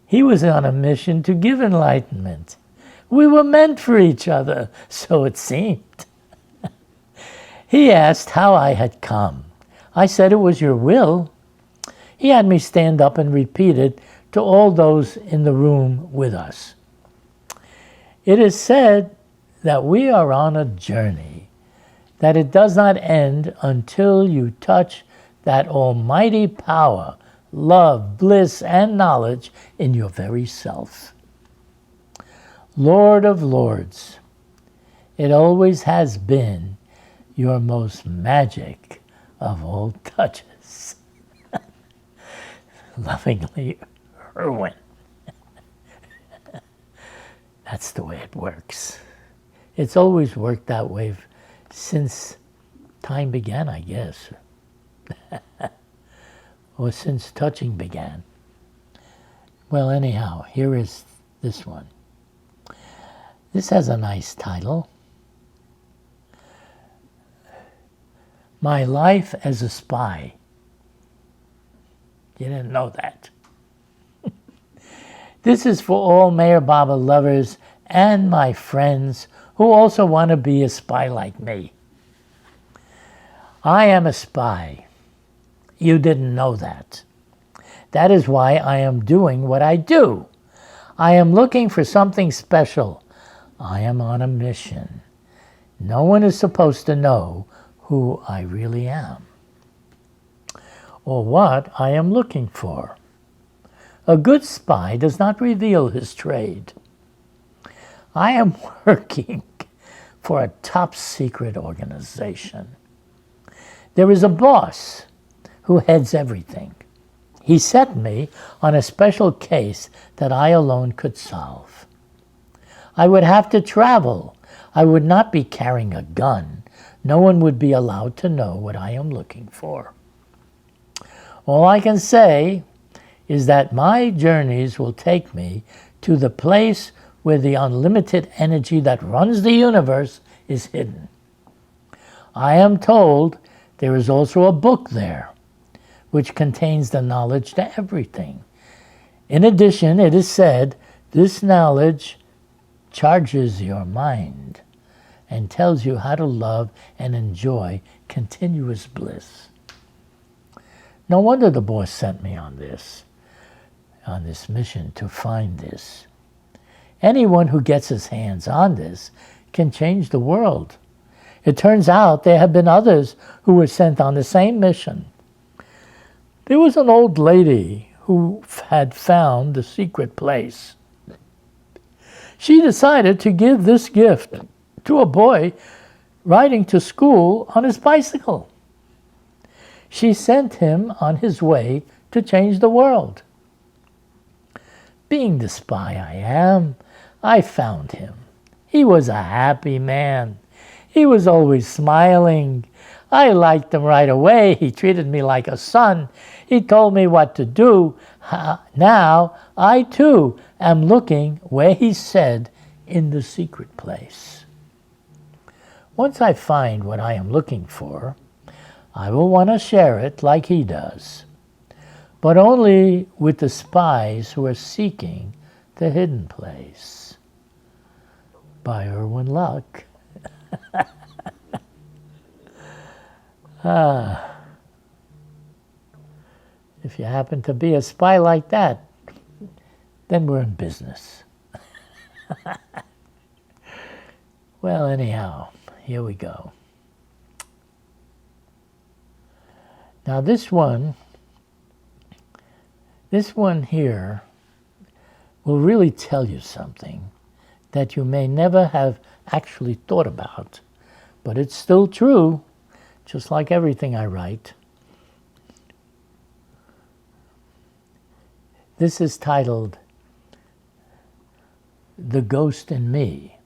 He was on a mission to give enlightenment. We were meant for each other, so it seemed. He asked how I had come. I said it was your will. He had me stand up and repeat it to all those in the room with us. It is said that we are on a journey, that it does not end until you touch that almighty power, love, bliss, and knowledge in your very self. Lord of Lords, it always has been your most magic of all touches. Lovingly, Irwin. That's the way it works. It's always worked that way since time began, I guess. Or since touching began. Well, anyhow, here is this one. This has a nice title. My Life as a Spy. You didn't know that. This is for all Mayor Baba lovers and my friends who also want to be a spy like me. I am a spy. You didn't know that. That is why I am doing what I do. I am looking for something special. I am on a mission. No one is supposed to know who I really am or what I am looking for. A good spy does not reveal his trade. I am working for a top secret organization. There is a boss who heads everything. He set me on a special case that I alone could solve. I would have to travel. I would not be carrying a gun. No one would be allowed to know what I am looking for. All I can say is that my journeys will take me to the place where the unlimited energy that runs the universe is hidden. I am told there is also a book there, which contains the knowledge to everything. In addition, it is said this knowledge charges your mind and tells you how to love and enjoy continuous bliss. No wonder the boss sent me on this mission to find this. Anyone who gets his hands on this can change the world. It turns out there have been others who were sent on the same mission. There was an old lady who had found the secret place. She decided to give this gift to a boy riding to school on his bicycle. She sent him on his way to change the world. Being the spy I am, I found him. He was a happy man. He was always smiling. I liked him right away. He treated me like a son. He told me what to do. Now, I too am looking where he said in the secret place. Once I find what I am looking for, I will want to share it like he does, but only with the spies who are seeking the hidden place. By Erwin Luck. If you happen to be a spy like that, then we're in business. Well, anyhow, here we go. Now this one here will really tell you something that you may never have actually thought about, but it's still true, just like everything I write. This is titled, The Ghost in Me.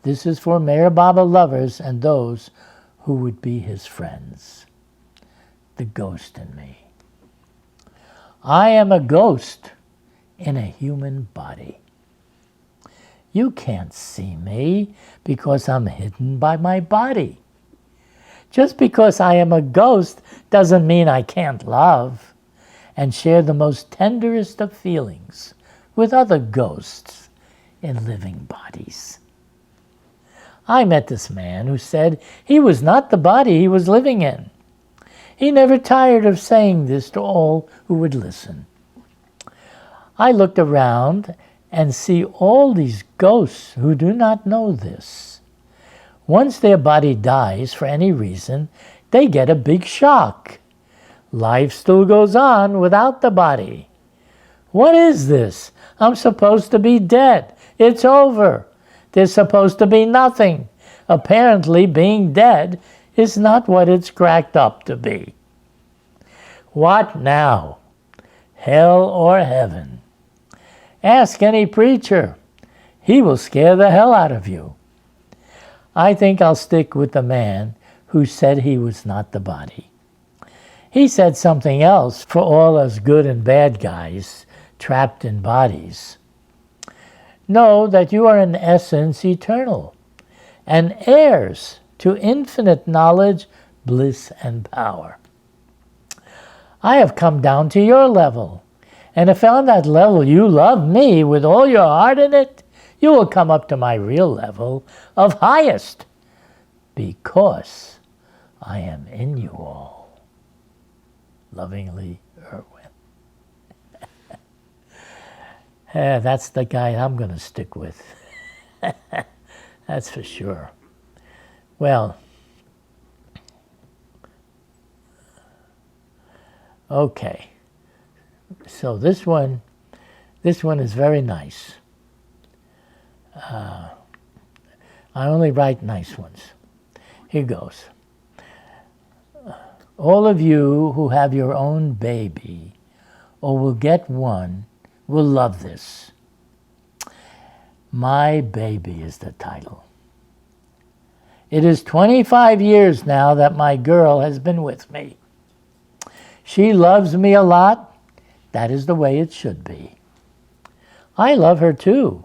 This is for Mayor Baba lovers and those who would be his friends. The ghost in me. I am a ghost in a human body. You can't see me because I'm hidden by my body. Just because I am a ghost doesn't mean I can't love. and share the most tenderest of feelings with other ghosts in living bodies. I met this man who said he was not the body he was living in. He never tired of saying this to all who would listen. I looked around and see all these ghosts who do not know this. Once their body dies for any reason, they get a big shock. Life still goes on without the body. What is this? I'm supposed to be dead. It's over. There's supposed to be nothing. Apparently, being dead is not what it's cracked up to be. What now? Hell or heaven? Ask any preacher. He will scare the hell out of you. I think I'll stick with the man who said he was not the body. He said something else for all us good and bad guys trapped in bodies. Know that you are in essence eternal and heirs to infinite knowledge, bliss, and power. I have come down to your level, and if on that level you love me with all your heart in it, you will come up to my real level of highest, because I am in you all. Lovingly, Erwin. That's the guy I'm going to stick with. That's for sure. Well, okay. So this one is very nice. I only write nice ones. Here goes. All of you who have your own baby or will get one will love this. My Baby is the title. It is 25 years now that my girl has been with me. She loves me a lot. That is the way it should be. I love her too,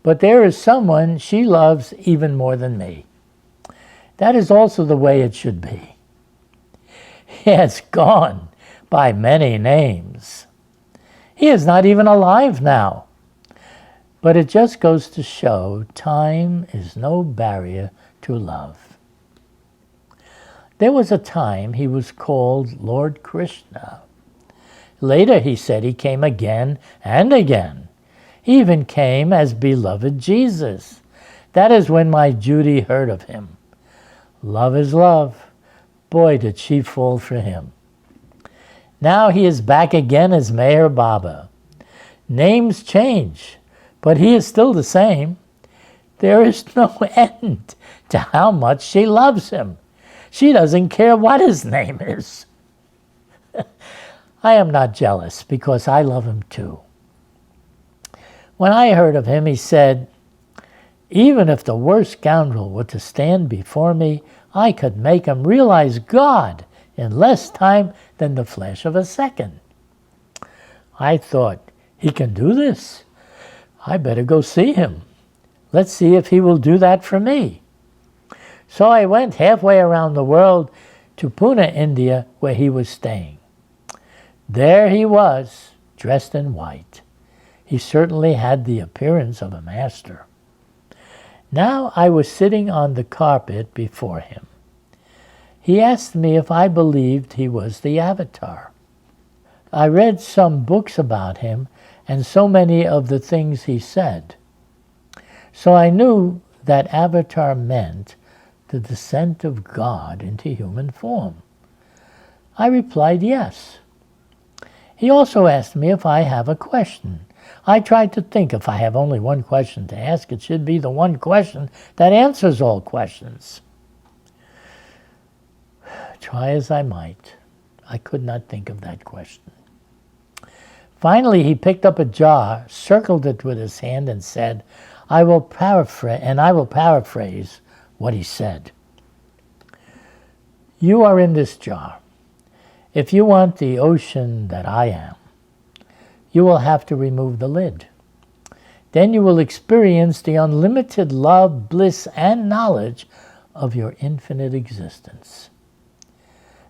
but there is someone she loves even more than me. That is also the way it should be. He has gone by many names. He is not even alive now. But it just goes to show time is no barrier to love. There was a time he was called Lord Krishna. Later he said he came again and again. He even came as beloved Jesus. That is when my Judy heard of him. Love is love. Boy, did she fall for him. Now he is back again as Meher Baba. Names change, but he is still the same. There is no end to how much she loves him. She doesn't care what his name is. I am not jealous because I love him too. When I heard of him, he said, even if the worst scoundrel were to stand before me, I could make him realize God in less time than the flash of a second. I thought, he can do this. I better go see him. Let's see if he will do that for me. So I went halfway around the world to Pune, India, where he was staying. There he was, dressed in white. He certainly had the appearance of a master. Now I was sitting on the carpet before him. He asked me if I believed he was the Avatar. I read some books about him and so many of the things he said. So I knew that Avatar meant the descent of God into human form. I replied yes. He also asked me if I have a question. I tried to think if I have only one question to ask, it should be the one question that answers all questions. Try as I might, I could not think of that question. Finally, he picked up a jar, circled it with his hand, and said, I will paraphrase what he said. You are in this jar. If you want the ocean that I am, you will have to remove the lid. Then you will experience the unlimited love, bliss, and knowledge of your infinite existence.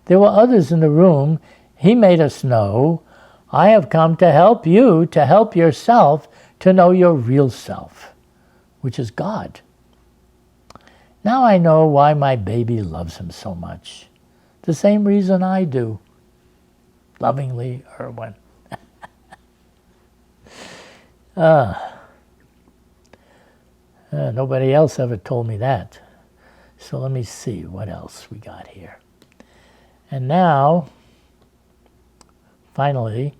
There were others in the room. He made us know I have come to help you to help yourself to know your real self, which is God. Now I know why my baby loves him so much. The same reason I do. Lovingly, Erwin. Nobody else ever told me that. So let me see what else we got here. And now, finally,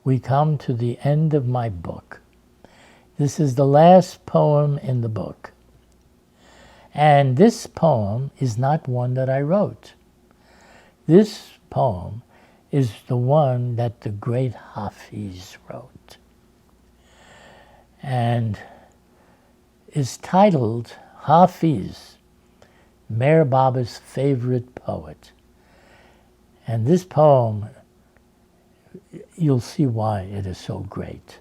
we come to the end of my book. This is the last poem in the book. And this poem is not one that I wrote. This poem is the one that the great Hafiz wrote. And is titled Hafiz, Meher Baba's favorite poet. And this poem, you'll see why it is so great.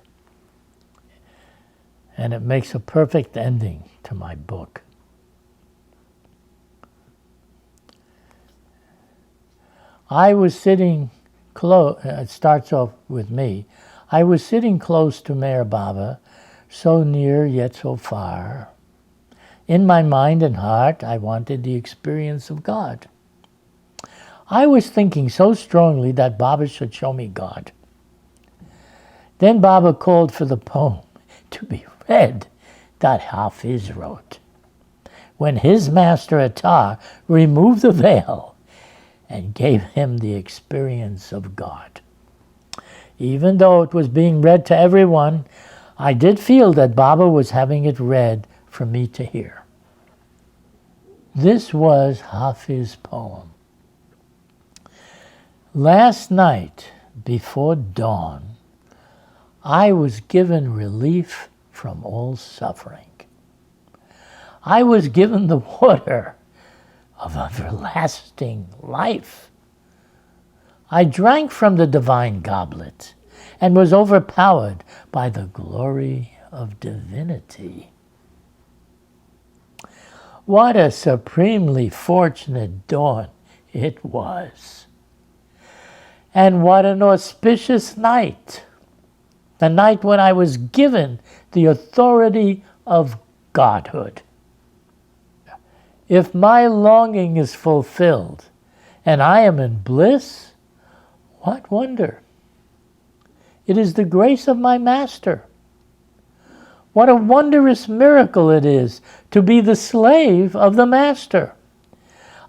And it makes a perfect ending to my book. I was sitting close, it starts off with me. I was sitting close to Meher Baba, so near yet so far. In my mind and heart, I wanted the experience of God. I was thinking so strongly that Baba should show me God. Then Baba called for the poem to be read that Hafiz wrote. When his master Attar removed the veil and gave him the experience of God. Even though it was being read to everyone, I did feel that Baba was having it read for me to hear. This was Hafiz's poem. Last night, before dawn, I was given relief from all suffering. I was given the water of everlasting life. I drank from the divine goblet and was overpowered by the glory of divinity. What a supremely fortunate dawn it was. And what an auspicious night. The night when I was given the authority of Godhood. If my longing is fulfilled and I am in bliss, what wonder? It is the grace of my master. What a wondrous miracle it is to be the slave of the master.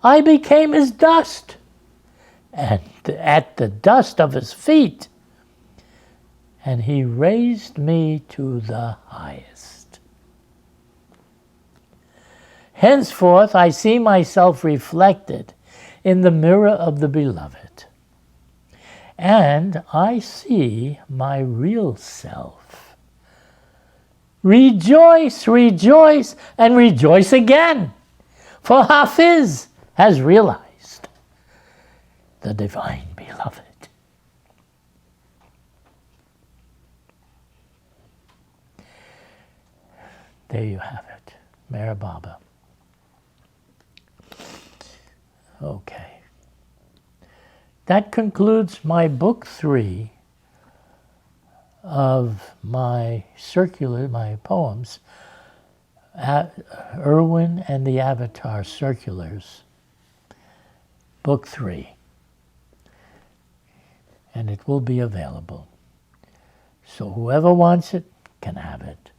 I became his dust, and at the dust of his feet, and he raised me to the highest. Henceforth I see myself reflected in the mirror of the beloved, and I see my real self. Rejoice, rejoice, and rejoice again, for Hafiz has realized the divine beloved. There you have it, Meher Baba. Okay. That concludes my book 3 of my poems, Erwin and the Avatar Circulars, book 3. And it will be available. So whoever wants it can have it.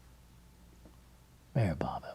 Meher Baba.